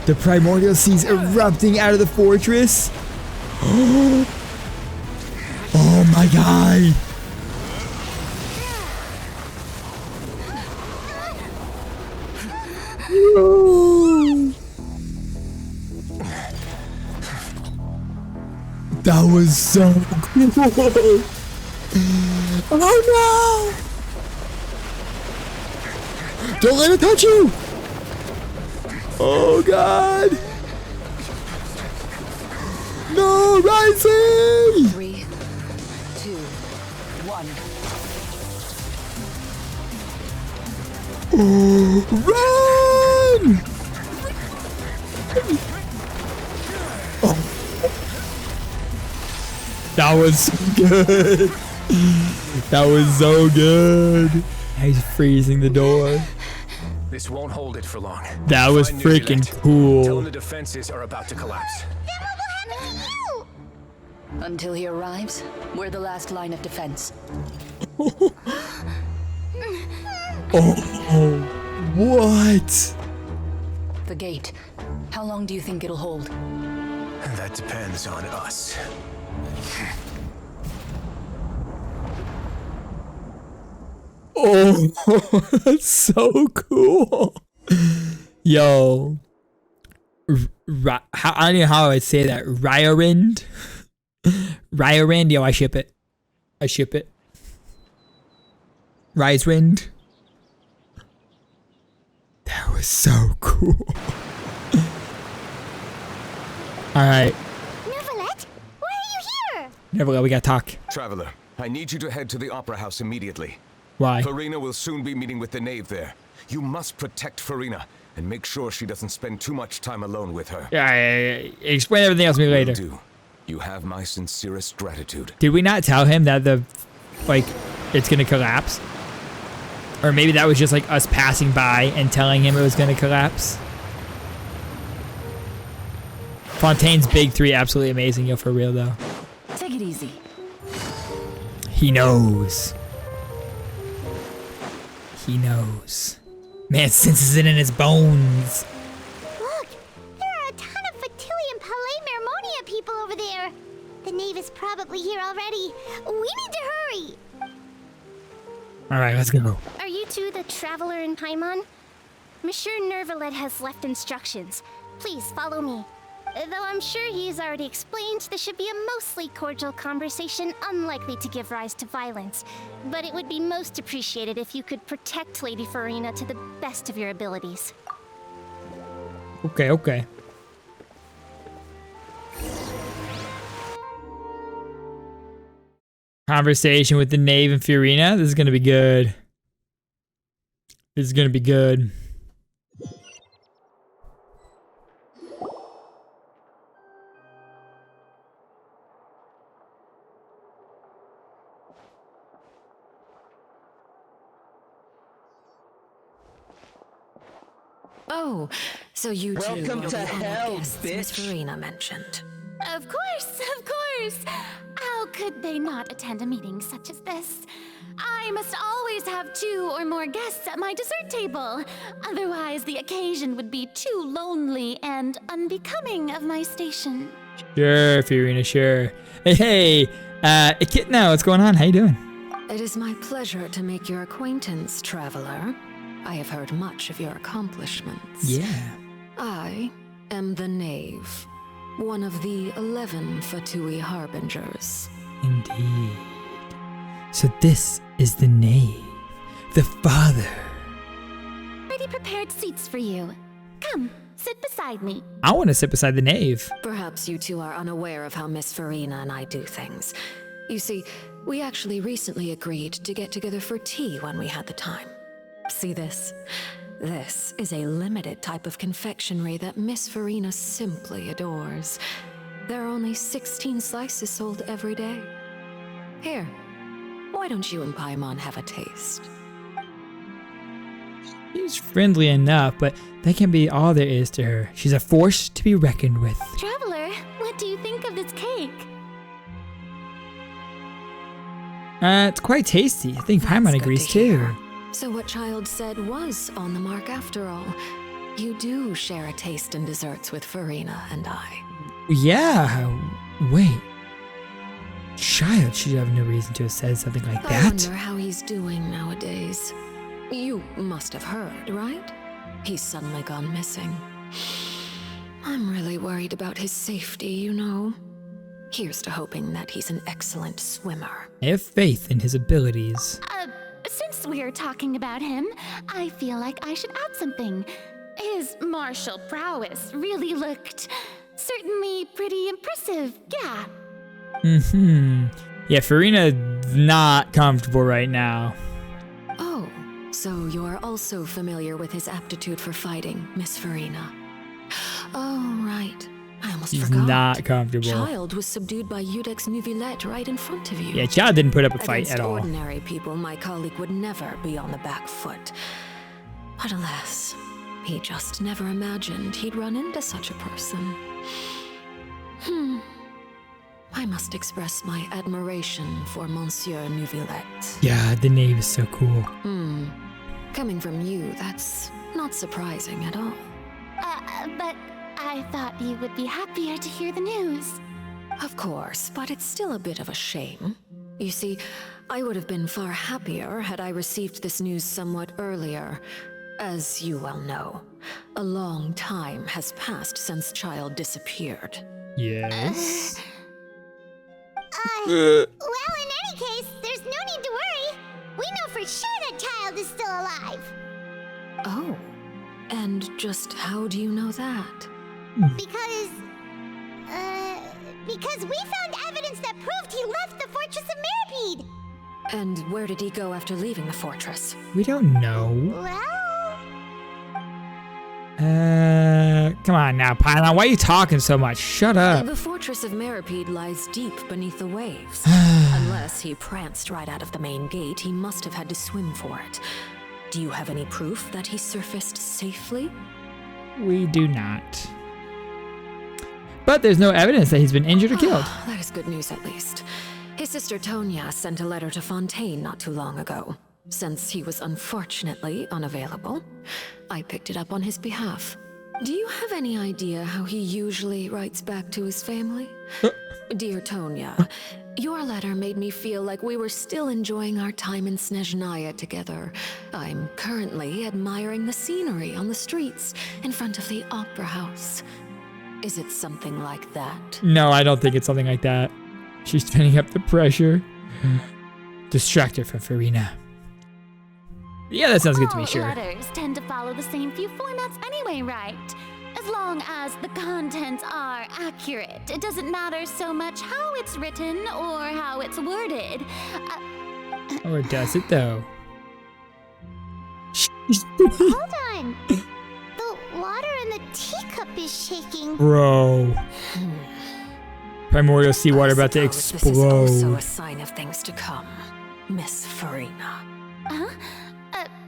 S1: The primordial seas erupting out of the fortress. Oh my god. That was so cool. Oh no! Don't let it touch you! Oh god! No, rising!
S13: 3, 2, 1.
S1: Run! Oh. That was so good. That was so good. He's freezing the door.
S11: This won't hold it for long.
S1: That was freaking cool.
S11: Tell him the defenses are about to collapse.
S13: Until he arrives, we're the last line of defense.
S1: Oh, what?
S13: The gate. How long do you think it'll hold?
S11: That depends on us.
S1: Oh, that's so cool. Yo. I don't know how I would say that. Ryorind. Ryorind. Yo, I ship it. I ship it. Risewind. That was so cool. Alright.
S2: Neverlet, why are you here?
S1: Neverlet, we gotta talk.
S17: Traveler, I need you to head to the Opera House immediately.
S1: Why?
S17: Farina will soon be meeting with the knave there. You must protect Farina and make sure she doesn't spend too much time alone with her.
S1: Yeah. Explain everything else to me later.
S17: Will do. You have my sincerest gratitude.
S1: Did we not tell him that it's gonna collapse? Or maybe that was just like us passing by and telling him it was gonna collapse? Fontaine's big three, absolutely amazing, yo, for real though.
S13: Take it easy.
S1: He knows. He knows. Man senses it in his bones.
S2: Look, there are a ton of Fatilian Palais Mermonia people over there. The knave is probably here already. We need to hurry.
S1: Alright, let's go.
S9: Are you two the traveler in Paimon? Monsieur Nervalet has left instructions. Please follow me. Though I'm sure he's already explained, this should be a mostly cordial conversation, unlikely to give rise to violence. But it would be most appreciated if you could protect Lady Farina to the best of your abilities.
S1: Okay. Conversation with the knave and Farina. This is gonna be good. This is gonna be good.
S18: Oh, so you two
S19: Welcome
S18: are
S19: to
S18: the
S19: hell,
S18: guests
S19: bitch.
S18: Miss Farina mentioned.
S20: Of course, of course. How could they not attend a meeting such as this? I must always have 2 or more guests at my dessert table. Otherwise, the occasion would be too lonely and unbecoming of my station.
S1: Sure, Farina, sure. Hey, Echidna, what's going on? How you doing?
S18: It is my pleasure to make your acquaintance, traveler. I have heard much of your accomplishments.
S1: Yeah.
S18: I am the Knave, one of the 11 Fatui Harbingers.
S1: Indeed. So this is the knave, the father.
S20: Already prepared seats for you. Come, sit beside me.
S1: I want to sit beside the knave.
S18: Perhaps you two are unaware of how Miss Farina and I do things. You see, we actually recently agreed to get together for tea when we had the time. See this? This is a limited type of confectionery that Miss Farina simply adores. There are only 16 slices sold every day. Here, why don't you and Paimon have a taste?
S1: She's friendly enough, but that can be all there is to her. She's a force to be reckoned with.
S20: Traveler, what do you think of this cake?
S1: It's quite tasty. I think Paimon agrees too.
S18: So what Child said was on the mark after all. You do share a taste in desserts with Farina and I.
S1: Yeah. Wait. Child should have no reason to have said something like
S18: I
S1: that.
S18: wonder how he's doing nowadays. You must have heard, right? He's suddenly gone missing. I'm really worried about his safety, you know. Here's to hoping that he's an excellent swimmer.
S1: I have faith in his abilities.
S20: Since we're talking about him, I feel like I should add something. His martial prowess really looked certainly pretty impressive, yeah.
S1: Yeah, Farina's not comfortable right now.
S18: Oh, So you're also familiar with his aptitude for fighting, Miss Farina. Oh, right. I almost
S1: He's
S18: forgot.
S1: not comfortable.
S18: Child was subdued by Udex Nuvillette right in front of you.
S1: Yeah, Child didn't put up a fight
S18: Against
S1: at all.
S18: ordinary people, my colleague would never be on the back foot. But alas, he just never imagined he'd run into such a person. I must express my admiration for Monsieur Nuvillette.
S1: Yeah, the name is so cool.
S18: Coming from you, that's not surprising at all.
S20: But I thought you would be happier to hear the news.
S18: Of course, but it's still a bit of a shame. You see, I would have been far happier had I received this news somewhat earlier. As you well know, a long time has passed since Child disappeared.
S1: Yes.
S2: Well, in any case, there's no need to worry. We know for sure that Child is still alive.
S18: Oh, and just how do you know that?
S2: Because we found evidence that proved he left the Fortress of Meripede.
S18: And where did he go after leaving the fortress?
S1: We don't know.
S2: Well...
S1: Come on now, Pylon. Why are you talking so much? Shut up.
S18: The Fortress of Meripede lies deep beneath the waves. Unless he pranced right out of the main gate, he must have had to swim for it. Do you have any proof that he surfaced safely?
S1: We do not. But there's no evidence that he's been injured or killed.
S18: That is good news, at least. His sister Tonya sent a letter to Fontaine not too long ago. Since he was unfortunately unavailable, I picked it up on his behalf. Do you have any idea how he usually writes back to his family? Dear Tonya, your letter made me feel like we were still enjoying our time in Snezhnaya together. I'm currently admiring the scenery on the streets in front of the Opera House. Is it something like that?
S1: No, I don't think it's something like that. She's turning up the pressure. Distract her from Farina. Yeah, that sounds good to me, sure.
S20: Letters tend to follow the same few formats anyway, right? As long as the contents are accurate, it doesn't matter so much how it's written or how it's worded.
S1: Or does it, though?
S2: Hold on. The water in the teacup is shaking.
S1: Bro. Primordial seawater about to explode.
S18: This is also a sign of things to come, Miss Farina.
S20: Huh?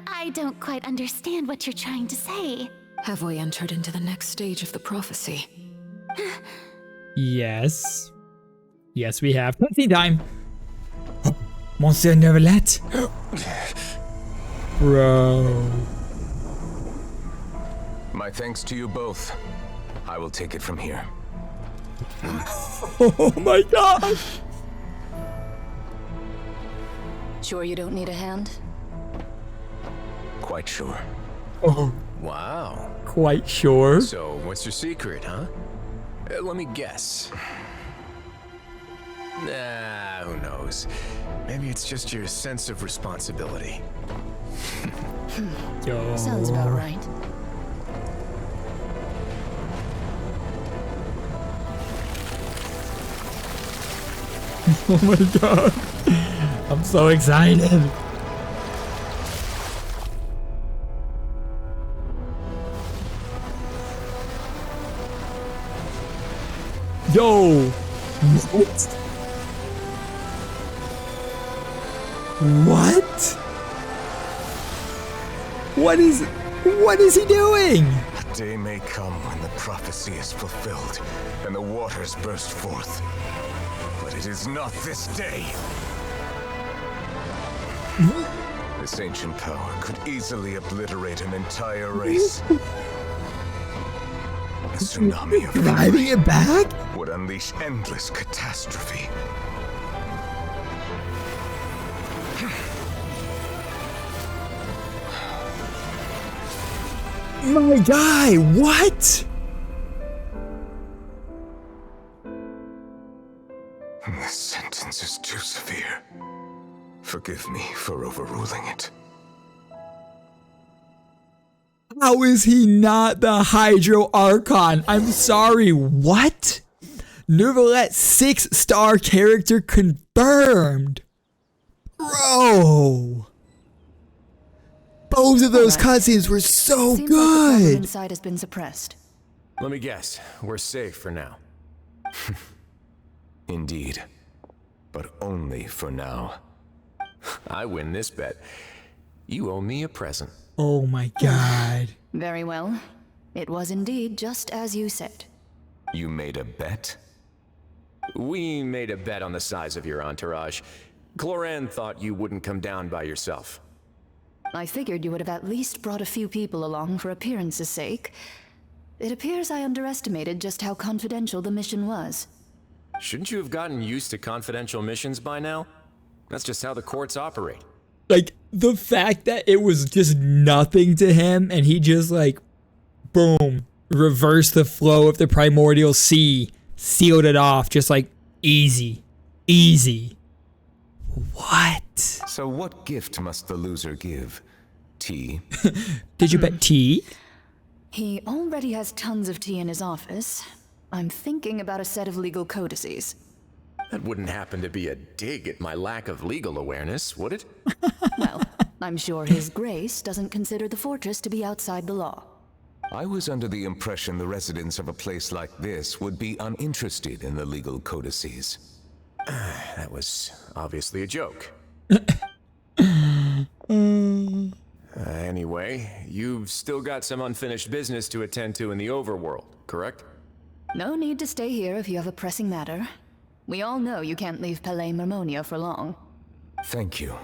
S20: I don't quite understand what you're trying to say.
S18: Have we entered into the next stage of the prophecy?
S1: Yes. Yes, we have. Cutscene time. Monsieur Neverlet. Bro.
S17: My thanks to you both. I will take it from here.
S1: Oh my gosh.
S13: Sure you don't need a hand?
S17: Quite sure.
S1: Oh.
S11: Wow.
S1: Quite sure.
S11: So, what's your secret, huh? Let me guess. Nah, who knows? Maybe it's just your sense of responsibility.
S1: Yo.
S13: Sounds about right.
S1: Oh my god. I'm so excited. Yo! What? What is he doing?
S17: A day may come when the prophecy is fulfilled and the waters burst forth. But it is not this day. This ancient power could easily obliterate an entire race. A tsunami of
S1: driving it back
S17: would unleash endless catastrophe.
S1: My guy, what?
S17: This sentence is too severe. Forgive me for overruling it.
S1: How is he not the Hydro Archon? I'm sorry, what? Neuvillette 6-star character confirmed. Bro. those cutscenes were so
S13: Seems like the problem
S1: good.
S13: inside has been suppressed.
S11: Let me guess, we're safe for now.
S17: Indeed. But only for now.
S11: I win this bet. You owe me a present.
S1: Oh my god.
S13: Very well. It was indeed just as you said.
S17: You made a bet?
S11: We made a bet on the size of your entourage. Cloran thought you wouldn't come down by yourself.
S13: I figured you would have at least brought a few people along for appearance's sake. It appears I underestimated just how confidential the mission was.
S11: Shouldn't you have gotten used to confidential missions by now? That's just how the courts operate.
S1: Like, the fact that it was just nothing to him and he just like, boom, reversed the flow of the primordial sea, sealed it off, just like, easy. What?
S17: So what gift must the loser give? Tea?
S1: Did you bet tea?
S13: He already has tons of tea in his office. I'm thinking about a set of legal codices.
S11: That wouldn't happen to be a dig at my lack of legal awareness, would it?
S13: Well, I'm sure His Grace doesn't consider the fortress to be outside the law.
S17: I was under the impression the residents of a place like this would be uninterested in the legal codices.
S11: That was obviously a joke. Anyway, you've still got some unfinished business to attend to in the overworld, correct?
S13: No need to stay here if you have a pressing matter. We all know you can't leave Palais Marmonia for long.
S17: Thank you.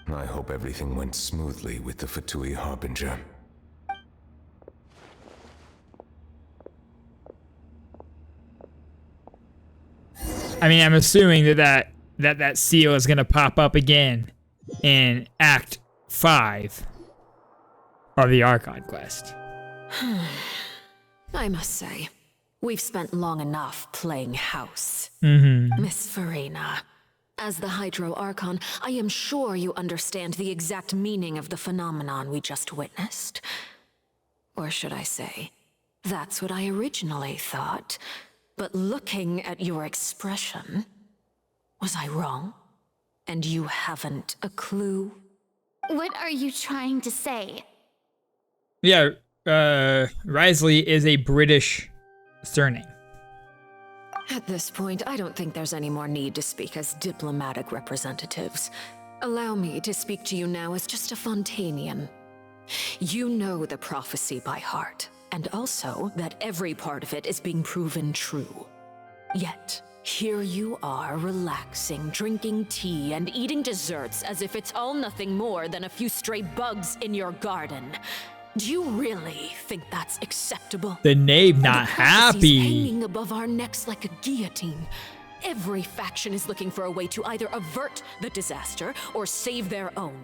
S17: I hope everything went smoothly with the Fatui Harbinger.
S1: I mean, I'm assuming that seal is gonna pop up again in Act 5 of the Archon Quest.
S18: I must say, we've spent long enough playing house. Miss Farina, as the Hydro Archon, I am sure you understand the exact meaning of the phenomenon we just witnessed. Or should I say, that's what I originally thought. But looking at your expression, was I wrong? And you haven't a clue?
S20: What are you trying to say?
S1: Yeah, Risley is a British surname.
S18: At this point, I don't think there's any more need to speak as diplomatic representatives. Allow me to speak to you now as just a Fontainian. You know the prophecy by heart, and also that every part of it is being proven true. Yet, here you are relaxing, drinking tea, and eating desserts as if it's all nothing more than a few stray bugs in your garden. Do you really think that's acceptable?
S1: The knave not
S18: The prophecy's
S1: happy.
S18: hanging above our necks like a guillotine. Every faction is looking for a way to either avert the disaster or save their own.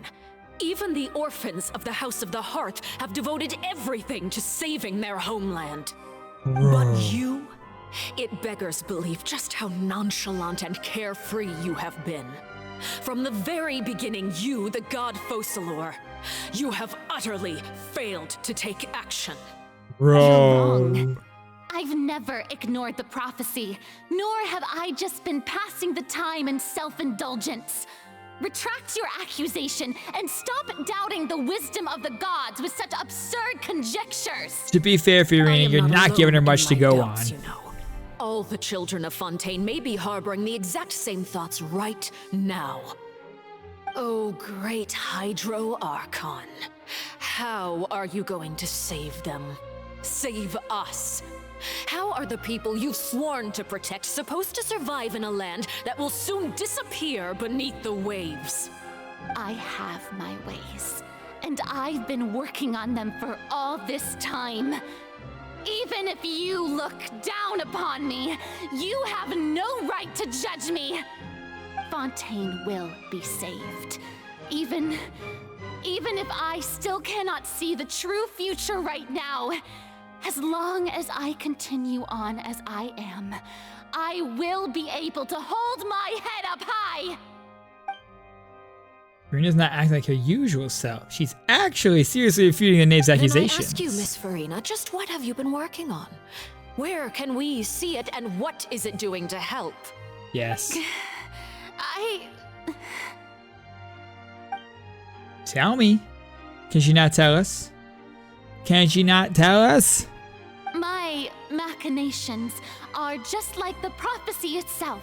S18: Even the orphans of the House of the Hearth have devoted everything to saving their homeland. But you? It beggars belief just how nonchalant and carefree you have been. From the very beginning, you, the god Focalor, you have utterly failed to take action.
S1: Bro.
S20: I've never ignored the prophecy, nor have I just been passing the time in self-indulgence. Retract your accusation and stop doubting the wisdom of the gods with such absurd conjectures.
S1: To be fair, Fiorina, you're not giving her much to go on.
S18: You know. All the children of Fontaine may be harboring the exact same thoughts right now. Oh, great Hydro Archon. How are you going to save them? Save us? How are the people you've sworn to protect supposed to survive in a land that will soon disappear beneath the waves?
S20: I have my ways, and I've been working on them for all this time. Even if you look down upon me, you have no right to judge me. Fontaine will be saved. Even if I still cannot see the true future right now, as long as I continue on as I am, I will be able to hold my head up high.
S1: Farina's not acting like her usual self. She's actually seriously refuting the knave's accusations.
S18: Then I ask you, Miss Farina, just what have you been working on? Where can we see it, and what is it doing to help?
S1: Tell me. Can she not tell us? Can she not tell us?
S20: My machinations are just like the prophecy itself.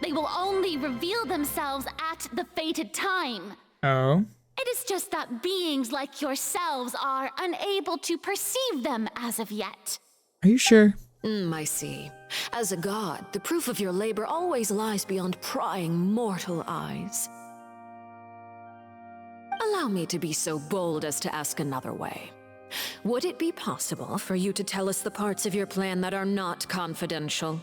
S20: They will only reveal themselves at the fated time.
S1: Oh.
S20: It is just that beings like yourselves are unable to perceive them as of yet.
S1: Are you sure?
S18: I see. As a god, the proof of your labor always lies beyond prying mortal eyes. Allow me to be so bold as to ask another way. Would it be possible for you to tell us the parts of your plan that are not confidential?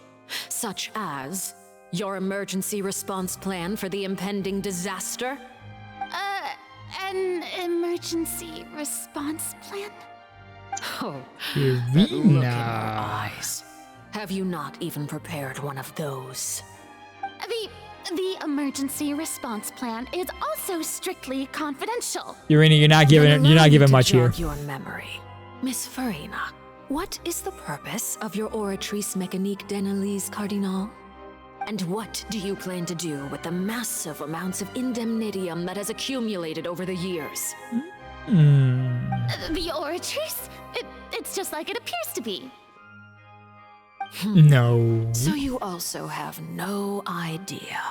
S18: Such as your emergency response plan for the impending disaster?
S20: An emergency response plan?
S18: Oh, that look in your
S1: Irina.
S18: eyes. Have you not even prepared one of those?
S20: The emergency response plan is also strictly confidential.
S1: Irina, you're not giving much here.
S18: Your memory. Miss Farina, what is the purpose of your Oratrice Mécanique d'Analyse Cardinal? And what do you plan to do with the massive amounts of indemnitium that has accumulated over the years?
S20: The Oratrice? It's just like it appears to be.
S1: No.
S18: So you also have no idea.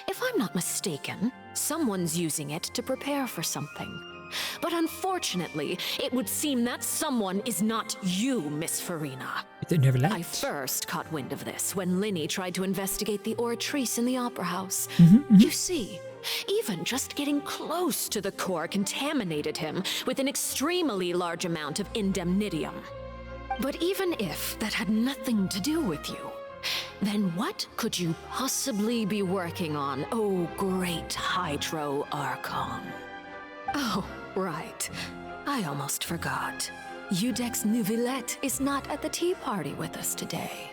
S18: If I'm not mistaken, someone's using it to prepare for something. But unfortunately, it would seem that someone is not you, Miss Farina.
S1: They never left.
S18: I first caught wind of this when Linny tried to investigate the Oratrice in the Opera House. You see, even just getting close to the core contaminated him with an extremely large amount of indemnitium. But even if that had nothing to do with you, then what could you possibly be working on, oh great Hydro Archon? Oh, right. I almost forgot. Udex Neuvillette is not at the tea party with us today.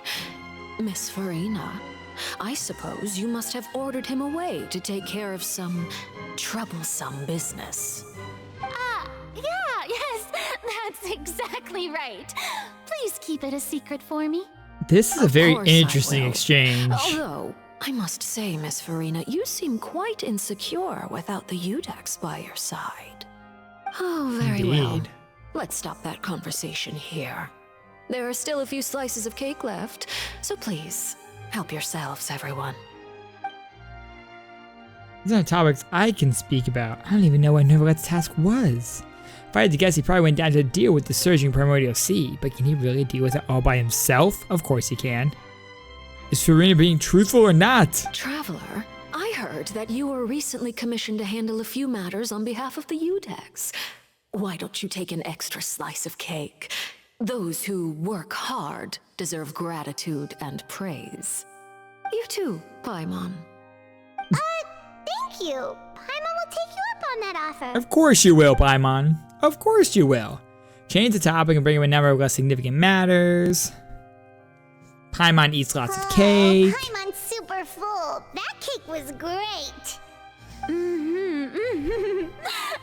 S18: Miss Farina, I suppose you must have ordered him away to take care of some troublesome business.
S20: Yes, that's exactly right. Please keep it a secret for me.
S1: This is a very
S18: course I
S1: interesting
S18: will.
S1: exchange.
S18: Although, I must say, Miss Farina, you seem quite insecure without the Udex by your side. Oh, very well.
S1: Indeed.
S18: Let's stop that conversation here. There are still a few slices of cake left, so please, help yourselves, everyone.
S1: These are topics I can speak about. I don't even know what Neuvillette's task was. If I had to guess, he probably went down to deal with the surging primordial sea, but can he really deal with it all by himself? Of course he can. Is Farina being truthful or not?
S18: Traveler, I heard that you were recently commissioned to handle a few matters on behalf of the Udex. Why don't you take an extra slice of cake? Those who work hard deserve gratitude and praise. You too, Paimon.
S2: Thank you. Paimon will take you up on that offer.
S1: Of course you will, Paimon. Of course you will. Change the topic and bring him a number of less significant matters. Paimon eats lots of cake.
S2: Paimon's super full. That cake was great.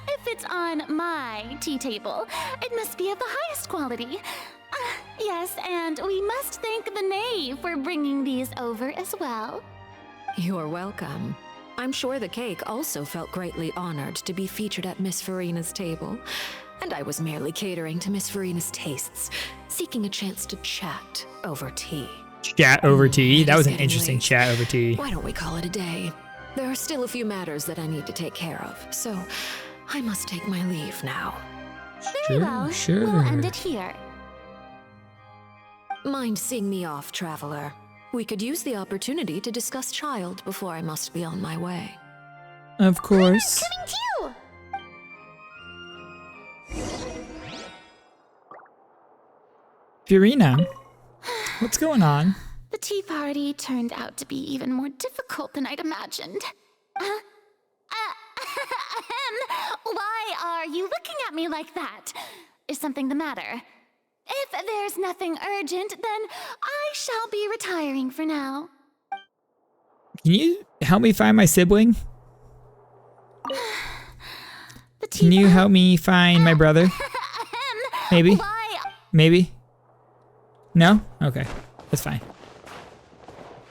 S20: If it's on my tea table, it must be of the highest quality. Yes, and we must thank the knave for bringing these over as well.
S18: You're welcome. I'm sure the cake also felt greatly honored to be featured at Miss Farina's table. And I was merely catering to Miss Farina's tastes, seeking a chance to chat over tea.
S1: Chat over tea? That was an
S18: Getting
S1: interesting
S18: late.
S1: chat over tea.
S18: Why don't we call it a day? There are still a few matters that I need to take care of, so I must take my leave now.
S20: Very well.
S1: Sure.
S20: We'll end it here.
S18: Mind seeing me off, traveler? We could use the opportunity to discuss Child before I must be on my way.
S1: Of course.
S2: Coming too.
S1: Farina, what's going on?
S20: The tea party turned out to be even more difficult than I'd imagined. Why are you looking at me like that? Is something the matter? If there's nothing urgent, then I shall be retiring for now.
S1: Can you help me find my sibling? Can you help me find my brother? Maybe? Maybe? No? Okay. That's fine.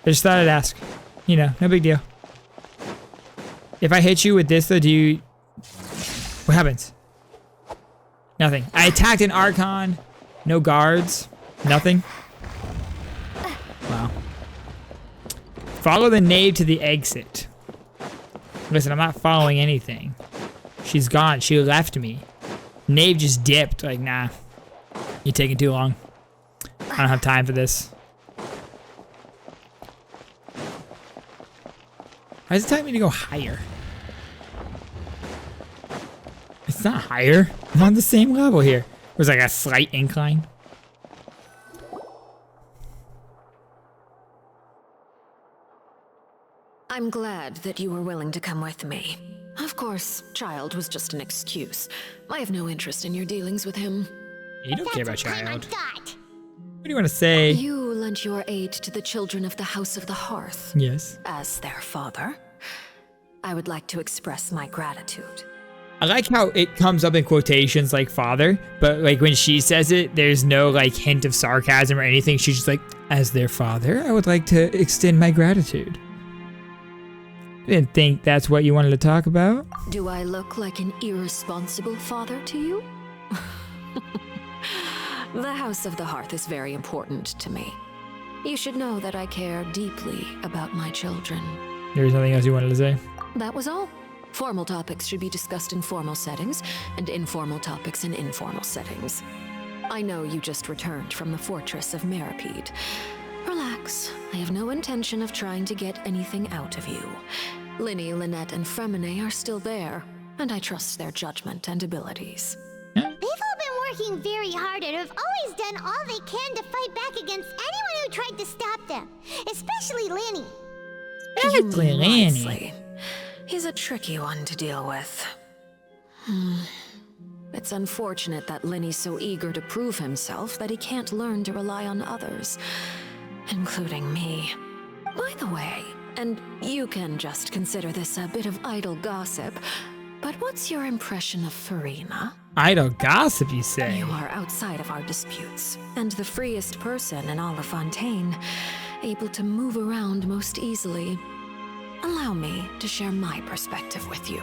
S1: I just thought I'd ask. You know, no big deal. If I hit you with this though, do you What happens? Nothing. I attacked an Archon. No guards. Nothing. Wow. Follow the knave to the exit. Listen, I'm not following anything. She's gone. She left me. Knave just dipped. Like, nah. You're taking too long. I don't have time for this. Why is it telling me to go higher? It's not higher. I'm on the same level here. There's like a slight incline.
S18: I'm glad that you were willing to come with me. Of course, Child was just an excuse. I have no interest in your dealings with him.
S1: You don't care about Child. What do you want to say?
S18: You lent your aid to the children of the House of the Hearth.
S1: Yes.
S18: As their father, I would like to express my gratitude.
S1: I like how it comes up in quotations like father, but like when she says it, there's no like hint of sarcasm or anything. She's just like, as their father, I would like to extend my gratitude. Didn't think that's what you wanted to talk about.
S18: Do I look like an irresponsible father to you? The House of the Hearth is very important to me. You should know that I care deeply about my children.
S1: There's nothing else you wanted to say?
S18: That was all. Formal topics should be discussed in formal settings, and informal topics in informal settings. I know you just returned from the fortress of mmorpg. Relax. I have no intention of trying to get anything out of you. Linny, Lynette, and Fremine are still there, and I trust their judgment and abilities.
S2: They've all been working very hard and have always done all they can to fight back against anyone who tried to stop them, especially Linny.
S1: Especially Linny.
S18: He's a tricky one to deal with. It's unfortunate that Linny's so eager to prove himself that he can't learn to rely on others, including me. By the way, and you can just consider this a bit of idle gossip, but what's your impression of Furina?
S1: Idle gossip, you say?
S18: You are outside of our disputes, and the freest person in all of Fontaine, able to move around most easily. Allow me to share my perspective with you.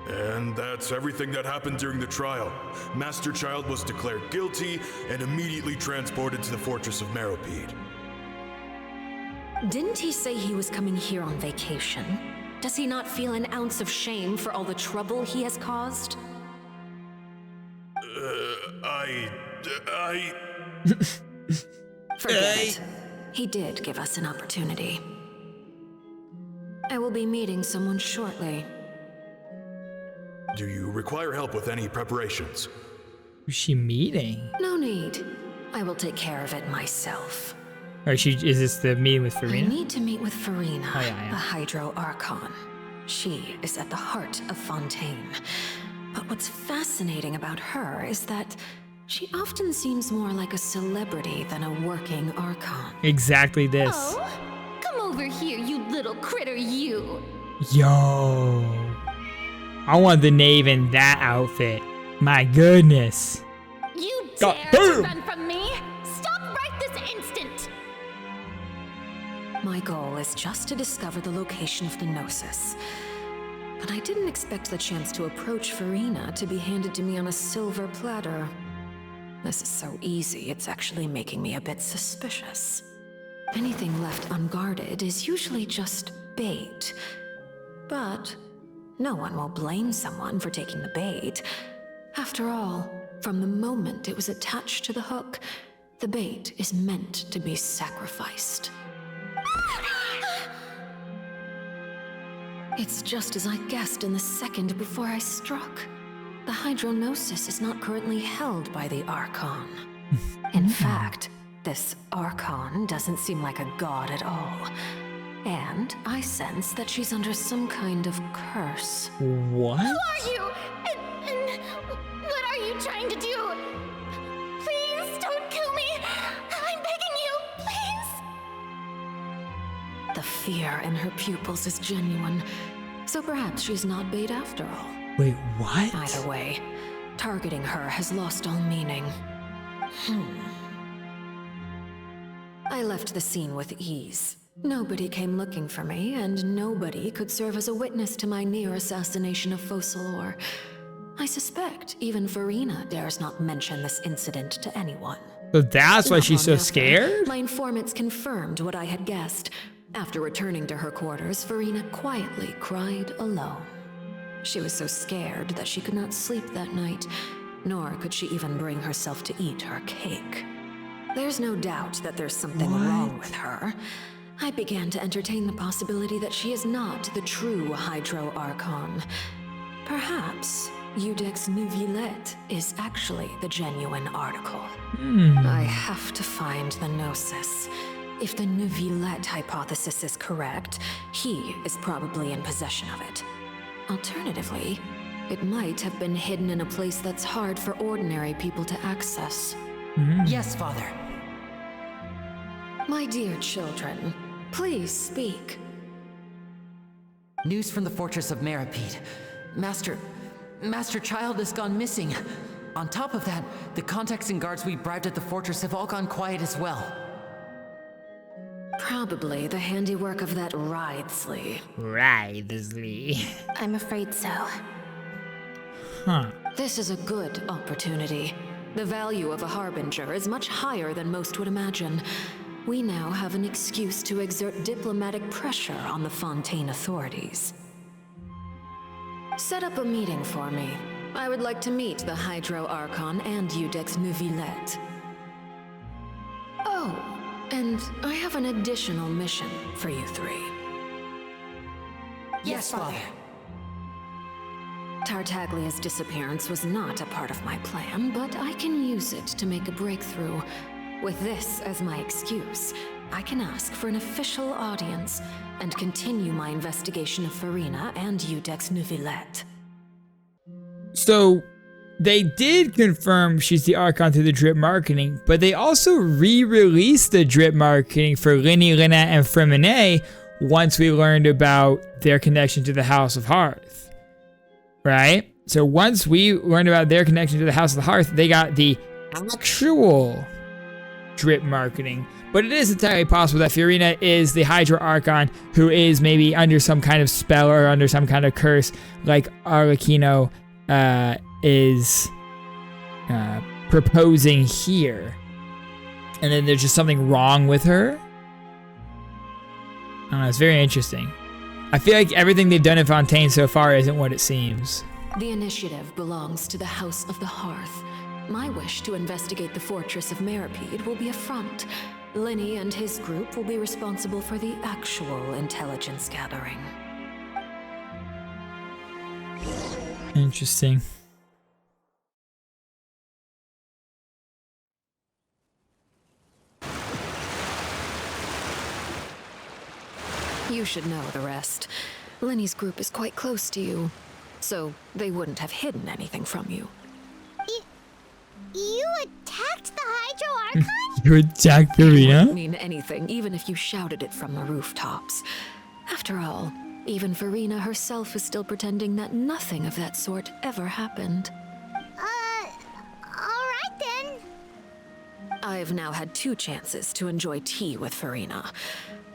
S19: And that's everything that happened during the trial. Master Child was declared guilty and immediately transported to the fortress of mmorpg.
S18: Didn't he say he was coming here on vacation? Does he not feel an ounce of shame for all the trouble he has caused? Forget it. He did give us an opportunity. I will be meeting someone shortly.
S19: Do you require help with any preparations?
S1: Who's she meeting?
S18: No need. I will take care of it myself.
S1: Or is this the meeting with Furina?
S18: I need to meet with Furina,
S1: Oh, yeah.
S18: the Hydro Archon. She is at the heart of Fontaine. But what's fascinating about her is that she often seems more like a celebrity than a working Archon.
S1: Exactly this.
S20: Oh, come over here, you little critter, you.
S1: Yo. I want the knave in that outfit. My goodness.
S20: You dare to run from me? Stop right this instant!
S18: My goal is just to discover the location of the Gnosis. But I didn't expect the chance to approach Furina to be handed to me on a silver platter. This is so easy, it's actually making me a bit suspicious. Anything left unguarded is usually just bait. But no one will blame someone for taking the bait. After all, from the moment it was attached to the hook, the bait is meant to be sacrificed. It's just as I guessed in the second before I struck. The Hydronosis is not currently held by the Archon. In fact, this Archon doesn't seem like a god at all. And I sense that she's under some kind of curse.
S1: What?
S20: Who are you? And what are you trying to do? Please don't kill me. I'm begging you, please.
S18: The fear in her pupils is genuine, so perhaps she's not bait after all.
S1: Wait, what?
S18: Either way, targeting her has lost all meaning. I left the scene with ease. Nobody came looking for me, and nobody could serve as a witness to my near assassination of Focalor. I suspect even Farina dares not mention this incident to anyone.
S1: So that's why
S18: Not
S1: she's so
S18: long after,
S1: scared?
S18: My informants confirmed what I had guessed. After returning to her quarters, Farina quietly cried alone. She was so scared that she could not sleep that night, nor could she even bring herself to eat her cake. There's no doubt that there's something wrong with her. I began to entertain the possibility that she is not the true Hydro Archon. Perhaps Iudex Neuvillette is actually the genuine article. I have to find the Gnosis. If the Neuvillette hypothesis is correct, he is probably in possession of it. Alternatively, it might have been hidden in a place that's hard for ordinary people to access.
S8: Yes, Father.
S18: My dear children, please speak.
S8: News from the fortress of Meripede. Master Child has gone missing. On top of that, the contacts and guards we bribed at the fortress have all gone quiet as well.
S18: Probably the handiwork of that Ridesley.
S1: Ridesley.
S2: I'm afraid so.
S1: Huh.
S18: This is a good opportunity. The value of a Harbinger is much higher than most would imagine. We now have an excuse to exert diplomatic pressure on the Fontaine authorities. Set up a meeting for me. I would like to meet the Hydro Archon and Iudex Neuvillette. Oh, and I have an additional mission for you three.
S8: Yes, Father.
S18: Tartaglia's disappearance was not a part of my plan, but I can use it to make a breakthrough. With this as my excuse, I can ask for an official audience and continue my investigation of Farina and Iudex Neuvillette.
S1: So they did confirm she's the Archon through the drip marketing, but they also re-released the drip marketing for Linny, Lina, and Fremine once we learned about their connection to the House of Hearth. Right? So once we learned about their connection to the House of the Hearth, they got the actual drip marketing. But it is entirely possible that Farina is the Hydro Archon who is maybe under some kind of spell or under some kind of curse, like Arlecchino is proposing here. And then there's just something wrong with her. I don't know, it's very interesting. I feel like everything they've done in Fontaine so far isn't what it seems.
S18: The initiative belongs to the House of the Hearth. My wish to investigate the fortress of Meripede will be a front. Linny and his group will be responsible for the actual intelligence gathering.
S1: Interesting.
S18: You should know the rest. Linny's group is quite close to you, so they wouldn't have hidden anything from you.
S2: You attacked the Hydro Archon?
S1: You attacked Farina?
S18: It wouldn't mean anything, even if you shouted it from the rooftops. After all, even Farina herself is still pretending that nothing of that sort ever happened.
S2: Alright then.
S18: I've now had 2 chances to enjoy tea with Farina.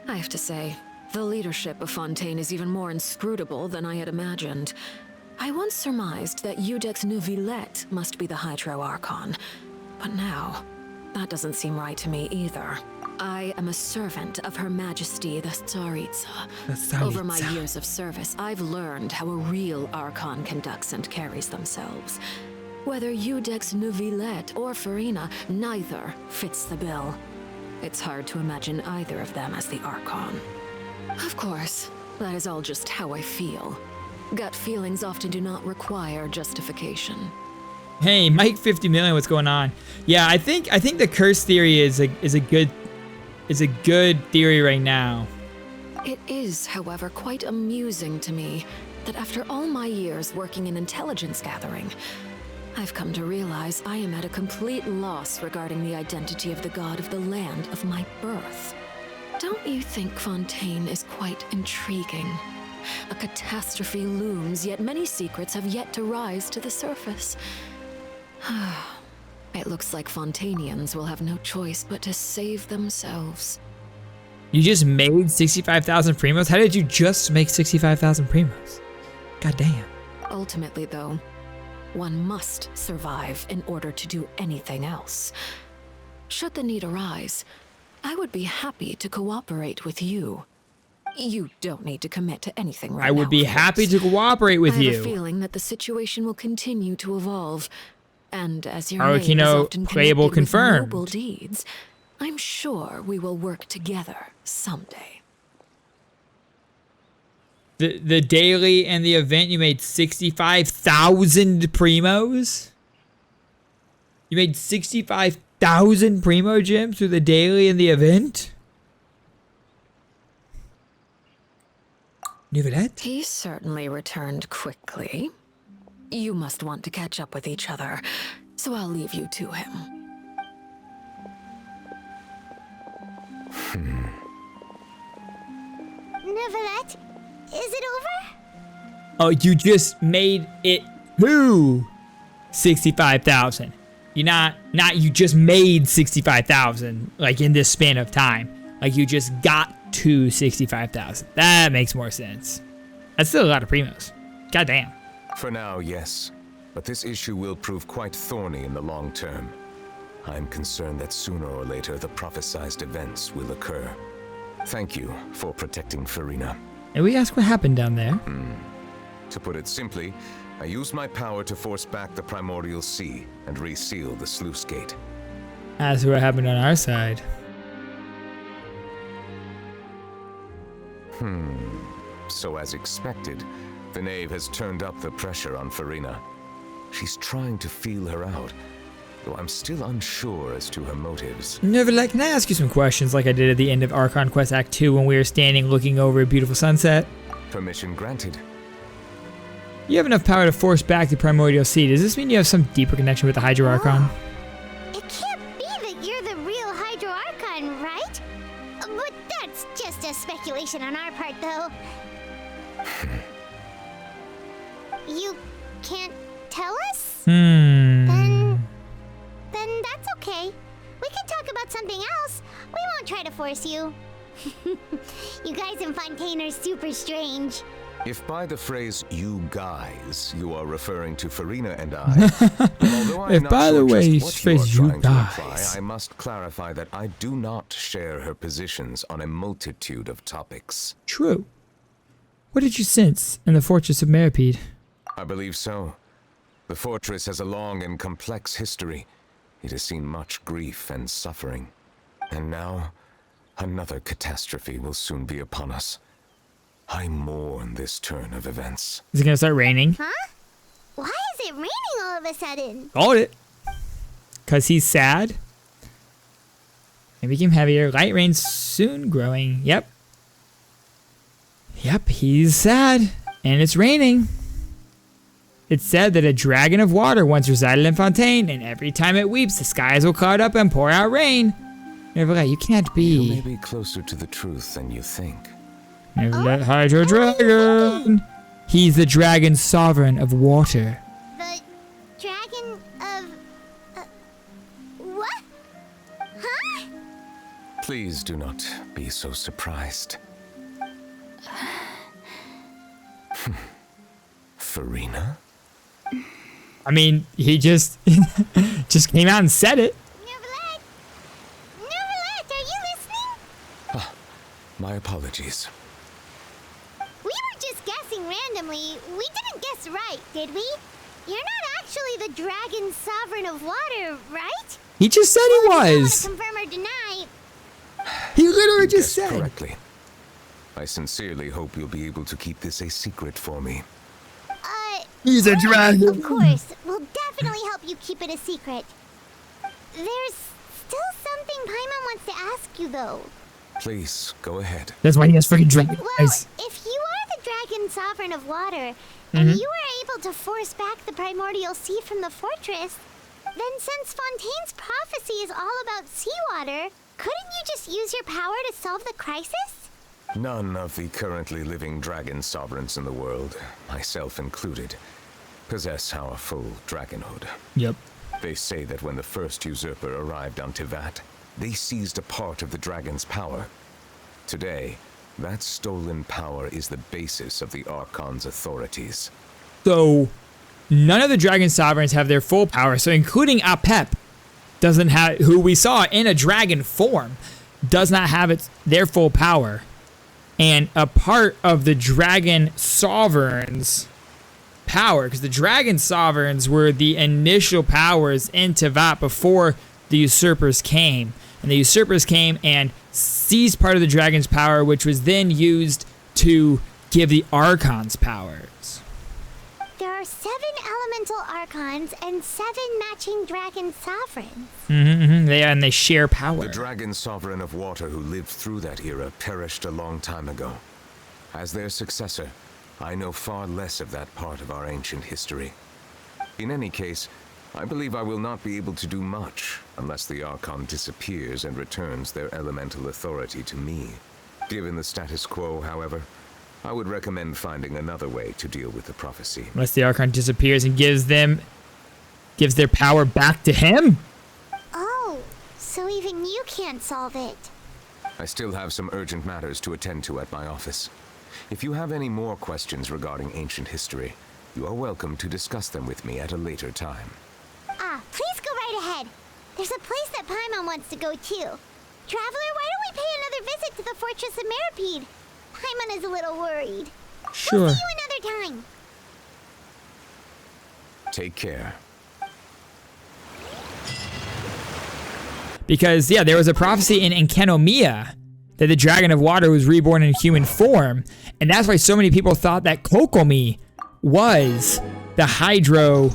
S18: I have to say, the leadership of Fontaine is even more inscrutable than I had imagined. I once surmised that Iudex Neuvillette must be the Hydro Archon, but now, that doesn't seem right to me either. I am a servant of Her Majesty the Tsaritsa. Over my years of service, I've learned how a real Archon conducts and carries themselves. Whether Iudex Neuvillette or Farina, neither fits the bill. It's hard to imagine either of them as the Archon. Of course, that is all just how I feel. Gut feelings often do not require justification.
S1: Hey, Mike 50 million, what's going on? Yeah, I think the curse theory is a good theory right now.
S18: It is, however, quite amusing to me that after all my years working in intelligence gathering, I've come to realize I am at a complete loss regarding the identity of the god of the land of my birth. Don't you think Fontaine is quite intriguing? A catastrophe looms, yet many secrets have yet to rise to the surface. It looks like Fontainians will have no choice but to save themselves.
S1: You just made 65,000 primos? How did you just make 65,000 primos? God damn.
S18: Ultimately, though, one must survive in order to do anything else. Should the need arise, I would be happy to cooperate with you. You don't need to commit to anything right now.
S1: I would be happy to cooperate with you.
S18: I have a feeling that the situation will continue to evolve, and as your
S1: Arukino
S18: name is often
S1: playable
S18: connected with
S1: confirmed.
S18: noble deeds, I'm sure we will work together someday.
S1: The daily and the event, you made 65,000 primos? You made 65,000 primo gems through the daily and the event? Nivelette?
S18: He certainly returned quickly. You must want to catch up with each other, so I'll leave you to him.
S2: Nivelette, is it over?
S1: Oh, you just made it to 65,000. You not you just made 65,000 like in this span of time. Like you just got to 65,000. That makes more sense. That's still a lot of primos. God damn.
S17: For now, yes. But this issue will prove quite thorny in the long term. I'm concerned that sooner or later the prophesized events will occur. Thank you for protecting Farina.
S1: And we asked what happened down there.
S17: To put it simply, I used my power to force back the primordial sea and reseal the sluice gate.
S1: That's what happened on our side.
S17: So as expected, the knave has turned up the pressure on Farina. She's trying to feel her out, though I'm still unsure as to her motives.
S1: Nivelette, can I ask you some questions like I did at the end of Archon Quest Act 2 when we were standing looking over a beautiful sunset?
S17: Permission granted.
S1: You have enough power to force back the primordial sea. Does this mean you have some deeper connection with the Hydro Archon?
S2: It can't be that you're the real Hydro Archon, right? But that's just a speculation on our part, though. You can't tell us? Then that's okay. We can talk about something else. We won't try to force you. You guys in Fontaine are super strange.
S17: If by the phrase "you guys" you are referring to Farina and I, although I'm not sure just what you are trying to imply, I must clarify that I do not share her positions on a multitude of topics.
S1: True. What did you sense in the fortress of Meripede?
S17: I believe so. The fortress has a long and complex history. It has seen much grief and suffering. And now, another catastrophe will soon be upon us. I mourn this turn of events.
S1: Is it gonna start raining?
S2: Huh? Why is it raining all of a sudden?
S1: Hold it. Cause he's sad. It became heavier. Light rain soon growing. Yep. Yep, he's sad. And it's raining. It's said that a dragon of water once resided in Fontaine, and every time it weeps, the skies will cloud up and pour out rain. Nivelette, you can't be.
S17: You may be closer to the truth than you think.
S1: Nivelette Hydro Dragon. He's the dragon sovereign of water.
S2: The dragon of... what? Huh?
S17: Please do not be so surprised. Farina?
S1: I mean, he just came out and said it.
S2: Nivelette! Nivelette, are you listening?
S17: My apologies.
S2: We were just guessing randomly. We didn't guess right, did we? You're not actually the dragon sovereign of water, right?
S1: He just said he was.
S2: Confirm or deny.
S1: He literally just said.
S17: Correctly. I sincerely hope you'll be able to keep this a secret for me.
S1: He's a dragon.
S2: Of course. We'll definitely help you keep it a secret. There's still something Paimon wants to ask you, though.
S17: Please, go ahead.
S1: That's why he has freaking dragon eyes.
S2: Well, if you are the dragon sovereign of water, and you were able to force back the primordial sea from the fortress, then since Fontaine's prophecy is all about seawater, couldn't you just use your power to solve the crisis?
S17: None of the currently living dragon sovereigns in the world, myself included, possess our full dragonhood.
S1: Yep.
S17: They say that when the first usurper arrived on Teyvat, they seized a part of the dragon's power. Today, that stolen power is the basis of the Archon's authorities.
S1: So, none of the Dragon Sovereigns have their full power, so including Apep doesn't have, who we saw in a dragon form, does not have their full power. And a part of the Dragon Sovereigns' power, because the Dragon Sovereigns were the initial powers in Teyvat before the Usurpers came. And the Usurpers came and seized part of the Dragon's power, which was then used to give the Archons powers.
S2: There are 7 elemental Archons and 7 matching Dragon Sovereigns.
S1: They share power.
S17: The Dragon Sovereign of Water who lived through that era perished a long time ago. As their successor, I know far less of that part of our ancient history. In any case, I believe I will not be able to do much unless the Archon disappears and returns their elemental authority to me. Given the status quo, however, I would recommend finding another way to deal with the prophecy.
S1: Unless the Archon disappears and gives their power back to him?
S2: Oh, so even you can't solve it.
S17: I still have some urgent matters to attend to at my office. If you have any more questions regarding ancient history, you are welcome to discuss them with me at a later time.
S2: Please go right ahead. There's a place that Paimon wants to go too. Traveler, why don't we pay another visit to the Fortress of Meropide? Paimon is a little worried.
S1: Sure.
S2: We'll see you another time.
S17: Take care.
S1: Because, yeah, there was a prophecy in Enkanomiya that the Dragon of Water was reborn in human form. And that's why so many people thought that Kokomi was the Hydro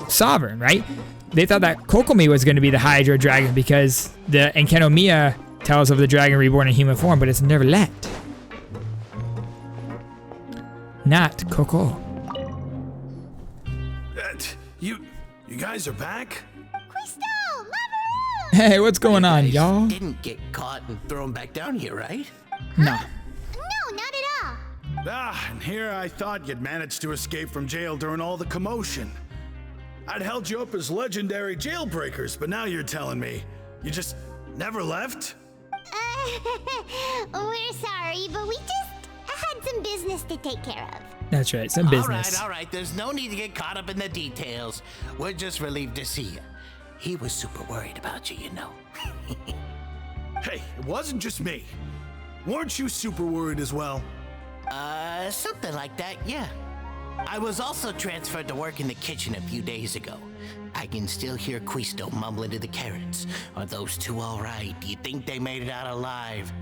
S1: Sovereign, right? They thought that Kokomi was going to be the Hydro Dragon because the Enkanomiya tells of the dragon reborn in human form, but it's never let. Not Coco.
S6: You guys are back?
S1: Hey, what's going on, y'all?
S5: Didn't get caught and thrown back down here, right?
S1: No.
S2: No, not at all.
S6: And here I thought you'd managed to escape from jail during all the commotion. I'd held you up as legendary jailbreakers, but now you're telling me you just never left?
S2: We're sorry, but we just had some business to take care of.
S1: That's right, some business.
S5: All right. There's no need to get caught up in the details. We're just relieved to see you. He was super worried about you, you know.
S6: Hey, it wasn't just me. Weren't you super worried as well?
S5: Something like that, yeah. I was also transferred to work in the kitchen a few days ago. I can still hear Quisto mumbling to the carrots. Are those two all right? Do you think they made it out alive?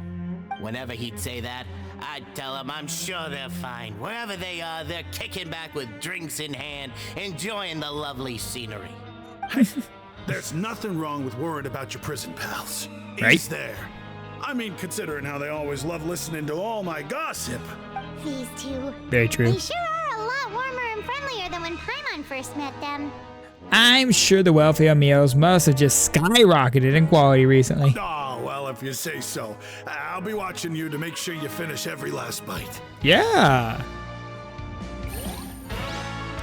S5: Whenever he'd say that, I'd tell him I'm sure they're fine. Wherever they are, they're kicking back with drinks in hand, enjoying the lovely scenery.
S6: There's nothing wrong with worrying about your prison pals.
S1: Right?
S6: Is there? I mean, considering how they always love listening to all my gossip.
S2: These two.
S1: Very true.
S2: They sure are a lot warmer and friendlier than when Paimon first met them.
S1: I'm sure the welfare meals must have just skyrocketed in quality recently.
S6: Oh, well, if you say so. I'll be watching you to make sure you finish every last bite.
S1: Yeah.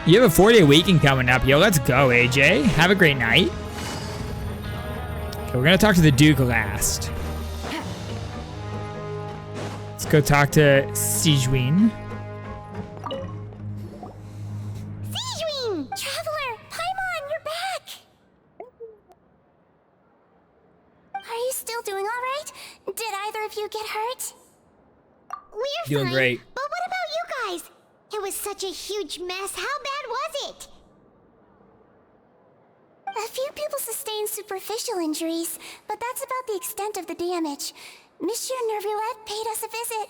S1: You have a 4-day weekend coming up. Yo, let's go, AJ. Have a great night. Okay, we're going to talk to the Duke last. Let's go talk to Sigewin.
S2: Sigewin! Traveler! Paimon, you're back! Are you still doing all right? Did either of you get hurt? We're
S1: Doing
S2: fine.
S1: great.
S2: But what about you guys? It was such a huge mess. How bad was it? A few people sustained superficial injuries, but that's about the extent of the damage. Monsieur Nervulette paid us a visit.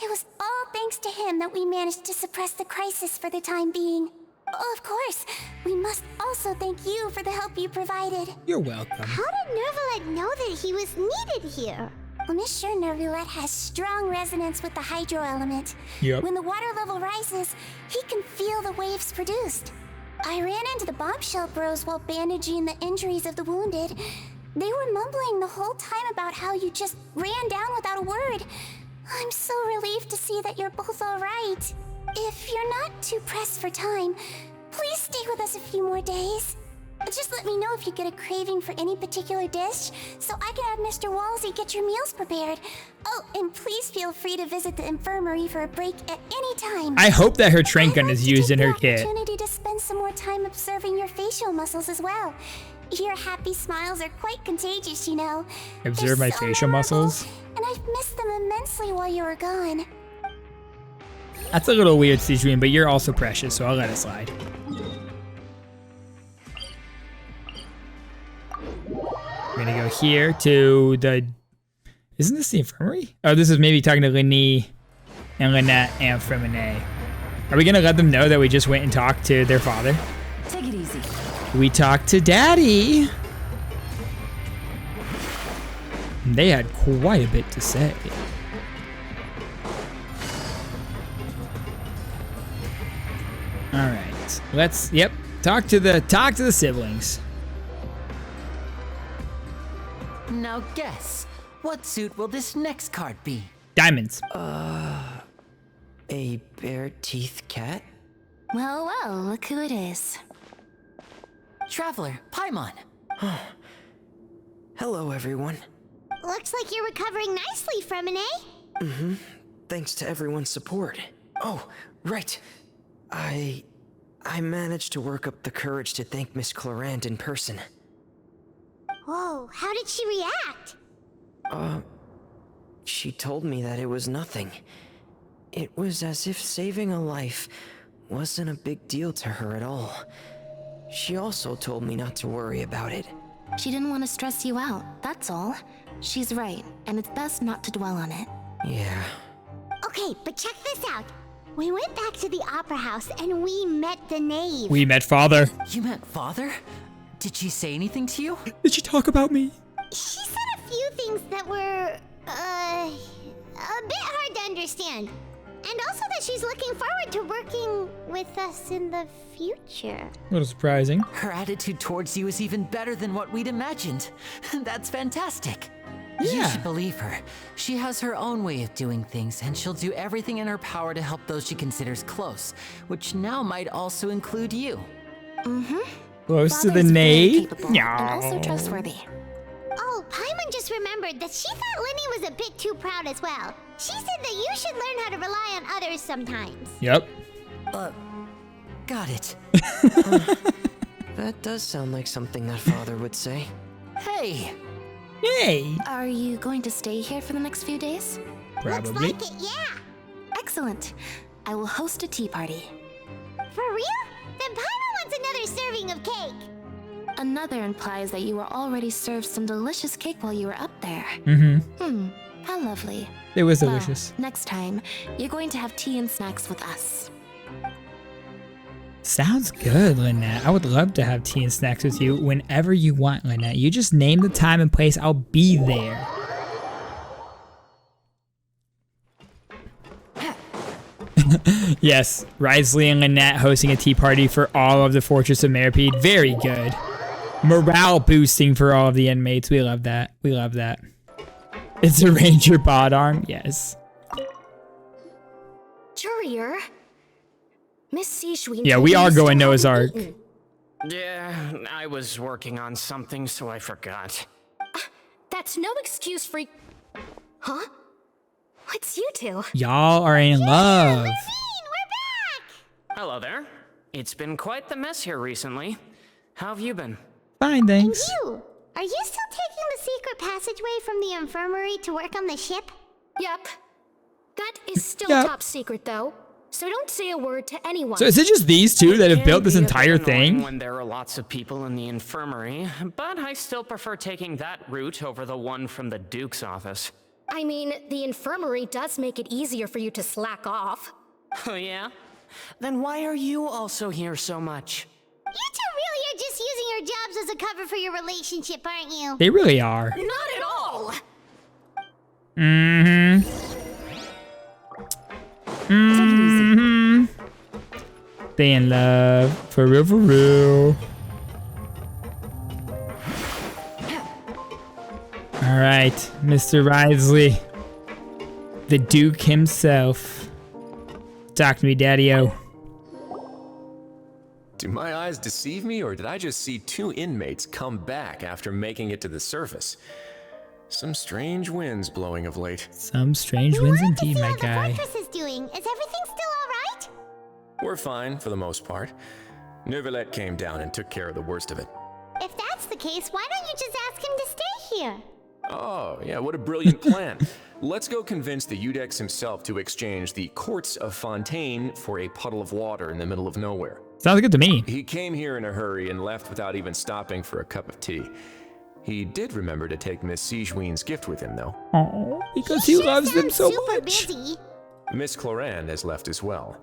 S2: It was all thanks to him that we managed to suppress the crisis for the time being. Oh, of course, we must also thank you for the help you provided.
S1: You're welcome.
S2: How did Nervulette know that he was needed here? Well, Monsieur Nervulette has strong resonance with the hydro element.
S1: Yep.
S2: When the water level rises, he can feel the waves produced. I ran into the bombshell bros while bandaging the injuries of the wounded. They were mumbling the whole time about how you just ran down without a word. I'm so relieved to see that you're both all right. If you're not too pressed for time, please stay with us a few more days. Just let me know if you get a craving for any particular dish, so I can have Mr. Walsey get your meals prepared. Oh, and please feel free to visit the infirmary for a break at any time.
S1: I hope that her trank gun is used in her kit.
S2: Opportunity to spend some more time observing your facial muscles as well. Your happy smiles are quite contagious, you know.
S1: Observe my facial muscles.
S2: And I've missed them immensely while you were gone.
S1: That's a little weird, Sijun, but you're also precious, so I'll let it slide. We're gonna go here to the... Isn't this the infirmary? Oh, this is maybe talking to Lenny and Lynette and Fremine. Are we gonna let them know that we just went and talked to their father?
S13: Take it easy.
S1: We talked to Daddy. They had quite a bit to say. All right, let's, yep, talk to the siblings.
S8: Now guess, what suit will this next card be?
S1: Diamonds.
S14: A bare teeth cat?
S20: Well, well, look who it is.
S8: Traveler, Paimon.
S14: Hello, everyone.
S2: Looks like you're recovering nicely, Fremine.
S14: Thanks to everyone's support. Oh, right. I managed to work up the courage to thank Miss Clarant in person.
S2: Whoa, how did she react?
S14: She told me that it was nothing. It was as if saving a life wasn't a big deal to her at all. She also told me not to worry about it.
S20: She didn't want to stress you out, that's all. She's right, and it's best not to dwell on it.
S14: Yeah.
S2: Okay, but check this out. We went back to the opera house and we met the knave.
S1: We met father.
S8: You met father? Did she say anything to you?
S1: Did she talk about me?
S2: She said a few things that were, a bit hard to understand. And also that she's looking forward to working with us in the future.
S1: A little surprising.
S8: Her attitude towards you is even better than what we'd imagined. That's fantastic.
S1: Yeah.
S8: You should believe her. She has her own way of doing things, and she'll do everything in her power to help those she considers close, which now might also include you.
S1: Close to the knave?
S20: And also trustworthy.
S2: Oh, Paimon just remembered that she thought Lenny was a bit too proud as well. She said that you should learn how to rely on others sometimes.
S1: Yep.
S8: Got it.
S14: That does sound like something that father would say.
S8: Hey!
S1: Hey!
S20: Are you going to stay here for the next few days?
S1: Probably.
S2: Looks like it, yeah.
S20: Excellent. I will host a tea party.
S2: For real? Then Paimon wants another serving of cake.
S20: Another implies that you were already served some delicious cake while you were up there. How lovely.
S1: It was
S20: Well,
S1: delicious.
S20: next time, you're going to have tea and snacks with us.
S1: Sounds good, Lynette. I would love to have tea and snacks with you whenever you want, Lynette. You just name the time and place, I'll be there. Yes, Risley and Lynette hosting a tea party for all of the Fortress of Merpede. Very good. Morale boosting for all of the inmates. We love that. We love that. It's a ranger bod arm. Yes.
S9: Jurier. Miss Sijun.
S1: Yeah, we are going Noah's Ark.
S10: Yeah, I was working on something, so I forgot.
S9: That's no excuse for... Huh? What's you two?
S1: Y'all are in love.
S10: Hello there. It's been quite the mess here recently. How have you been?
S1: Fine, thanks.
S2: And you? Are you still taking the secret passageway from the infirmary to work on the ship?
S9: Yep. That is still top secret, though. So don't say a word to anyone.
S1: So is it just these two that have built this
S10: It can be a
S1: entire
S10: bit annoying
S1: thing?
S10: when there are lots of people in the infirmary, but I still prefer taking that route over the one from the Duke's office.
S9: I mean, the infirmary does make it easier for you to slack off.
S10: Oh yeah? Then why are you also here so much?
S2: You two really are just using your jobs as a cover for your relationship, aren't you?
S1: They really are.
S9: Not at all.
S1: They in love. For real, for real. Alright, Mr. Risley. The Duke himself. Talk to me, Daddy-O.
S11: Do my eyes deceive me, or did I just see 2 inmates come back after making it to the surface? Some strange winds blowing of late.
S1: Some strange winds indeed, my guy.
S2: How the fortress is doing. Is everything still all right?
S11: We're fine for the most part. Neuvillette came down and took care of the worst of it.
S2: If that's the case, why don't you just ask him to stay here?
S11: Oh, yeah, what a brilliant plan. Let's go convince the Udex himself to exchange the courts of Fontaine for a puddle of water in the middle of nowhere.
S1: Sounds good to me.
S11: He came here in a hurry and left without even stopping for a cup of tea. He did remember to take Miss Sigewinne's gift with him, though.
S1: Oh, because he loves them so much.
S2: Busy.
S11: Miss Clorande has left as well.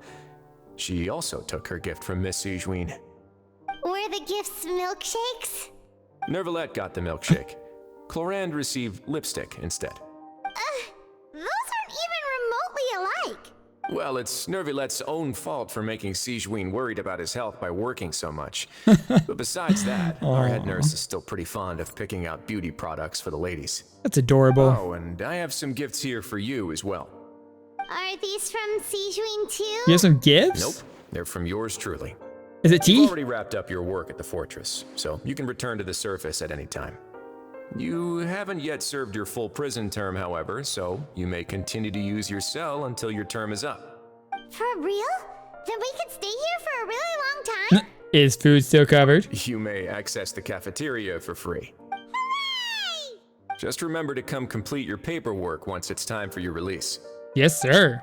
S11: She also took her gift from Miss Sigewinne.
S2: Were the gifts milkshakes?
S11: Neuvillette got the milkshake. Clorande received lipstick instead.
S2: Those aren't even remotely alike.
S11: Well, it's Neuvillette's own fault for making Sigewinne worried about his health by working so much. But besides that, our head nurse is still pretty fond of picking out beauty products for the ladies.
S1: That's adorable.
S11: Oh, and I have some gifts here for you as well.
S2: Are these from Sigewinne too?
S1: You have some gifts?
S11: Nope, they're from yours truly.
S1: Is it tea?
S11: You've already wrapped up your work at the fortress, so you can return to the surface at any time. You haven't yet served your full prison term, however, so you may continue to use your cell until your term is up.
S2: For real? Then we could stay here for a really long time?
S1: Is food still covered?
S11: You may access the cafeteria for free.
S2: Hooray!
S11: Just remember to come complete your paperwork once it's time for your release.
S1: Yes, sir.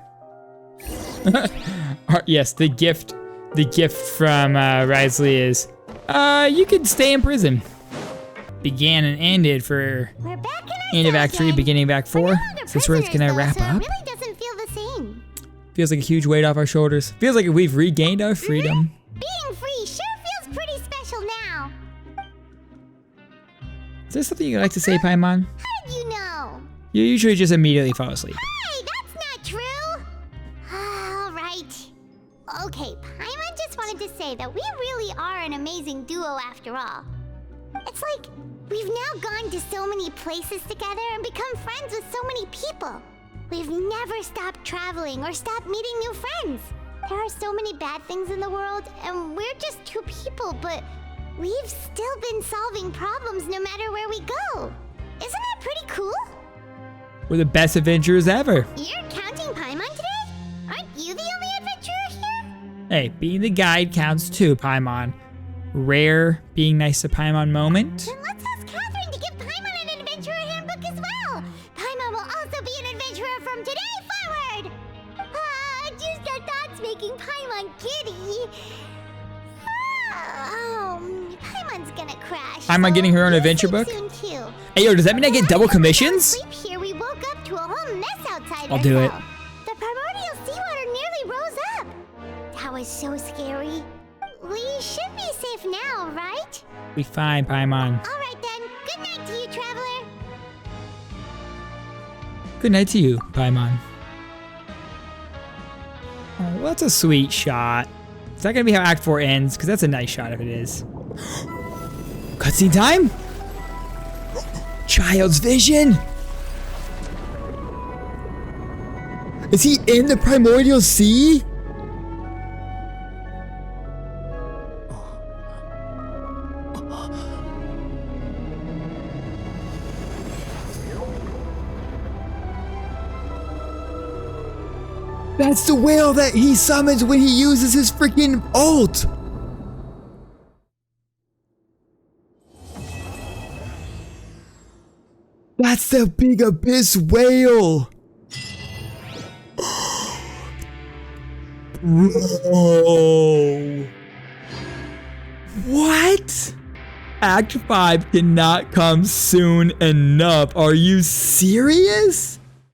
S1: Yes, the gift from Risley is, you can stay in prison. Began and ended for end of Act 3, beginning of Act 4. Is this where it's gonna wrap up?
S2: It really doesn't feel the same.
S1: Feels like a huge weight off our shoulders. Feels like we've regained our freedom.
S2: Being free sure feels pretty special now.
S1: Is there something you'd like to say, Paimon?
S2: How did you know?
S1: You usually just immediately fall asleep.
S2: Hey, that's not true. All right. Okay, Paimon just wanted to say that we really are an amazing duo after all. It's like we've now gone to so many places together and become friends with so many people. We've never stopped traveling or stopped meeting new friends. There are so many bad things in the world, and we're just 2 people, but we've still been solving problems no matter where we go. Isn't that pretty cool?
S1: We're the best adventurers ever.
S2: You're counting Paimon today? Aren't you the only adventurer here?
S1: Hey, being the guide counts too, Paimon. Rare being nice to Paimon moment.
S2: Then let's ask Catherine to give Paimon an adventurer handbook as well. Paimon will also be an adventurer from today forward. Just our thoughts making Paimon giddy. Paimon's gonna crash.
S1: Paimon getting her own adventure book?
S2: Soon too.
S1: Hey, yo, does that mean I get double commissions?
S2: Sleep here, we woke up to a whole mess outside.
S1: I'll do it.
S2: The primordial seawater nearly rose up. That was so scary. We should be safe now, right?
S1: We fine, Paimon.
S2: All right then. Good night to you, traveler.
S1: Good night to you, Paimon. Oh, well, that's a sweet shot. Is that gonna be how Act 4 ends? Because that's a nice shot if it is. Cutscene time? Child's vision? Is he in the primordial sea? That's the whale that he summons when he uses his freaking ult! That's the big abyss whale! Bro! What? Act 5 cannot come soon enough. Are you serious?